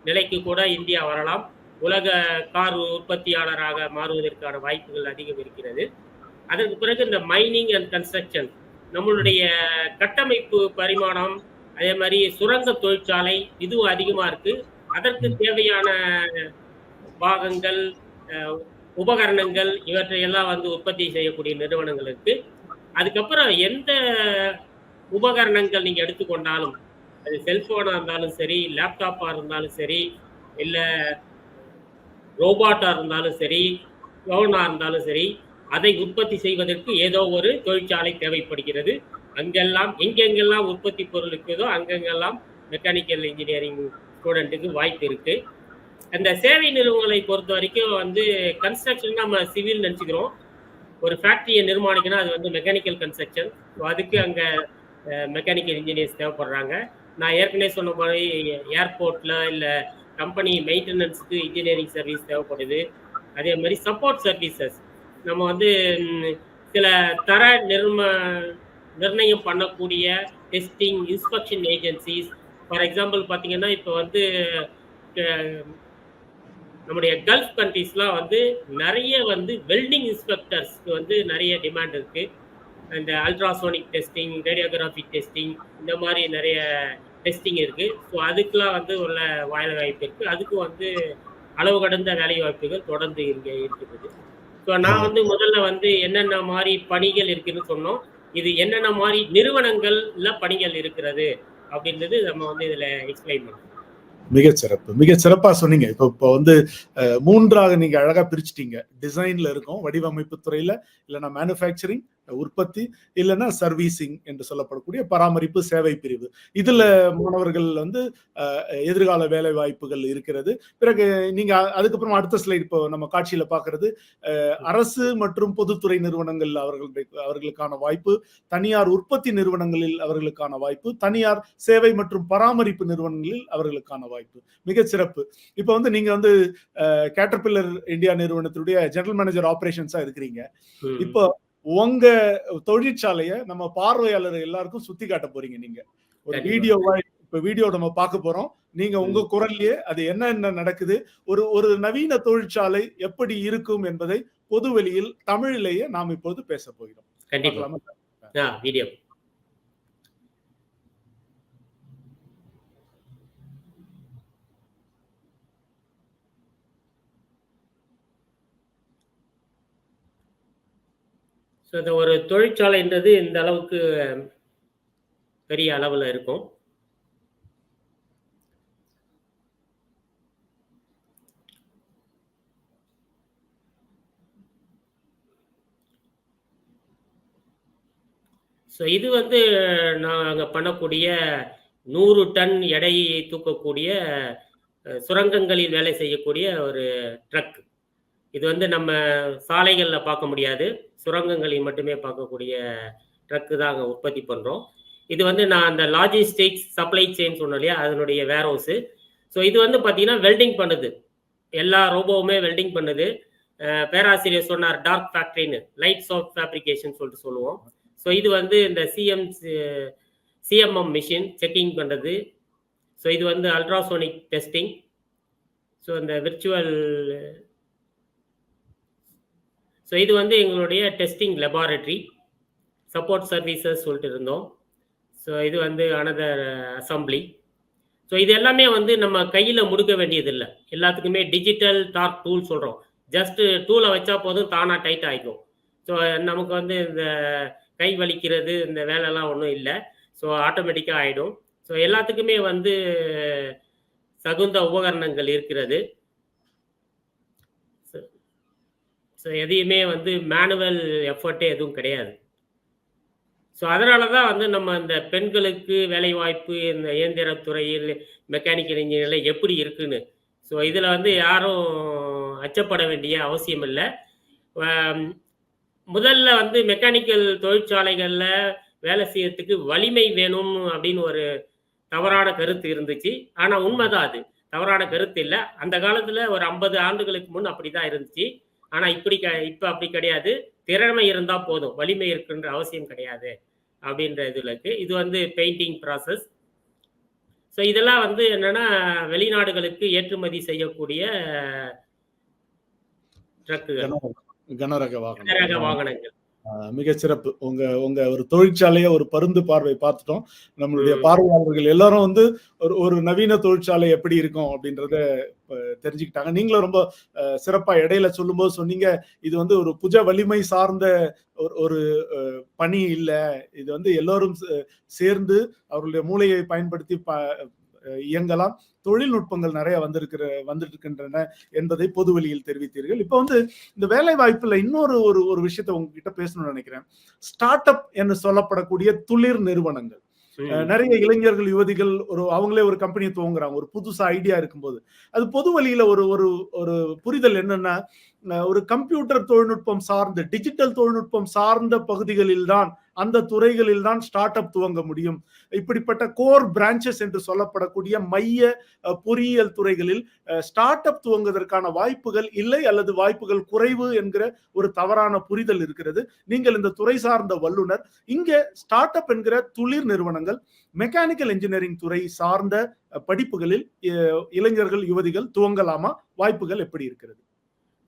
Speaker 3: நிலைக்கு கூட இந்தியா வரலாம். உலக கார் உற்பத்தியாளராக மாறுவதற்கான வாய்ப்புகள் அதிகம் இருக்கிறது. அதற்கு பிறகு இந்த மைனிங் அண்ட் கன்ஸ்ட்ரக்ஷன், நம்மளுடைய கட்டமைப்பு பரிமாணம், அதே மாதிரி சுரங்க தொழிற்சாலை இதுவும் அதிகமா இருக்கு. அதற்கு தேவையான பாகங்கள், உபகரணங்கள் இவற்றையெல்லாம் வந்து உற்பத்தி செய்யக்கூடிய நிறுவனங்கள் இருக்கு. அதுக்கப்புறம் எந்த உபகரணங்கள் நீங்க எடுத்துக்கொண்டாலும், அது செல்போனா இருந்தாலும் சரி, லேப்டாப்பா இருந்தாலும் சரி, இல்ல ரோபாட்டா இருந்தாலும் சரி, ட்ரோனா இருந்தாலும் சரி, அதை உற்பத்தி செய்வதற்கு ஏதோ ஒரு தொழிற்சாலை தேவைப்படுகிறது. அங்கெல்லாம் எங்கெங்கெல்லாம் உற்பத்தி பொருள் இருக்குதோ அங்கெங்கெல்லாம் மெக்கானிக்கல் இன்ஜினியரிங் ஸ்டூடெண்ட்டுக்கு வாய்ப்பு இருக்கு. அந்த சேவை நிறுவனங்களை பொறுத்த வரைக்கும் வந்து கன்ஸ்ட்ரக்ஷன் நம்ம சிவில் நினச்சிக்கிறோம். ஒரு ஃபேக்ட்ரியை நிர்மாணிக்கணும், அது வந்து மெக்கானிக்கல் கன்ஸ்ட்ரக்ஷன். ஸோ அதுக்கு அங்கே மெக்கானிக்கல் இன்ஜினியர்ஸ் தேவைப்படுறாங்க. நான் ஏற்கனவே சொன்ன மாதிரி ஏர்போர்ட்டில் இல்லை கம்பெனி மெயின்டெனன்ஸுக்கு இன்ஜினியரிங் சர்வீஸ் தேவைப்படுது. அதே மாதிரி சப்போர்ட் சர்வீசஸ், நம்ம வந்து சில தர நிர்ணயம் பண்ணக்கூடிய testing inspection agencies. For example பார்த்தீங்கன்னா இப்போ வந்து நம்முடைய கல்ஃப் கண்ட்ரீஸ்லாம் வந்து நிறைய வந்து வெல்டிங் இன்ஸ்பெக்டர்ஸ்க்கு வந்து நிறைய டிமாண்ட் இருக்குது. இந்த அல்ட்ராசோனிக் டெஸ்டிங், ரேடியோகிராஃபி டெஸ்டிங், இந்த மாதிரி நிறைய டெஸ்டிங் இருக்குது. ஸோ அதுக்கெலாம் வந்து உள்ள வேலை வாய்ப்பு இருக்குது. அதுக்கும் வந்து அளவு கடந்த வேலை வாய்ப்புகள் தொடர்ந்து இங்கே இருக்குது. ஸோ நான் வந்து முதல்ல வந்து என்னென்ன மாதிரி பணிகள் இருக்குன்னு சொன்னோம். இது என்னென்ன மாதிரி நிறுவனங்கள்ல பணிகள் இருக்கிறது அப்படின்றது நம்ம வந்து இதில் எக்ஸ்பிளைன் பண்ணோம்.
Speaker 1: மிகச்சிறப்பு, மிக சிறப்பா சொன்னீங்க. இப்போ வந்து மூன்றாக நீங்க அழகா பிரிச்சுட்டீங்க. டிசைன்ல இருக்கும், வடிவமைப்பு துறையில, இல்லைன்னா மேனுஃபேக்சரிங் உற்பத்தி, இல்லைன்னா சர்வீசிங் என்று சொல்லப்படக்கூடிய பராமரிப்பு சேவை பிரிவு. இதுல மாணவர்கள் வந்து எதிர்கால வேலை வாய்ப்புகள் இருக்கிறது. பிறகு நீங்க அதுக்கப்புறம் அடுத்த ஸ்லைட் இப்போ நம்ம காட்சியில பாக்குறது அரசு மற்றும் பொதுத்துறை நிறுவனங்கள் அவர்களுக்கான வாய்ப்பு, தனியார் உற்பத்தி நிறுவனங்களில் அவர்களுக்கான வாய்ப்பு, தனியார் சேவை மற்றும் பராமரிப்பு நிறுவனங்களில் அவர்களுக்கான வாய்ப்பு. மிக சிறப்பு. இப்ப வந்து நீங்க வந்து கேட்டர்பில்லர் இந்தியா நிறுவனத்துடைய ஜெனரல் மேனேஜர் ஆபரேஷன்ஸா இருக்கிறீங்க. இப்போ உங்க தொழிற்சாலைய நம்ம பார்வையாளர் எல்லாருக்கும் சுத்தி காட்ட போறீங்க. நீங்க ஒரு வீடியோ நம்ம பார்க்க போறோம். நீங்க உங்க குரல்லையே அது என்ன நடக்குது, ஒரு நவீன தொழிற்சாலை எப்படி இருக்கும் என்பதை பொதுவெளியில் தமிழிலேயே நாம் இப்போது பேச போகிறோம்.
Speaker 3: கண்டிப்பா வீடியோ. ஸோ இந்த ஒரு தொழிற்சாலைன்றது இந்த அளவுக்கு பெரிய அளவில் இருக்கும். ஸோ இது வந்து நாங்கள் பண்ணக்கூடிய 100 டன் எடையை தூக்கக்கூடிய சுரங்கங்களில் வேலை செய்யக்கூடிய ஒரு ட்ரக். இது வந்து நம்ம சாலைகளில் பார்க்க முடியாது, சுரங்கங்களில் மட்டுமே பார்க்கக்கூடிய ட்ரக்கு தான் அங்கே உற்பத்தி பண்ணுறோம். இது வந்து நான் அந்த லாஜிஸ்டிக்ஸ் சப்ளை செயின் சொன்னோம் இல்லையா, அதனுடைய வேர் ஹவுஸு. ஸோ இது வந்து பார்த்தீங்கன்னா வெல்டிங் பண்ணுது, எல்லா ரோபோவுமே வெல்டிங் பண்ணுது. பேராசிரியர் சொன்னார் டார்க் ஃபேக்ட்ரின்னு, லைட் சாஃப்ட் ஃபேப்ரிகேஷன் சொல்லிட்டு சொல்லுவோம். ஸோ இது வந்து இந்த சிஎம்எம் மிஷின் செக்கிங் பண்ணுறது. ஸோ இது வந்து அல்ட்ராசோனிக் டெஸ்டிங். ஸோ இந்த விர்ச்சுவல், ஸோ இது வந்து எங்களுடைய டெஸ்டிங் லெபார்டரி. சப்போர்ட் சர்வீசஸ் சொல்லிட்டு இருந்தோம். ஸோ இது வந்து அனதர் அசம்பிளி. ஸோ இது எல்லாமே வந்து நம்ம கையில் முடுக்க வேண்டியதில்லை, எல்லாத்துக்குமே டிஜிட்டல் டார்க் டூல் சொல்கிறோம். ஜஸ்ட்டு டூலை வச்சா போதும், தானாக டைட் ஆகிக்கும். ஸோ நமக்கு வந்து இந்த கை வலிக்கிறது இந்த வேலைலாம் ஒன்றும் இல்லை. ஸோ ஆட்டோமேட்டிக்காக ஆகிடும். ஸோ எல்லாத்துக்குமே வந்து தகுந்த உபகரணங்கள் இருக்கிறது. ஸோ எதையுமே வந்து மேனுவல் எஃபர்ட்டே எதுவும் கிடையாது. ஸோ அதனால தான் வந்து நம்ம இந்த பெண்களுக்கு வேலைவாய்ப்பு இந்த இயந்திரத்துறையில் மெக்கானிக்கல் இன்ஜினியரில் எப்படி இருக்குன்னு, ஸோ இதில் வந்து யாரும் அச்சப்பட வேண்டிய அவசியம் இல்லை. முதல்ல வந்து மெக்கானிக்கல் தொழிற்சாலைகளில் வேலை செய்யறதுக்கு வலிமை வேணும் அப்படின்னு ஒரு தவறான கருத்து இருந்துச்சு. ஆனால் உண்மைதான், அது தவறான கருத்து இல்லை. அந்த காலத்தில் ஒரு 50 ஆண்டுகளுக்கு முன் அப்படி தான் இருந்துச்சு. ஆனால் இப்போ அப்படி கிடையாது. திறமை இருந்தா போதும், வலிமை இருக்குன்ற அவசியம் கிடையாது அப்படின்ற இதுல இருக்கு. இது வந்து பெயிண்டிங் ப்ராசஸ். ஸோ இதெல்லாம் வந்து என்னன்னா வெளிநாடுகளுக்கு ஏற்றுமதி செய்யக்கூடிய ட்ரக்குகள்,
Speaker 1: கனரக
Speaker 3: கனரக
Speaker 1: வாகனங்கள்.
Speaker 3: வாகனங்கள்.
Speaker 1: மிக சிறப்பு. உங்க உங்க ஒரு தொழிற்சாலையை ஒரு பருந்து பார்வை பார்த்துட்டோம். நம்மளுடைய
Speaker 3: ம்.
Speaker 1: பார்வையாளர்கள் எல்லாரும் வந்து ஒரு நவீன தொழிற்சாலை எப்படி இருக்கும் அப்படின்றத தெரிஞ்சுக்கிட்டாங்க. நீங்களும் ரொம்ப சிறப்பா இடையில சொல்லும்போது சொன்னீங்க, இது வந்து ஒரு புஜ வலிமை சார்ந்த ஒரு பணி இல்ல. இது வந்து எல்லாரும் சேர்ந்து அவர்களுடைய மூளையை பயன்படுத்தி இயங்கலாம். தொழில்நுட்பங்கள் நிறைய வந்துட்டு இருக்கின்றன என்பதை பொதுவெளியில் தெரிவித்தீர்கள். இப்ப வந்து இந்த வேலை வாய்ப்புல இன்னொரு ஒரு விஷயத்தை உங்ககிட்ட பேசணும்னு நினைக்கிறேன். ஸ்டார்ட் அப் என்று சொல்லப்படக்கூடிய துளிர் நிறுவனங்கள். நிறைய இளைஞர்கள், யுவதிகள் அவங்களே ஒரு கம்பெனியை துவங்குறாங்க. ஒரு புதுசா ஐடியா இருக்கும்போது அது பொது வழியில ஒரு புரிதல் என்னன்னா, ஒரு கம்ப்யூட்டர் தொழில்நுட்பம் சார்ந்த, டிஜிட்டல் தொழில்நுட்பம் சார்ந்த பகுதிகளில் தான், அந்த துறைகளில் தான் ஸ்டார்ட் அப் துவங்க முடியும். இப்படிப்பட்ட கோர் பிரான்ச்சஸ் என்று சொல்லப்படக்கூடிய மைய பொறியியல் துறைகளில் ஸ்டார்ட் அப் துவங்குவதற்கான வாய்ப்புகள் இல்லை அல்லது வாய்ப்புகள் குறைவு என்கிற ஒரு தவறான புரிதல் இருக்கிறது. நீங்கள் இந்த துறை சார்ந்த வல்லுநர். இங்க ஸ்டார்ட் அப் என்கிற துளிர் நிறுவனங்கள், மெக்கானிக்கல் இன்ஜினியரிங் துறை சார்ந்த படிப்புகளில் இளைஞர்கள், யுவதிகள் துவங்கலாமா? வாய்ப்புகள் எப்படி இருக்கிறது?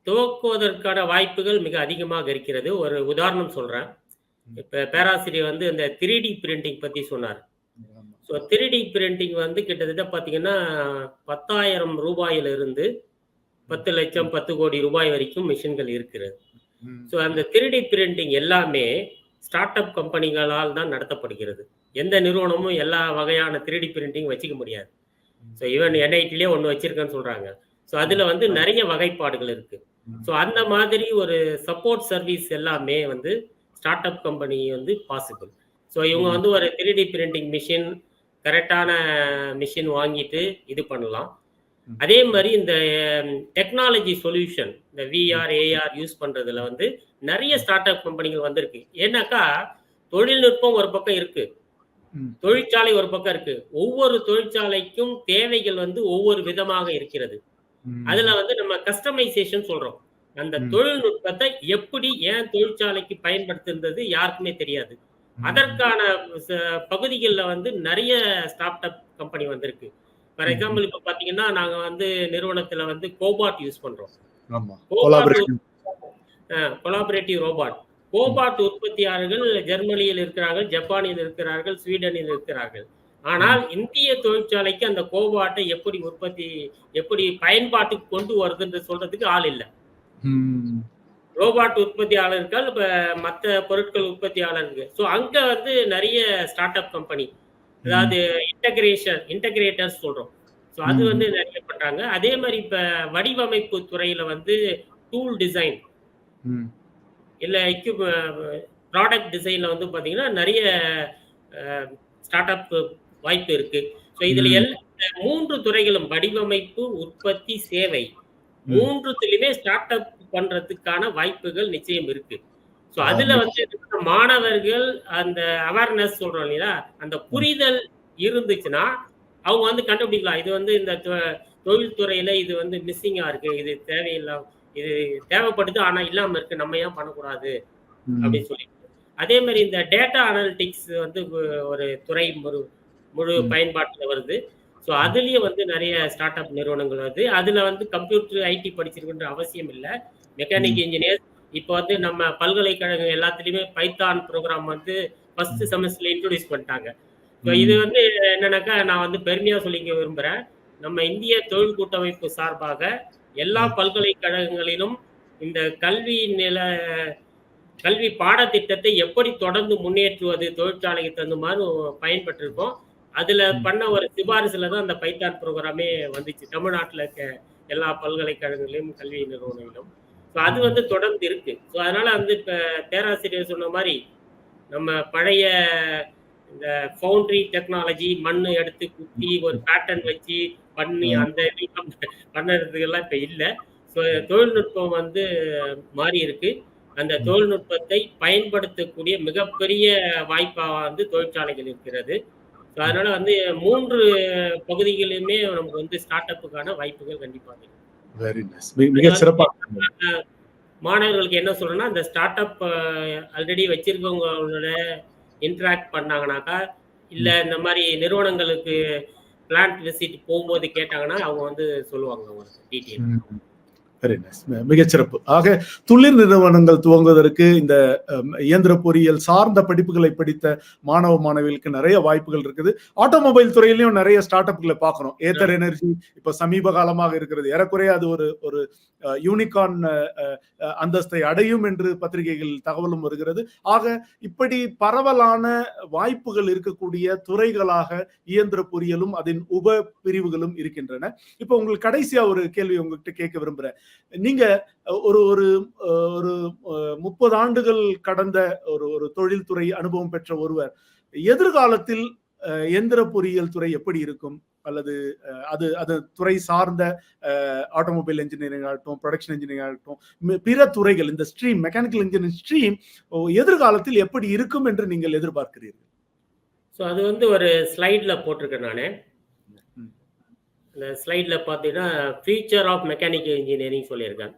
Speaker 3: துவக்குவதற்கான வாய்ப்புகள் மிக அதிகமாக இருக்கிறது. ஒரு உதாரணம் சொல்றேன். இப்ப பேராசிரியர் வந்து இந்த 3D பிரிண்டிங் பத்தி சொன்னார். ஸோ 3D பிரிண்டிங் வந்து கிட்டத்தட்ட பார்த்தீங்கன்னா 10,000 ரூபாயிலிருந்து 10 லட்சம் 10 கோடி ரூபாய் வரைக்கும் மிஷின்கள் இருக்கிறது. ஸோ அந்த 3D பிரிண்டிங் எல்லாமே ஸ்டார்ட் அப் கம்பெனிகளால் தான் நடத்தப்படுகிறது. எந்த நிறுவனமும் எல்லா வகையான 3D பிரிண்டிங் வச்சுக்க முடியாது. ஸோ ஈவன் NITலயே ஒன்று வச்சிருக்கேன்னு சொல்றாங்க. ஸோ அதுல வந்து நிறைய வகைப்பாடுகள் இருக்கு. ஸோ அந்த மாதிரி ஒரு சப்போர்ட் சர்வீஸ் எல்லாமே வந்து ஸ்டார்ட் அப் கம்பெனி வந்து பாசிபிள். ஸோ இவங்க வந்து ஒரு 3D பிரிண்டிங் மிஷின், கரெக்டான மிஷின் வாங்கிட்டு இது பண்ணலாம். அதே மாதிரி இந்த டெக்னாலஜி சொல்யூஷன், இந்த VR, AR யூஸ் பண்றதுல வந்து நிறைய ஸ்டார்ட் அப் கம்பெனிகள் வந்திருக்கு. ஏன்னாக்கா தொழில்நுட்பம் ஒரு பக்கம் இருக்கு, தொழிற்சாலை ஒரு பக்கம் இருக்கு. ஒவ்வொரு தொழிற்சாலைக்கும் தேவைகள் வந்து ஒவ்வொரு விதமாக இருக்கிறது. அதுல வந்து நம்ம கஸ்டமைசேஷன் சொல்றோம். அந்த தொழில்நுட்பத்தை எப்படி ஏன் தொழிற்சாலைக்கு பயன்படுத்துறது யாருக்குமே தெரியாது. அதற்கான பகுதிகளில் வந்து நிறைய ஸ்டார்ட் அப் கம்பெனி வந்திருக்கு. ஃபார் எக்ஸாம்பிள் இப்ப பாத்தீங்கன்னா நாங்க வந்து நிறுவனத்துல வந்து கோபாட் யூஸ் பண்றோம். Collaborative robot. கோபாட் உற்பத்தியாளர்கள் ஜெர்மனியில் இருக்கிறார்கள், ஜப்பானில் இருக்கிறார்கள், ஸ்வீடனில் இருக்கிறார்கள். ஆனால் இந்திய தொழிற்சாலைக்கு அந்த கோபாட்டை எப்படி பயன்பாட்டுக்கு கொண்டு வருதுன்னு சொல்றதுக்கு ஆள் இல்லை. ரோபாட் உற்பத்தியாளர்கள் இப்ப மற்ற பொருட்கள் உற்பத்தியாளர்கள். ஸோ அங்க வந்து நிறைய ஸ்டார்ட் அப் கம்பெனி, அதாவது இன்டகிரேட்டர்ஸ் சொல்றோம். ஸோ அது வந்து நிறைய பண்றாங்க. அதே மாதிரி இப்ப வடிவமைப்பு துறையில வந்து டூல் டிசைன் இல்ல ப்ராடக்ட் டிசைன்ல வந்து பாத்தீங்கன்னா நிறைய ஸ்டார்ட் அப் வாய்ப்பு இருக்கு. ஸோ இதுல மூன்று துறைகளும் வடிவமைப்பு, உற்பத்தி, சேவை, மூன்றுத்திலுமே ஸ்டார்ட் அப் பண்றதுக்கான வாய்ப்புகள் நிச்சயம் இருக்கு. ஸோ அதுல வந்து மாணவர்கள் அந்த அவேர்னஸ் சொல்றோம் இல்லையா, அந்த புரிதல் இருந்துச்சுன்னா அவங்க வந்து கண்டுபிடிக்கலாம். இது வந்து இந்த தொழில்துறையில இது வந்து மிஸ்ஸிங்கா இருக்கு, இது தேவையில்லை, இது தேவைப்படுது ஆனா இல்லாம இருக்கு, நம்ம ஏன் பண்ணக்கூடாது அப்படின்னு சொல்லி. அதே மாதிரி இந்த டேட்டா அனாலிட்டிக்ஸ் வந்து ஒரு துறை முழு பயன்பாட்டில் வருது. ஸோ அதுலயே வந்து நிறைய ஸ்டார்ட் அப் நிறுவனங்கள் வருது. அதுல வந்து கம்ப்யூட்டர் IT படிச்சிருக்குன்ற அவசியம் இல்லை. மெக்கானிக் இன்ஜினியர் இப்போ வந்து நம்ம பல்கலைக்கழகம் எல்லாத்துலயுமே பைத்தான் ப்ரோக்ராம் வந்து ஃபர்ஸ்ட் செமஸ்டர்ல இன்ட்ரோடியூஸ் பண்ணிட்டாங்க. ஸோ இது வந்து என்னன்னாக்கா நான் வந்து பெருமையா சொல்லிக்க விரும்புறேன். நம்ம இந்திய தொழில் கூட்டமைப்பு சார்பாக எல்லா பல்கலைக்கழகங்களிலும் இந்த கல்வி பாடத்திட்டத்தை எப்படி தொடர்ந்து முன்னேற்றுவது தொழிற்சாலைக்கு தகுந்த மாதிரி பயன்பட்டிருக்கோம். அதுல பண்ண ஒரு சிபாரிசுல தான் அந்த பைத்தான் ப்ரோக்ராமே வந்துச்சு தமிழ்நாட்டில் இருக்க எல்லா பல்கலைக்கழகங்களிலும் கல்வி நிறுவனங்களிலும். ஸோ அது வந்து தொடர்ந்து இருக்கு. ஸோ அதனால வந்து இப்ப பேராசிரியர் சொன்ன மாதிரி நம்ம பழைய இந்த ஃபவுண்டரி டெக்னாலஜி, மண்ணு எடுத்து குத்தி ஒரு பேட்டர்ன் வச்சு பண்ணி அந்த பண்ணுறதுக்கெல்லாம் இப்ப இல்லை. ஸோ தொழில்நுட்பம் வந்து மாறி இருக்கு. அந்த தொழில்நுட்பத்தை பயன்படுத்தக்கூடிய மிகப்பெரிய வாய்ப்பாக வந்து தொழிற்சாலைகள் இருக்கிறது. ஸோ அதனால வந்து மூன்று பகுதிகளிலுமே நமக்கு வந்து ஸ்டார்ட் அப்புக்கான வாய்ப்புகள் கண்டிப்பாக இருக்கு.
Speaker 1: Very nice. மிக சிறப்பாக
Speaker 3: மாணவர்களுக்கு என்ன சொல்றேன்னா, அந்த ஸ்டார்ட் அப் ஆல்ரெடி வச்சிருக்கவங்களோட இன்டராக்ட் பண்ணாங்கனாக்கா, இல்ல இந்த மாரி நிறுவனங்களுக்கு பிளான்ட் விசிட் போகும்போது கேட்டாங்கன்னா, அவங்க வந்து சொல்லுவாங்க உங்களுக்கு டீட்டெயில்.
Speaker 1: Very nice. மிகச்சிறப்பு. ஆக தொழில் நிறுவனங்கள் துவங்குவதற்கு இந்த இயந்திர பொறியியல் சார்ந்த படிப்புகளை படித்த மாணவ மாணவிகளுக்கு நிறைய வாய்ப்புகள் இருக்குது. ஆட்டோமொபைல் துறையிலையும் நிறைய ஸ்டார்ட் அப்களை பார்க்கிறோம். ஏத்தர் எனர்ஜி இப்ப சமீப காலமாக இருக்கிறது. ஏறக்குறைய அது ஒரு ஒரு யூனிகார்ன் அந்தஸ்தை அடையும் என்று பத்திரிகைகள் தகவலும் வருகிறது. ஆக இப்படி பரவலான வாய்ப்புகள் இருக்கக்கூடிய துறைகளாக இயந்திர பொறியியலும் அதன் உப பிரிவுகளும் இருக்கின்றன. இப்ப உங்களுக்கு கடைசியா ஒரு கேள்வி உங்ககிட்ட கேட்க விரும்புறேன். நீங்க ஒரு ஒரு ஒரு 30 ஆண்டுகள் கடந்த ஒரு தொழில்துறை அனுபவம் பெற்ற ஒருவர் எதிர்காலத்தில் எந்திர பொறியியல் துறை எப்படி இருக்கும், அல்லது அது அது துறை சார்ந்த ஆட்டோமொபைல் இன்ஜினியரிங் ஆகட்டும், ப்ரொடக்ஷன் இன்ஜினியரிங் ஆகட்டும், பிற துறைகள், இந்த ஸ்ட்ரீம் மெக்கானிக்கல் இன்ஜினியரிங் ஸ்ட்ரீம் எதிர்காலத்தில் எப்படி இருக்கும் என்று நீங்கள் எதிர்பார்க்கிறீர்கள்?
Speaker 3: ஸோ அது வந்து ஒரு ஸ்லைட்ல போட்டிருக்கேன் நானு. இந்த ஸ்லைட்ல பார்த்தீங்கன்னா ஃபியூச்சர் ஆஃப் மெக்கானிக்கல் இன்ஜினியரிங் சொல்லியிருக்கேன்.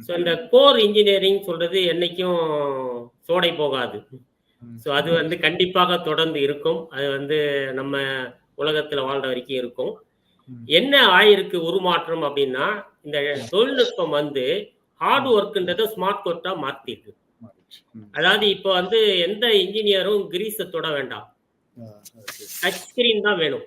Speaker 3: ஸோ இந்த கோர் இன்ஜினியரிங் சொல்றது என்னைக்கும் சோடை போகாது. ஸோ அது வந்து கண்டிப்பாக தொடர்ந்து இருக்கும். அது வந்து நம்ம உலகத்துல வாழ்ற வரைக்கும் இருக்கும். என்ன ஆயிருக்கு உருமாற்றம் அப்படின்னா, இந்த தொழில்நுட்பம் வந்து ஹார்ட் ஒர்க்ன்றத ஸ்மார்ட் ஒர்க்கா மாத்திருக்கு. அதாவது இப்போ வந்து எந்த இன்ஜினியரும் கிரீஸை தொட வேண்டாம், டச் ஸ்கிரீன் தான் வேணும்.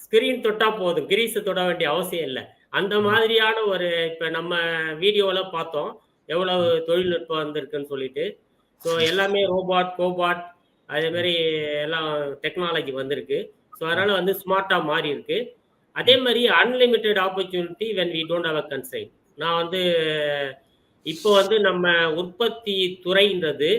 Speaker 3: ஸ்கிரீன் தொட்டா போதும், கிரீஸை தொட வேண்டிய அவசியம் இல்லை. அந்த மாதிரியான ஒரு இப்ப நம்ம வீடியோல பார்த்தோம் எவ்வளவு தொழில்நுட்பம் வந்திருக்குன்னு சொல்லிட்டு. ஸோ எல்லாமே ரோபாட், கோபாட், அதே மாதிரி எல்லாம் டெக்னாலஜி வந்திருக்கு. ஸோ அதனால வந்து ஸ்மார்ட்டா மாறி இருக்கு. அதே மாதிரி unlimited opportunity when we don't have a constraint. நான் வந்து இப்போ வந்து நம்ம உற்பத்தி துறைன்றது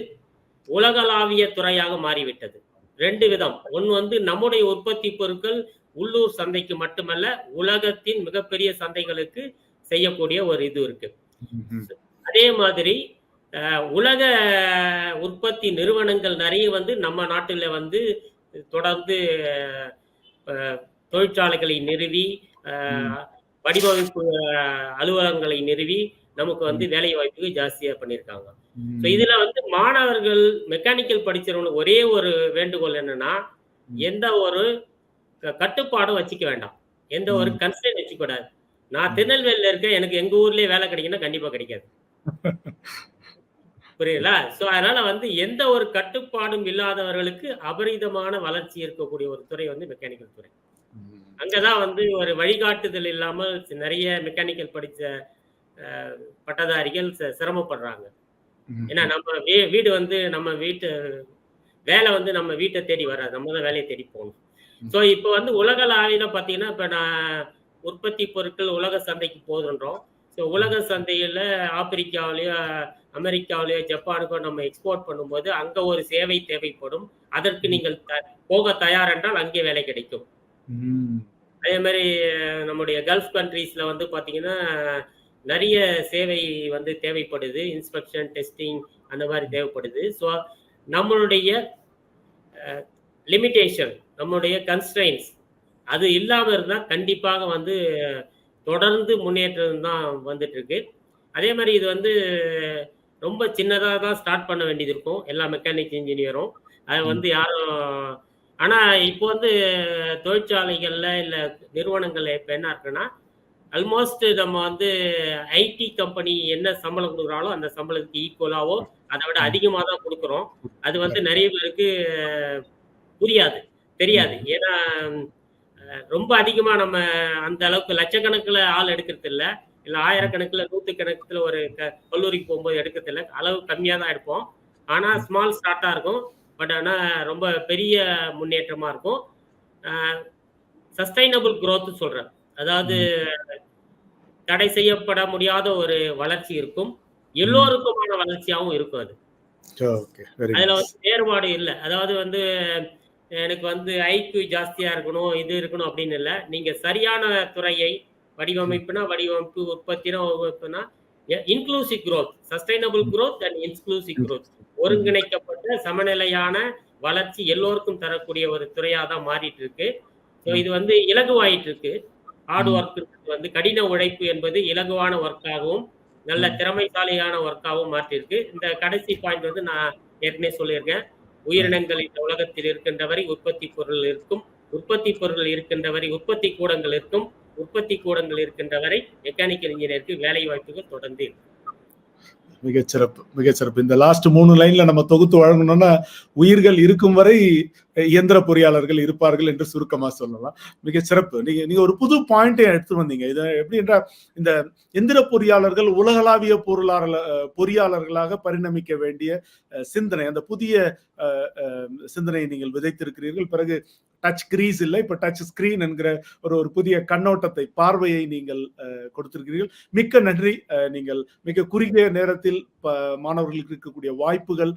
Speaker 3: உலகளாவிய துறையாக மாறிவிட்டது. 2 விதம். ஒன்று வந்து நம்முடைய உற்பத்தி பொருட்கள் உள்ளூர் சந்தைக்கு மட்டுமல்ல, உலகத்தின் மிகப்பெரிய சந்தைகளுக்கு செய்யக்கூடிய ஒரு இது இருக்கு. அதே மாதிரி உலக உற்பத்தி நிறுவனங்கள் நிறைய வந்து நம்ம நாட்டில் வந்து தொடர்ந்து தொழிற்சாலைகளை நிறுவி, வடிவமைப்பு அலுவலகங்களை நிறுவி நமக்கு வந்து வேலை வாய்ப்பு ஜாஸ்தியா பண்ணியிருக்காங்க. ஸோ இதுல வந்து மாணவர்கள் மெக்கானிக்கல் படிச்சவங்களுக்கு ஒரே ஒரு வேண்டுகோள் என்னன்னா, எந்த ஒரு கட்டுப்பாடும் வச்சுக்க வேண்டாம், எந்த ஒரு கன்ஸ்ட்ரெயின் வச்சுக்க கூடாது. நான் திருநெல்வேலியில இருக்கேன், எனக்கு எங்க ஊர்லயே வேலை கிடைக்குன்னா கண்டிப்பா கிடைக்காது. புரியுதுல? ஸோ அதனால வந்து எந்த ஒரு கட்டுப்பாடும் இல்லாதவர்களுக்கு அபரிதமான வளர்ச்சி இருக்கக்கூடிய ஒரு துறை வந்து மெக்கானிக்கல் துறை. அங்கதான் வந்து ஒரு வழிகாட்டுதல் இல்லாமல் நிறைய மெக்கானிக்கல் படிச்ச பட்டதாரிகள் சிரமப்படுறாங்க. ஏன்னா நம்ம வீடு வந்து நம்ம வீட்டு வேலை வந்து நம்ம வீட்டை தேடி வராது, நம்ம தான் வேலையை தேடி போகணும். ஸோ இப்போ வந்து உலகளாவில பார்த்தீங்கன்னா, இப்போ நான் உற்பத்தி பொருட்கள் உலக சந்தைக்கு போதுன்றோம். ஸோ உலக சந்தையில் ஆப்பிரிக்காவிலேயோ, அமெரிக்காவிலேயோ, ஜப்பானுக்கோ நம்ம எக்ஸ்போர்ட் பண்ணும்போது அங்கே ஒரு சேவை தேவைப்படும். அதற்கு நீங்கள் போக தயார் என்றால் அங்கே வேலை கிடைக்கும். அதே மாதிரி நம்முடைய கல்ஃப் கண்ட்ரீஸ்ல வந்து பார்த்தீங்கன்னா நிறைய சேவை வந்து தேவைப்படுது, இன்ஸ்பெக்ஷன், டெஸ்டிங் அந்த மாதிரி தேவைப்படுது. ஸோ நம்மளுடைய லிமிட்டேஷன், நம்மளுடைய கன்ஸ்ட்ரெயின்ஸ் அது இல்லாமல் இருந்தால் கண்டிப்பாக வந்து தொடர்ந்து முன்னேற்றம் தான் வந்துட்டு இருக்கு. அதே மாதிரி இது வந்து ரொம்ப சின்னதாக தான் ஸ்டார்ட் பண்ண வேண்டியது இருக்கும் எல்லா மெக்கானிக் இன்ஜினியரும். அது வந்து யாரும் ஆனால் இப்போ வந்து தொழிற்சாலைகளில் இல்லை நிறுவனங்களில் இப்போ என்ன இருக்குன்னா, ஆல்மோஸ்ட் நம்ம வந்து ஐடி கம்பெனி என்ன சம்பளம் கொடுக்குறாங்களோ அந்த சம்பளத்துக்கு ஈக்குவலாவோ அதை விட அதிகமாக தான் கொடுக்குறோம். அது வந்து நிறைய பேருக்கு புரியாது, தெரியாது. ஏன்னா ரொம்ப அதிகமாக நம்ம அந்த அளவுக்கு லட்சக்கணக்கில் ஆள் எடுக்கிறது இல்லை, இல்லை ஆயிரக்கணக்கில் நூற்றுக்கணக்கில் ஒரு கல்லூரிக்கு போகும்போது எடுக்கிறது இல்லை, அளவு கம்மியாக தான் எடுப்போம். ஆனால் ஸ்மால் ஸ்டார்ட்டாக இருக்கும், பட் ஆனால் ரொம்ப பெரிய முன்னேற்றமாக இருக்கும். சஸ்டைனபிள் growth சொல்கிறேன், அதாவது தடை செய்யப்பட முடியாத ஒரு வளர்ச்சி இருக்கும், எல்லோருக்குமான வளர்ச்சியாகவும் இருக்கும். அது அதுல வந்து வேறுபாடு இல்லை. அதாவது வந்து எனக்கு வந்து ஐக்யூ ஜாஸ்தியா இருக்கணும், இது இருக்கணும் அப்படின்னு இல்லை. நீங்க சரியான துறையை, வடிவமைப்புனா வடிவமைப்பு, உற்பத்தினா உற்பத்தினா, inclusive growth, sustainable growth and inclusive growth, ஒருங்கிணைக்கப்பட்ட சமநிலையான வளர்ச்சி எல்லோருக்கும் தரக்கூடிய ஒரு துறையா தான் மாறிட்டு இருக்கு. ஸோ இது வந்து இலகுவாயிட்டு இருக்கு. ஹார்ட் ஒர்க் வந்து கடின உழைப்பு என்பது இலகுவான ஒர்க்காகவும் நல்ல திறமைசாலியான ஒர்க்காகவும் மாற்றிருக்கு. இந்த கடைசி பாயிண்ட் வந்து நான் ஏற்கனவே சொல்லியிருக்கேன். உயிரினங்கள் இந்த உலகத்தில் இருக்கின்ற வரை உற்பத்தி பொருள் இருக்கும். உற்பத்தி பொருள் இருக்கின்ற வரை உற்பத்தி கூடங்கள் இருக்கும். உற்பத்தி கூடங்கள் இருக்கின்ற வரை மெக்கானிக்கல் இன்ஜினியருக்கு வேலை வாய்ப்புகள் தொடர்ந்து இருக்கும்.
Speaker 1: மிகச்சிறப்பு, மிகச்சிறப்பு. இந்த லாஸ்ட் 3 லைன்ல நம்ம தொகுத்து வழங்கணும்னா, உயிர்கள் இருக்கும் வரை இயந்திர பொறியாளர்கள் இருப்பார்கள் என்று சுருக்கமா சொல்லலாம். மிகச்சிறப்பு. நீங்க ஒரு புது பாயிண்டை எடுத்து வந்தீங்க. இது எப்படி என்றால், இந்த எந்திர பொறியாளர்கள் உலகளாவிய பொறியாளர்களாக பரிணமிக்க வேண்டிய சிந்தனை, அந்த புதிய சிந்தனையை நீங்கள் விதைத்திருக்கிறீர்கள். பிறகு டச் கிரீஸ் இல்லை, இப்ப டச் ஸ்கிரீன் என்கிற ஒரு புதிய கண்ணோட்டத்தை, பார்வையை நீங்கள் கொடுத்திருக்கிறீர்கள். மிக்க நன்றி. நீங்கள் மிக குறுகிய நேரத்தில் மாணவர்களுக்கு இருக்கக்கூடிய வாய்ப்புகள்,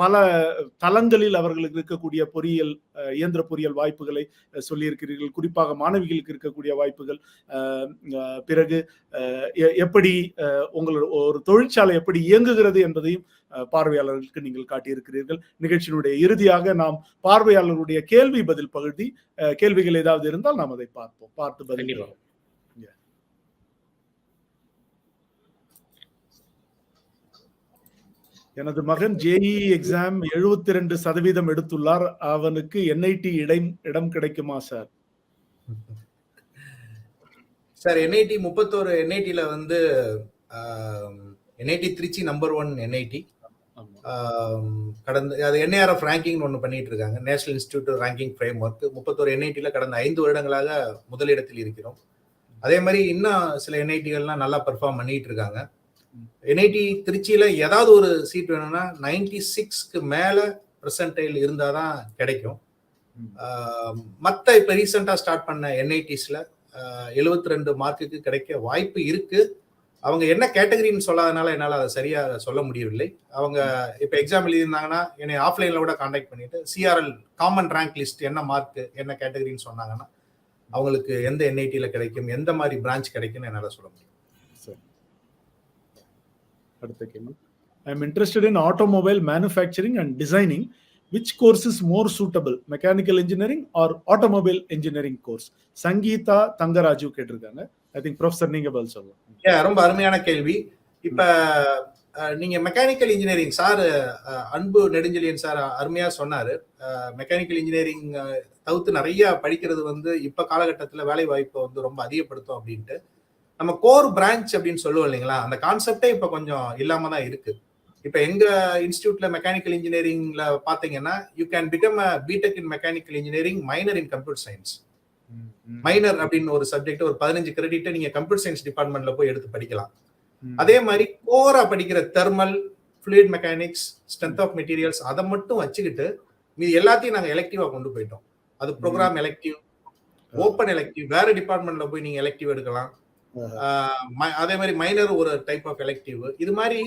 Speaker 1: பல தளங்களில் அவர்களுக்கு இருக்கக்கூடிய பொறியியல், இயந்திர பொறியியல் வாய்ப்புகளை சொல்லியிருக்கிறீர்கள். குறிப்பாக மாணவிகளுக்கு இருக்கக்கூடிய வாய்ப்புகள், பிறகு எப்படி உங்களோட ஒரு தொழிற்சாலை எப்படி இயங்குகிறது என்பதையும் பார்வையாளர்களுக்கு நீங்கள் காட்டியிருக்கிறீர்கள். நிகழ்ச்சியினுடைய இறுதியாக நாம் பார்வையாளர்களுடைய கேள்வி பதில் பகுதி, கேள்விகள் ஏதாவது இருந்தால் நாம் அதை பார்த்து பதில். எனது மகன் JEE எக்ஸாம் 72% எடுத்துள்ளார். அவனுக்கு NIT இடம் கிடைக்குமா சார்?
Speaker 2: சார், NIT 31 NITல வந்து NIT திருச்சி நம்பர் 1 NIT. கடந்த அது NIRF ரேங்கிங் ஒன்று பண்ணிட்டு இருக்காங்க, national institute ranking frame work. 31 NITல கடந்த 5 வருடங்களாக முதலிடத்தில் இருக்கிறோம். அதே மாதிரி இன்னும் சில NITகள்லாம் நல்லா பெர்ஃபார்ம் பண்ணிட்டு இருக்காங்க. NIT திருச்சியில ஏதாவது ஒரு சீட் வேணும்னா 96க்கு மேல பெர்சன்டைல் இருந்தாதான் கிடைக்கும். மற்ற இப்ப ரீசெண்டா ஸ்டார்ட் பண்ண NITஸ்ல 72 மார்க்குக்கு கிடைக்க வாய்ப்பு இருக்கு. அவங்க என்ன கேட்டகரின்னு சொல்லாதனால என்னால் அதை சரியா சொல்ல முடியவில்லை. அவங்க இப்ப எக்ஸாம் எழுதியிருந்தாங்கன்னா என்னை ஆஃப்லைன்ல கூட கான்டாக்ட் பண்ணிட்டு CRL காமன் ரேங்க் லிஸ்ட் என்ன மார்க் என்ன கேட்டகரின்னு சொன்னாங்கன்னா அவங்களுக்கு எந்த NITல கிடைக்கும், எந்த மாதிரி பிரான்ச் கிடைக்கும்னு என்னால் சொல்ல முடியும்.
Speaker 1: அடுத்த கேள்வி. I am interested in automobile manufacturing and designing. Which course is more suitable, mechanical engineering or automobile engineering course? Sangeetha Thangaraju கேட்டிருக்காங்க. ஐ திங்க் ப்ரொஃபசர் நீங்க பதில் சொல்லலாம்.
Speaker 2: ரொம்ப அருமையான கேள்வி. இப்ப நீங்க மெக்கானிக்கல் இன்ஜினியரிங் சார் அன்பு நெடுஞ்செழியன் சார் அருமையா சொன்னாரு. மெக்கானிக்கல் இன்ஜினியரிங் தவிர்த்து நிறைய படிக்கிறது வந்து இப்ப காலகட்டத்துல வேலை வாய்ப்பை வந்து ரொம்ப அதிகப்படுத்தும் அப்படின்ட்டு. நம்ம கோர் பிரான்ச் அப்படின்னு சொல்லுவோம் இல்லைங்களா, அந்த கான்செப்டே இப்ப கொஞ்சம் இல்லாம தான் இருக்கு. இப்ப எங்க இன்ஸ்டிடியூட்ல மெக்கானிக்கல் இன்ஜினியரிங்ல பாத்தீங்கன்னா you can become a BTech in mechanical engineering, minor in computer science. Minor அப்படின்னு ஒரு சப்ஜெக்ட் ஒரு 15 கிரெடிட் நீங்க கம்ப்யூட்டர் சயின்ஸ் டிபார்ட்மெண்ட்ல போய் எடுத்து படிக்கலாம். அதே மாதிரி கோரா படிக்கிற thermal, fluid mechanics, strength of materials அதை மட்டும் வச்சுக்கிட்டு மீது எல்லாத்தையும் நாங்க எலெக்டிவா கொண்டு போயிட்டோம். அது ப்ரோக்ராம் எலெக்டிவ், ஓப்பன் எலெக்டிவ், வேற டிபார்ட்மெண்ட்ல போய் நீங்க எலெக்டிவ் எடுக்கலாம். அதே மாதிரி மைனர் ஒரு டைப் ஆஃப் எலெக்டிவ். இது மாதிரி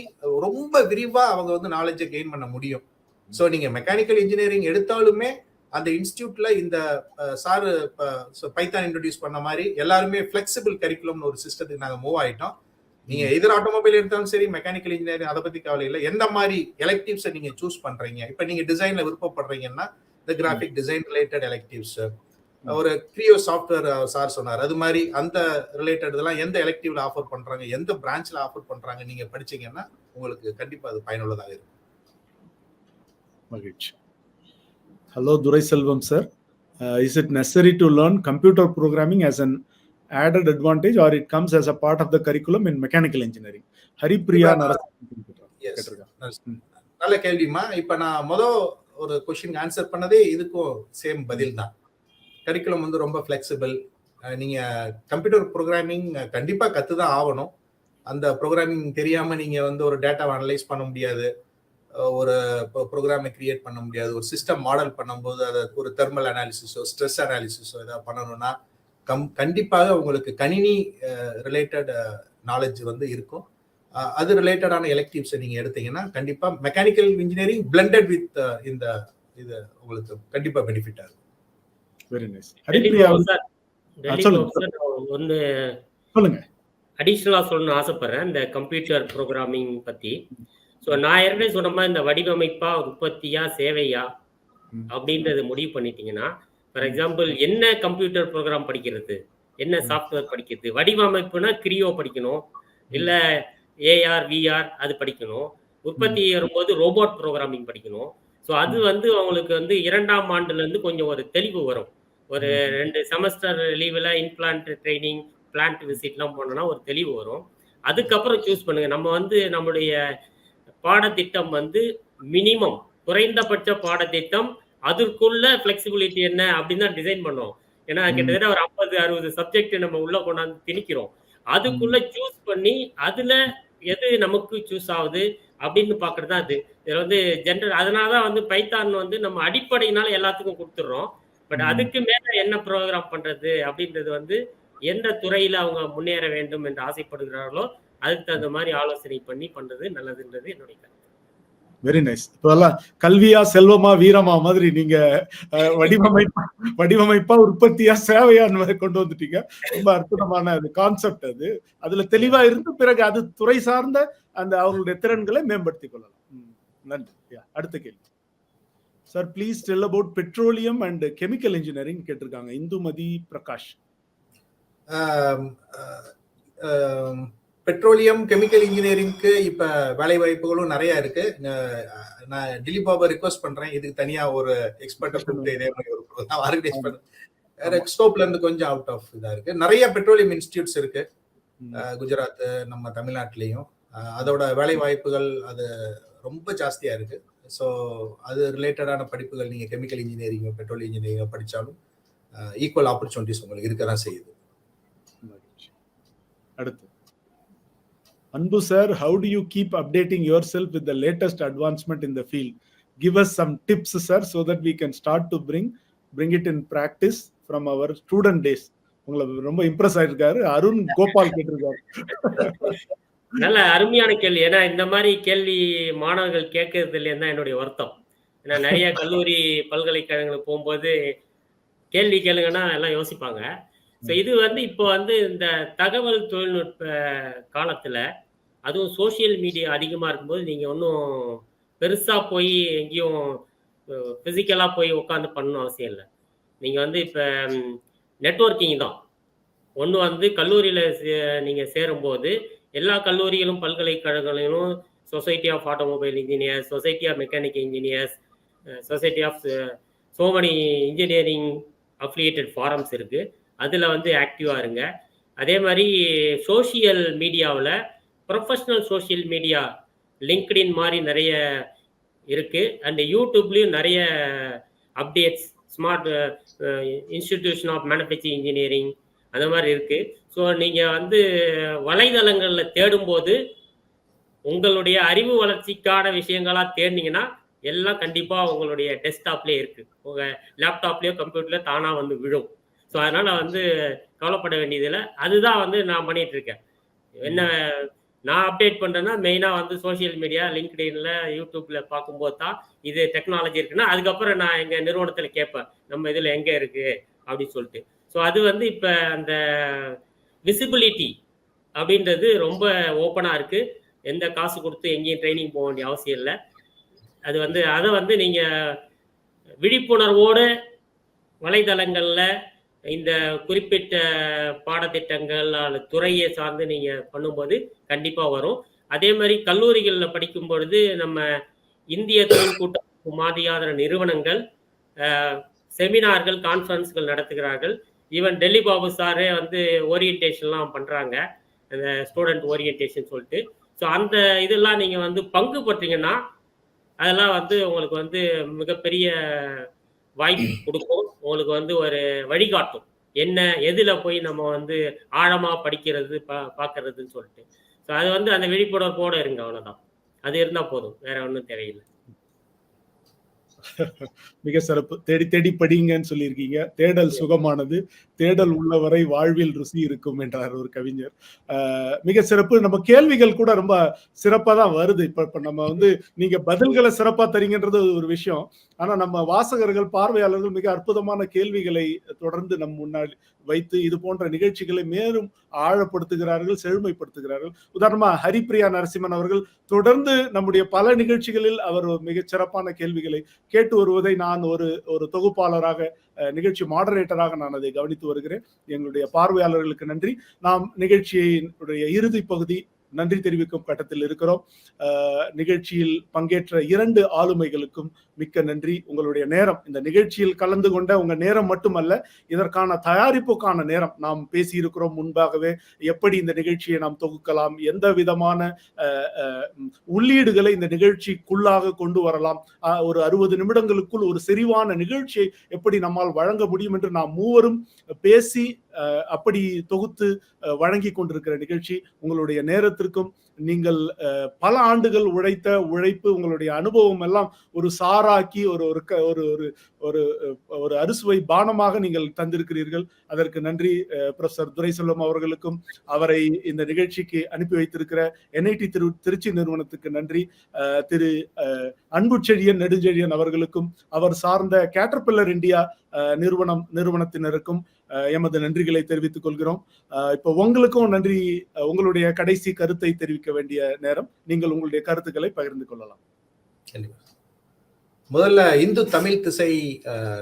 Speaker 2: ரொம்ப விரிவா அவங்க வந்து நாலேஜை கெயின் பண்ண முடியும். ஸோ நீங்க மெக்கானிக்கல் இன்ஜினியரிங் எடுத்தாலுமே அந்த இன்ஸ்டிடியூட்ல இந்த சார் பைத்தான் இன்ட்ரோடியூஸ் பண்ண மாதிரி எல்லாருமே பிளெக்சிபிள் கரிக்குலம்னு ஒரு சிஸ்டத்துக்கு நாங்க மூவ் ஆயிட்டோம். நீங்க எதிர் ஆட்டோமொபைல் எடுத்தாலும் சரி, மெக்கானிக்கல் இன்ஜினியரிங் அதை பத்தி கவலை இல்லை. எந்த மாதிரி எலெக்டிவ்ஸை நீங்க சூஸ் பண்றீங்க, இப்ப நீங்க டிசைன்ல விருப்பப்படுறீங்கன்னா இந்த கிராஃபிக் டிசைன் ரிலேட்டட் எலெக்டிவ்ஸ், ஒரு கிரியோ சாஃப்ட்வேர் சார் சொன்னார், அது மாதிரி அந்த ரிலேட்டட் இதெல்லாம் எந்த எலெக்டிவ்ல ஆஃபர் பண்றாங்க, எந்த பிரான்ச்ல ஆஃபர் பண்றாங்க நீங்க படிச்சீங்கன்னா உங்களுக்கு கண்டிப்பா அது பயனுள்ளதாக இருக்கும்.
Speaker 1: மகிழ்ச்சி. Hello Durai Selvam sir, is it necessary to learn computer programming as an added advantage or it comes as a part of the curriculum in mechanical engineering? Haripriya
Speaker 2: நல்ல கேள்விமா. இப்ப நான் ஒரு கொஸ்டின் ஆன்சர் பண்ணதே இதுக்கும் சேம் பதில் தான். கரிக்குலம் வந்து ரொம்ப ஃபிளெக்சிபிள். நீங்க கம்ப்யூட்டர் ப்ரோக்ராமிங் கண்டிப்பா கத்துதான் ஆகணும். அந்த ப்ரோக்ராமிங் தெரியாம நீங்க வந்து ஒரு டேட்டாவை அனலைஸ் பண்ண முடியாது, ஒரு ப்ரோக்ராமை கிரியேட் பண்ண முடியாது. ஒரு சிஸ்டம் மாடல் பண்ணும்போது அதை ஒரு தெர்மல் அனாலிசிஸோ ஸ்ட்ரெஸ் அனாலிசிஸோ ஏதாவது பண்ணணும்னா கண்டிப்பாக உங்களுக்கு கணினி ரிலேட்டட் நாலேஜ் வந்து இருக்கும். அது ரிலேட்டடான எலெக்டிவ்ஸை நீங்க எடுத்தீங்கன்னா கண்டிப்பா மெக்கானிக்கல் இன்ஜினியரிங் பிளெண்டட் வித் இந்த இது உங்களுக்கு கண்டிப்பா பெனிஃபிட்டா இருக்கும்.
Speaker 1: Very nice.
Speaker 3: ஒன்னு
Speaker 1: சொல்லுங்க,
Speaker 3: அடிஷனலா சொல்லணும்னு ஆசைப்படுறேன் இந்த கம்ப்யூட்டர் ப்ரோக்ராமிங் பத்தி. ஸோ நான் ஏற்கனவே சொன்ன மாதிரி இந்த வடிவமைப்பா, உற்பத்தியா, சேவையா அப்படின்றது முடிவு பண்ணிட்டீங்கன்னா, ஃபார் எக்ஸாம்பிள் என்ன கம்ப்யூட்டர் ப்ரோக்ராம் படிக்கிறது, என்ன சாஃப்ட்வேர் படிக்கிறது, வடிவமைப்புனா கிரியோ படிக்கணும், இல்ல ஏஆர் விஆர் அது படிக்கணும், உற்பத்தி வரும்போது ரோபோட் ப்ரோக்ராமிங் படிக்கணும். ஸோ அது வந்து அவங்களுக்கு வந்து 2ஆம் ஆண்டுல இருந்து கொஞ்சம் ஒரு தெளிவு வரும். ஒரு 2 செமஸ்டர் லீவ்ல இன்பிளான்ட் ட்ரைனிங், பிளான்ட் விசிட்லாம் போனோம்னா ஒரு தெளிவு வரும். அதுக்கப்புறம் சூஸ் பண்ணுங்க. நம்ம வந்து நம்மளுடைய பாடத்திட்டம் வந்து மினிமம் குறைந்தபட்ச பாடத்திட்டம், அதற்குள்ள ஃப்ளெக்சிபிலிட்டி என்ன அப்படின்னு தான் டிசைன் பண்ணோம். ஏன்னா கிட்டத்தட்ட ஒரு 50, 60 சப்ஜெக்ட் நம்ம உள்ள கொண்டாந்து திணிக்கிறோம். அதுக்குள்ள சூஸ் பண்ணி அதுல எது நமக்கு சூஸ் ஆகுது அப்படின்னு பார்க்கறது தான் அது. இதுல வந்து அதனால தான் வந்து பைத்தான் வந்து நம்ம அடிப்படையினால எல்லாத்துக்கும் குடுத்துடுறோம். பட் அதுக்கு மேல என்ன ப்ரோகிராம் பண்றது அப்படின்றது வந்து எந்த துறையில அவங்க முன்னேற வேண்டும் என்று ஆசைப்படுகிறார்களோ அதுக்கு தகுந்த மாதிரி ஆலோசனை பண்ணி பண்றது நல்லதுன்றது என்னுடைய கருத்து.
Speaker 1: Very nice. இப்பெல்லாம் கல்வியா செல்வமா வீரமா மாதிரி நீங்க வடிவமைப்பா உற்பத்தியா சேவையா கொண்டு வந்துட்டீங்க. ரொம்ப அற்புதமான கான்செப்ட் அது. அதுல தெளிவா இருந்து பிறகு அது துறை சார்ந்த அந்த அவங்களுடைய திறன்களை மேம்படுத்திக் கொள்ளலாம். நன்றி. அடுத்த கேள்வி sir, please tell about petroleum and chemical engineering கேட்டிருக்காங்க இந்துமதி பிரகாஷ்.
Speaker 2: பெட்ரோலியம் கெமிக்கல் இன்ஜினியரிங்க்கு இப்ப வேலை வாய்ப்புகளும் நிறைய இருக்கு. நான் திலீப் பாபா ரிக்வெஸ்ட் பண்றேன், இதுக்கு தனியா ஒரு எக்ஸ்பர்ட்டை கூப்பிட்டு இதே மாதிரி ஒரு ஆர்கனைஸ் பண்ண ஸ்கோப்ல இருந்து கொஞ்சம் அவுட் ஆஃப் இதா இருக்கு. நிறைய பெட்ரோலியம் இன்ஸ்டிடியூட்ஸ் இருக்கு குஜராத், நம்ம தமிழ்நாட்டிலையும். அதோட வேலை வாய்ப்புகள் அது ரொம்ப ஜாஸ்தியா இருக்கு. ஸோ அது ரிலேட்டடான படிப்புகள் நீங்க கெமிக்கல் இன்ஜினியரிங், பெட்ரோலியம் இன்ஜினியரிங் படிச்சாலும் ஈக்குவல் ஆப்பர்ச்சுனிட்டிஸ் உங்களுக்கு இருக்கதான் செய்யுது.
Speaker 1: அடுத்து Anbu sir, how do you keep updating yourself with the latest advancement in the field? Give us some tips, sir, so that we can start to bring it in practice from our student days. உங்களுக்கு ரொம்ப Impress ஆயிருக்காரு. அருண் கோபால் கேட்டிருக்காரு.
Speaker 3: நல்ல அருமையான கேள்வி. ஏன்னா இந்த மாதிரி கேள்வி மாணவர்கள் கேட்கறது இல்லைன்னு தான் என்னுடைய வருத்தம். ஏன்னா நிறைய கல்லூரி பல்கலைக்கழகங்களுக்கு போகும்போது கேள்வி கேளுங்கன்னா எல்லாம் யோசிப்பாங்க. ஸோ இது வந்து இப்போ வந்து இந்த தகவல் தொழில்நுட்ப காலத்துல அதுவும் சோசியல் மீடியா அதிகமா இருக்கும்போது நீங்க ஒன்றும் பெருசா போய் எங்கேயும் பிசிக்கலா போய் உட்காந்து பண்ணணும் அவசியம் இல்லை. நீங்க வந்து இப்ப நெட்வொர்க்கிங் தான். ஒன்று வந்து கல்லூரியில நீங்க சேரும்போது எல்லா கல்லூரிகளும் பல்கலைக்கழகங்களிலும் society of automobile engineers, society of mechanical engineers, society of so many engineering affiliated forums இருக்கு. அதில் வந்து ஆக்டிவாக இருங்க. அதே மாதிரி சோஷியல் மீடியாவில் ப்ரொஃபஷ்னல் சோஷியல் மீடியா லிங்க்டின் மாதிரி நிறைய இருக்குது. அண்ட் யூடியூப்லேயும் நிறைய updates, smart institution of manufacturing engineering அந்த மாதிரி இருக்குது. ஸோ நீங்கள் வந்து வலைதளங்களில் தேடும்போது உங்களுடைய அறிவு வளர்ச்சிக்கான விஷயங்களாக தேடினீங்கன்னா எல்லாம் கண்டிப்பாக உங்களுடைய டெஸ்க்டாப்லேயே இருக்குது, உங்கள் லேப்டாப்லேயோ கம்ப்யூட்டர்லேயோ தானாக வந்து விழும். ஸோ அதனால் வந்து கவலைப்பட வேண்டியதில்லை. அதுதான் வந்து நான் பண்ணிட்டு இருக்கேன். என்ன நான் அப்டேட் பண்ணுறேன்னா மெயினாக வந்து சோஷியல் மீடியா, லிங்க்டின்ல, யூடியூப்பில் பார்க்கும்போது தான் இது டெக்னாலஜி இருக்குன்னா அதுக்கப்புறம் நான் எங்கள் நிறுவனத்தில் கேட்பேன் நம்ம இதில் எங்கே இருக்குது அப்படின்னு சொல்லிட்டு. ஸோ அது வந்து இப்போ அந்த விசிபிலிட்டி அப்படின்றது ரொம்ப ஓப்பனாக இருக்குது. எந்த காசு கொடுத்து எங்கேயும் ட்ரைனிங் போக வேண்டிய அவசியம் இல்லை. அது வந்து அதை வந்து நீங்கள் விழிப்புணர்வோடு வலைதளங்களில் இந்த குறிப்பிட்ட பாடத்திட்டங்கள் அல்லது துறையை சார்ந்து நீங்கள் பண்ணும்போது கண்டிப்பாக வரும். அதே மாதிரி கல்லூரிகளில் படிக்கும் பொழுது நம்ம இந்திய தொழில் கூட்டமைப்பு மாதிரியான நிறுவனங்கள் செமினார்கள், கான்ஃபரன்ஸ்கள் நடத்துகிறார்கள். ஈவன் டெல்லி பாபு சாரே வந்து ஓரியன்டேஷன்லாம் பண்ணுறாங்க, அந்த ஸ்டூடெண்ட் ஓரியன்டேஷன் சொல்லிட்டு. ஸோ அந்த இதெல்லாம் நீங்கள் வந்து பங்கு பற்றீங்கன்னா அதெல்லாம் வந்து உங்களுக்கு வந்து மிகப்பெரிய வாய்ப்பு கொடுக்கும். உங்களுக்கு வந்து ஒரு வழிகாட்டும், என்ன எதுல போய் நம்ம வந்து ஆழமா படிக்கிறது பார்க்கறதுன்னு சொல்லிட்டு. ஸோ அது வந்து அந்த விழிப்புணர்வோட இருங்க, அவ்வளோதான். அது இருந்தா போதும், வேற ஒன்றும் தேவையில்லை.
Speaker 1: மிக சிறப்பு. தேடி தேடி படிங்கன்னு சொல்லியிருக்கீங்க. தேடல் சுகமானது, தேடல் உள்ளவரை வாழ்வில் ருசி இருக்கும் என்றார் ஒரு கவிஞர். மிக சிறப்பு. நம்ம கேள்விகள் கூட ரொம்ப சிறப்பா தான் வருது. இப்ப நம்ம வந்து நீங்க பதில்களை சிறப்பா தரீங்கன்றது ஒரு விஷயம். ஆனா நம்ம வாசகர்கள், பார்வையாளர்கள் மிக அற்புதமான கேள்விகளை தொடர்ந்து நம் முன்னாடி வைத்து இது போன்ற நிகழ்ச்சிகளை மேலும் ஆழப்படுத்துகிறார்கள், செழுமைப்படுத்துகிறார்கள். உதாரணமா ஹரிப்பிரியா நரசிம்மன் அவர்கள் தொடர்ந்து நம்முடைய பல நிகழ்ச்சிகளில் அவர் மிகச் சிறப்பான கேள்விகளை கேட்டு வருவதை நான் ஒரு தொகுப்பாளராக நிகழ்ச்சி மாடரேட்டராக நான் அதை கவனித்து வருகிறேன். எங்களுடைய பார்வையாளர்களுக்கு நன்றி. நாம் நிகழ்ச்சியினுடைய இறுதி பகுதி நன்றி தெரிவிக்கும் கட்டத்தில் இருக்கிறோம். நிகழ்ச்சியில் பங்கேற்ற 2 ஆளுமைகளுக்கும் மிக்க நன்றி. உங்களுடைய நேரம், இந்த நிகழ்ச்சியில் கலந்து கொண்ட உங்க நேரம் மட்டுமல்ல, இதற்கான தயாரிப்புக்கான நேரம். நாம் பேசியிருக்கிறோம் முன்பாகவே, எப்படி இந்த நிகழ்ச்சியை நாம் தொகுக்கலாம், எந்த விதமான உள்ளீடுகளை இந்த நிகழ்ச்சிக்குள்ளாக கொண்டு வரலாம், ஒரு 60 நிமிடங்களுக்குள் ஒரு செறிவான நிகழ்ச்சியை எப்படி நம்மால் வழங்க முடியும் என்று நாம் மூவரும் பேசி அப்படி தொகுத்து வழங்கி கொண்டிருக்கிற நிகழ்ச்சி. உங்களுடைய நேரத்திற்கும், நீங்கள் பல ஆண்டுகள் உழைத்த உழைப்பு, உங்களுடைய அனுபவம் எல்லாம் ஒரு சாராக்கி ஒரு அறுசுவை பானமாக நீங்கள் தந்திருக்கிறீர்கள். அதற்கு நன்றி ப்ரொஃபசர் துரைசெல்வம் அவர்களுக்கும், அவரை இந்த நிகழ்ச்சிக்கு அனுப்பி வைத்திருக்கிற NIT திருச்சி நிறுவனத்துக்கு நன்றி. திரு அன்புச்செழியன் நெடுஞ்செழியன் அவர்களுக்கும், அவர் சார்ந்த கேட்டர்பில்லர் இந்தியா நிறுவனத்தினருக்கும் எமது நன்றிகளை தெரிவித்துக் கொள்கிறோம். இப்போ உங்களுக்கும் நன்றி. உங்களுடைய கடைசி கருத்தை தெரிவிக்க வேண்டிய நேரம். நீங்கள் உங்களுடைய கருத்துக்களை பகிர்ந்து கொள்ளலாம்.
Speaker 2: முதல்ல இந்து தமிழ் திசை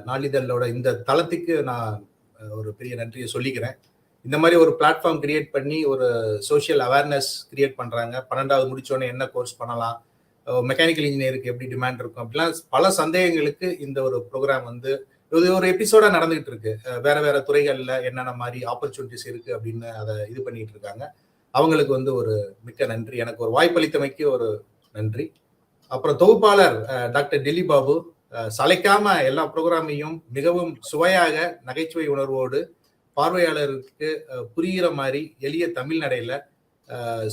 Speaker 2: நாளிதழோட இந்த தளத்துக்கு நான் ஒரு பெரிய நன்றியை சொல்லிக்கிறேன். இந்த மாதிரி ஒரு பிளாட்ஃபார்ம் கிரியேட் பண்ணி ஒரு சோஷியல் அவேர்னஸ் கிரியேட் பண்றாங்க. 12வது முடிச்சோடனே என்ன கோர்ஸ் பண்ணலாம், மெக்கானிக்கல் இன்ஜினியருக்கு எப்படி டிமாண்ட் இருக்கும், அப்படிலாம் பல சந்தேகங்களுக்கு இந்த ஒரு ப்ரோக்ராம் வந்து இது ஒரு எபிசோடா நடந்துகிட்டு இருக்கு. வேற வேற துறைகள்ல என்னென்ன மாதிரி ஆப்பர்ச்சுனிட்டிஸ் இருக்கு அப்படின்னு அதை இது பண்ணிட்டு இருக்காங்க. அவங்களுக்கு வந்து ஒரு மிக்க நன்றி. எனக்கு ஒரு வாய்ப்பளித்தமைக்கு ஒரு நன்றி. அப்புறம் தொகுப்பாளர் டாக்டர் டெல்லி பாபு சளைக்காம எல்லா ப்ரோக்ராமையும் மிகவும் சுவையாக, நகைச்சுவை உணர்வோடு, பார்வையாளருக்கு புரிகிற மாதிரி எளிய தமிழ் நடையில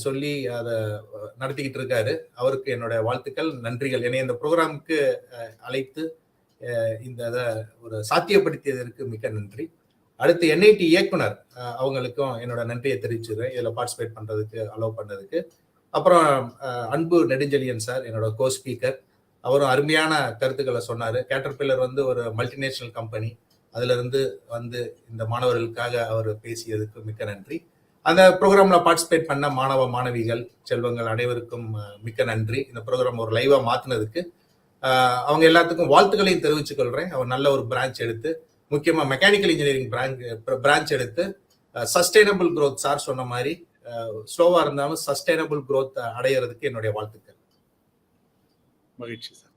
Speaker 2: சொல்லி அதை நடத்திக்கிட்டு இருக்காரு. அவருக்கு என்னோட வாழ்த்துக்கள், நன்றிகள். என்னை இந்த ப்ரோக்ராமுக்கு அழைத்து இந்த ஒரு சாத்தியப்படுத்தியதற்கு மிக்க நன்றி. அடுத்து NIT இயக்குனர் அவங்களுக்கும் என்னோட நன்றியை தெரிவிச்சுக்கிறேன், இதுல பார்ட்டிசிபேட் பண்றதுக்கு, அலோவ் பண்ணதுக்கு. அப்புறம் அன்பு நெடுஞ்செழியன் சார், என்னோட கோ ஸ்பீக்கர், அவரும் அருமையான கருத்துக்களை சொன்னாரு. கேட்டர்பில்லர் வந்து ஒரு மல்டிநேஷனல் கம்பெனி, அதுல இருந்து வந்து இந்த மாணவர்களுக்காக அவர் பேசியதுக்கு மிக்க நன்றி. அந்த ப்ரோக்ராம்ல பார்ட்டிசிபேட் பண்ண மாணவ மாணவிகள் செல்வங்கள் அனைவருக்கும் மிக்க நன்றி. இந்த ப்ரோக்ராம் ஒரு லைவா மாத்தினதுக்கு அவங்க எல்லாத்துக்கும் வாழ்த்துக்களையும் தெரிவிச்சுக் கொள்றேன். அவர் நல்ல ஒரு பிரான்ச் எடுத்து, முக்கியமா மெக்கானிக்கல் இன்ஜினியரிங் பிரான்ச் எடுத்து சஸ்டைனபிள் growth, சார் சொன்ன மாதிரி ஸ்லோவா இருந்தாலும் சஸ்டைனபிள் growth அடையிறதுக்கு என்னுடைய வாழ்த்துக்கள்.
Speaker 1: மகிழ்ச்சி சார்.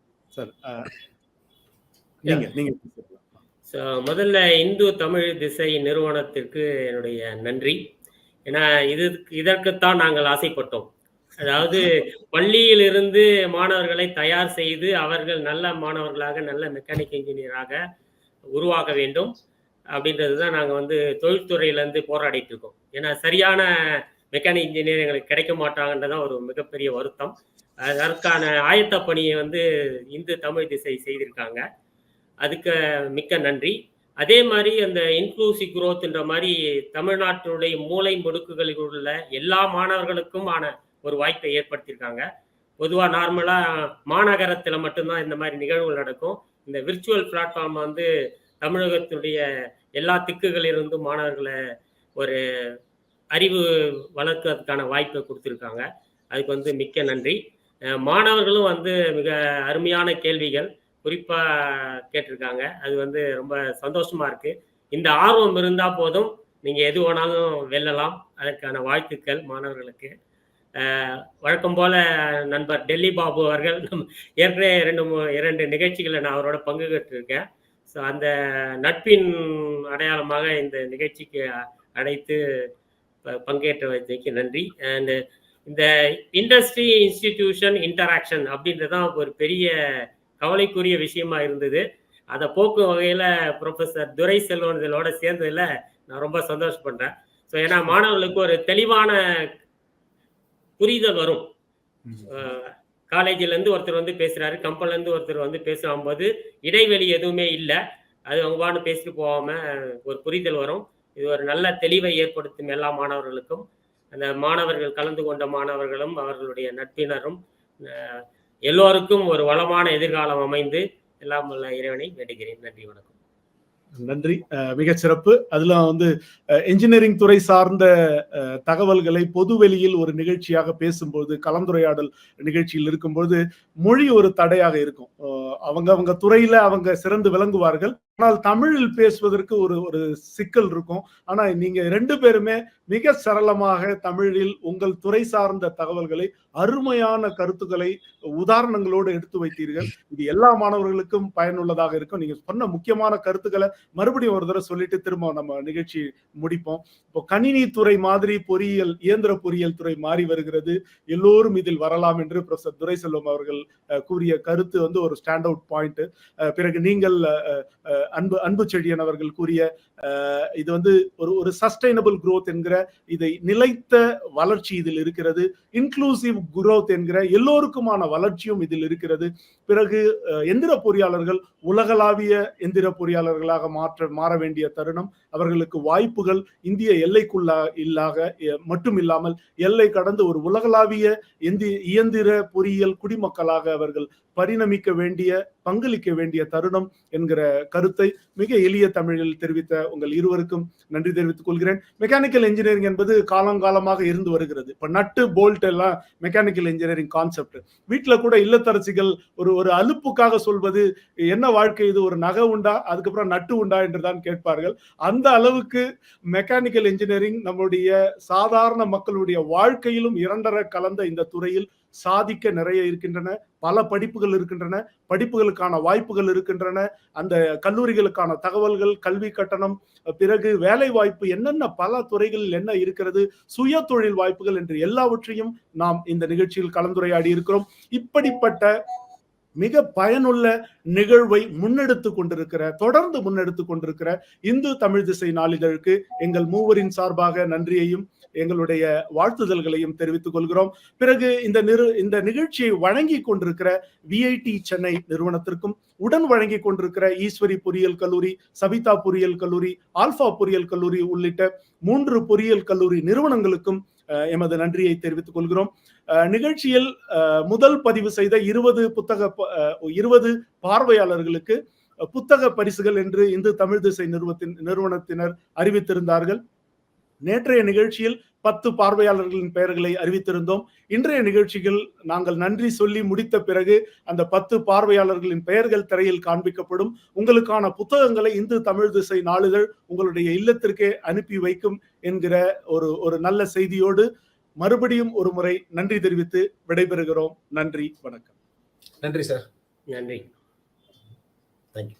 Speaker 1: சார்
Speaker 3: முதல்ல இந்து தமிழ் திசை நிறுவனத்திற்கு என்னுடைய நன்றி. ஏன்னா இதற்குத்தான் நாங்கள் ஆசைப்பட்டோம். அதாவது பள்ளியிலிருந்து மாணவர்களை தயார் செய்து அவர்கள் நல்ல மாணவர்களாக, நல்ல மெக்கானிக் இன்ஜினியராக உருவாக்க வேண்டும் அப்படின்றதுதான் நாங்கள் வந்து தொழில்துறையிலேருந்து போராடிட்டு இருக்கோம். ஏன்னா சரியான மெக்கானிக் இன்ஜினியர் எங்களுக்கு கிடைக்க மாட்டாங்கன்றதான் ஒரு மிகப்பெரிய வருத்தம். அதற்கான ஆயத்த பணியை வந்து இந்து தமிழ் திசை செய்திருக்காங்க. அதுக்கு மிக்க நன்றி. அதே மாதிரி அந்த இன்க்ளூசிவ் growthன்ற மாதிரி தமிழ்நாட்டினுடைய மூலை முடுக்குகளில் உள்ள எல்லா மாணவர்களுக்கும் ஒரு வாய்ப்பை ஏற்படுத்தியிருக்காங்க. பொதுவாக நார்மலாக மாநகரத்தில் மட்டும்தான் இந்த மாதிரி நிகழ்வுகள் நடக்கும். இந்த விர்ச்சுவல் பிளாட்ஃபார்ம் வந்து தமிழகத்தினுடைய எல்லா திக்குகளிலிருந்தும் மாணவர்களை ஒரு அறிவு வளர்க்கறதுக்கான வாய்ப்பை கொடுத்துருக்காங்க. அதுக்கு வந்து மிக்க நன்றி. மாணவர்களும் வந்து மிக அருமையான கேள்விகள் குறிப்பாக கேட்டிருக்காங்க. அது வந்து ரொம்ப சந்தோஷமா இருக்கு. இந்த ஆர்வம் இருந்தால் போதும், நீங்கள் எது வேணாலும் வெல்லலாம். அதற்கான வாழ்த்துக்கள் மாணவர்களுக்கு. வழக்கம் போல நண்பர் டெல்லி பாபு அவர்கள் ஏற்கனவே 2 நிகழ்ச்சிகளை நான் அவரோட பங்கு பெற்றிருக்கேன். ஸோ அந்த நட்பின் அடையாளமாக இந்த நிகழ்ச்சிக்கு அழைத்து பங்கேற்றதுக்கு நன்றி. அண்ட் இந்த இண்டஸ்ட்ரி இன்ஸ்டிடியூஷன் இன்டராக்ஷன் அப்படின்றதான் ஒரு பெரிய கவலைக்குரிய விஷயமா இருந்தது. அதை போக்கும் வகையில் ப்ரொஃபஸர் துரைசெல்வன் இதோட சேர்ந்ததில் நான் ரொம்ப சந்தோஷப்படுறேன். ஸோ ஏன்னா மாணவர்களுக்கு ஒரு தெளிவான புரிதல் வரும். காலேஜிலேருந்து ஒருத்தர் வந்து பேசுகிறாரு, கம்பெனிலேருந்து ஒருத்தர் வந்து பேசும்போது இடைவெளி எதுவுமே இல்லை. அது அவங்க பேசிட்டு போகாமல் ஒரு புரிதல் வரும். இது ஒரு நல்ல தெளிவை ஏற்படுத்தும் எல்லா மாணவர்களுக்கும். அந்த மாணவர்கள் கலந்து கொண்ட மாணவர்களும் அவர்களுடைய நட்பினரும் எல்லோருக்கும் ஒரு வளமான எதிர்காலம் அமைந்து எல்லாம் வல்ல இறைவனை வேண்டுகிறேன். நன்றி, வணக்கம்.
Speaker 1: நன்றி, மிகச்சிறப்பு. அதுல வந்து என்ஜினியரிங் துறை சார்ந்த தகவல்களை பொதுவெளியில் ஒரு நிகழ்ச்சியாக பேசும்போது, கலந்துரையாடல் நிகழ்ச்சியில் இருக்கும்போது மொழி ஒரு தடையாக இருக்கும். அவங்க துறையில அவங்க சிறந்து விளங்குவார்கள். ஆனால் தமிழில் பேசுவதற்கு ஒரு ஒரு சிக்கல் இருக்கும். ஆனா நீங்க 2 பேருமே மிக சரளமாக தமிழில் உங்கள் துறை சார்ந்த தகவல்களை, அருமையான கருத்துக்களை உதாரணங்களோடு எடுத்து வைத்தீர்கள். இது எல்லா மாணவர்களுக்கும் பயனுள்ளதாக இருக்கும். நீங்க சொன்ன முக்கியமான கருத்துக்களை மறுபடியும் ஒரு தடவை சொல்லிட்டு திரும்ப நம்ம நிகழ்ச்சி முடிப்போம். இப்போ கணினி துறை மாதிரி பொறியியல், இயந்திர பொறியியல் துறை மாறி வருகிறது. எல்லோரும் இதில் வரலாம் என்று ப்ரொஃபசர் துரைசெல்வம் அவர்கள் கூறிய கருத்து வந்து ஒரு ஸ்டாண்ட் அவுட் பாயிண்ட். பிறகு நீங்கள் அன்பு செழியன் அவர்கள் கூறிய இது வந்து ஒரு சஸ்டைனபிள் குரோத் என்கிற, இதை நிலைத்த வளர்ச்சி இதில் இருக்கிறது. இன்க்ளூசிவ் குரோத் என்கிற எல்லோருக்குமான வளர்ச்சியும் இதில் இருக்கிறது. பிறகு எந்திர பொறியாளர்கள் உலகளாவிய எந்திர பொறியாளர்களாக மாற வேண்டிய தருணம். அவர்களுக்கு வாய்ப்புகள் இந்திய எல்லைக்குள்ளாக மட்டும் இல்லாமல் எல்லை கடந்து ஒரு உலகளாவிய இயந்திர பொறியியல் குடிமக்களாக அவர்கள் பரிணமிக்க வேண்டிய, பங்களிக்க வேண்டிய தருணம் என்கிற கருத்தை மிக எளிய தமிழில் தெரிவித்த உங்கள் இருவருக்கும் நன்றி தெரிவித்துக் கொள்கிறேன். மெக்கானிக்கல் இன்ஜினியரிங் என்பது காலங்காலமாக இருந்து வருகிறது. இப்ப நட்டு போல்ட் எல்லாம் மெக்கானிக்கல் இன்ஜினியரிங் கான்செப்ட். வீட்டுல கூட இல்லத்தரசிகள் ஒரு அலுப்புக்காக சொல்வது, என்ன வாழ்க்கை இது, ஒரு நகை உண்டா, அதுக்கப்புறம் நட்டு உண்டா என்றுதான் கேட்பார்கள். அந்த அளவுக்கு மெக்கானிக்கல் இன்ஜினியரிங் நம்முடைய சாதாரண மக்களுடைய வாழ்க்கையிலும் இரண்டரை கலந்த இந்த துறையில் சாதிக்க நிறைய இருக்கின்றன. பல படிப்புகள் இருக்கின்றன, படிப்புகளுக்கான வாய்ப்புகள் இருக்கின்றன. அந்த கல்லூரிகளுக்கான தகவல்கள், கல்வி கட்டணம், பிறகு வேலை வாய்ப்பு, என்னென்ன பல துறைகளில் என்ன இருக்கிறது, சுய தொழில் வாய்ப்புகள் என்று எல்லாவற்றையும் நாம் இந்த நிகழ்ச்சியில் கலந்துரையாடி இருக்கிறோம். இப்படிப்பட்ட மிக பயனுள்ள நிகழ்வை தொடர்ந்து முன்னெடுத்து கொண்டிருக்கிற இந்து தமிழ் திசை நாளிதழுக்கு எங்கள் மூவரின் சார்பாக நன்றியையும் எங்களுடைய வாழ்த்துதல்களையும் தெரிவித்துக் கொள்கிறோம். பிறகு இந்த நிகழ்ச்சியை வழங்கி கொண்டிருக்கிற விஐடி சென்னை நிறுவனத்திற்கும், உடன் வழங்கி கொண்டிருக்கிற ஈஸ்வரி பொறியியல் கல்லூரி, சபிதா பொறியியல் கல்லூரி, ஆல்பா பொறியியல் கல்லூரி உள்ளிட்ட 3 பொறியியல் கல்லூரி நிறுவனங்களுக்கும் எமது நன்றியை தெரிவித்துக் கொள்கிறோம். நிகழ்ச்சியில் முதல் பதிவு செய்த 20 பார்வையாளர்களுக்கு புத்தக பரிசுகள் என்று இந்து தமிழ் திசை நிறுவனத்தினர் அறிவித்திருந்தார்கள். நேற்றைய நிகழ்ச்சியில் 10 பார்வையாளர்களின் பெயர்களை அறிவித்திருந்தோம். இன்றைய நிகழ்ச்சியில் நாங்கள் நன்றி சொல்லி முடித்த பிறகு அந்த 10 பார்வையாளர்களின் பெயர்கள் திரையில் காண்பிக்கப்படும். உங்களுக்கான புத்தகங்களை இந்து தமிழ் திசை நாளிதழ் உங்களுடைய இல்லத்திற்கே அனுப்பி வைக்கும் என்கிற ஒரு நல்ல செய்தியோடு மறுபடியும் ஒரு முறை நன்றி தெரிவித்து விடைபெறுகிறோம். நன்றி, வணக்கம்.
Speaker 2: நன்றி சார்.
Speaker 3: நன்றி.
Speaker 2: தேங்க்யூ.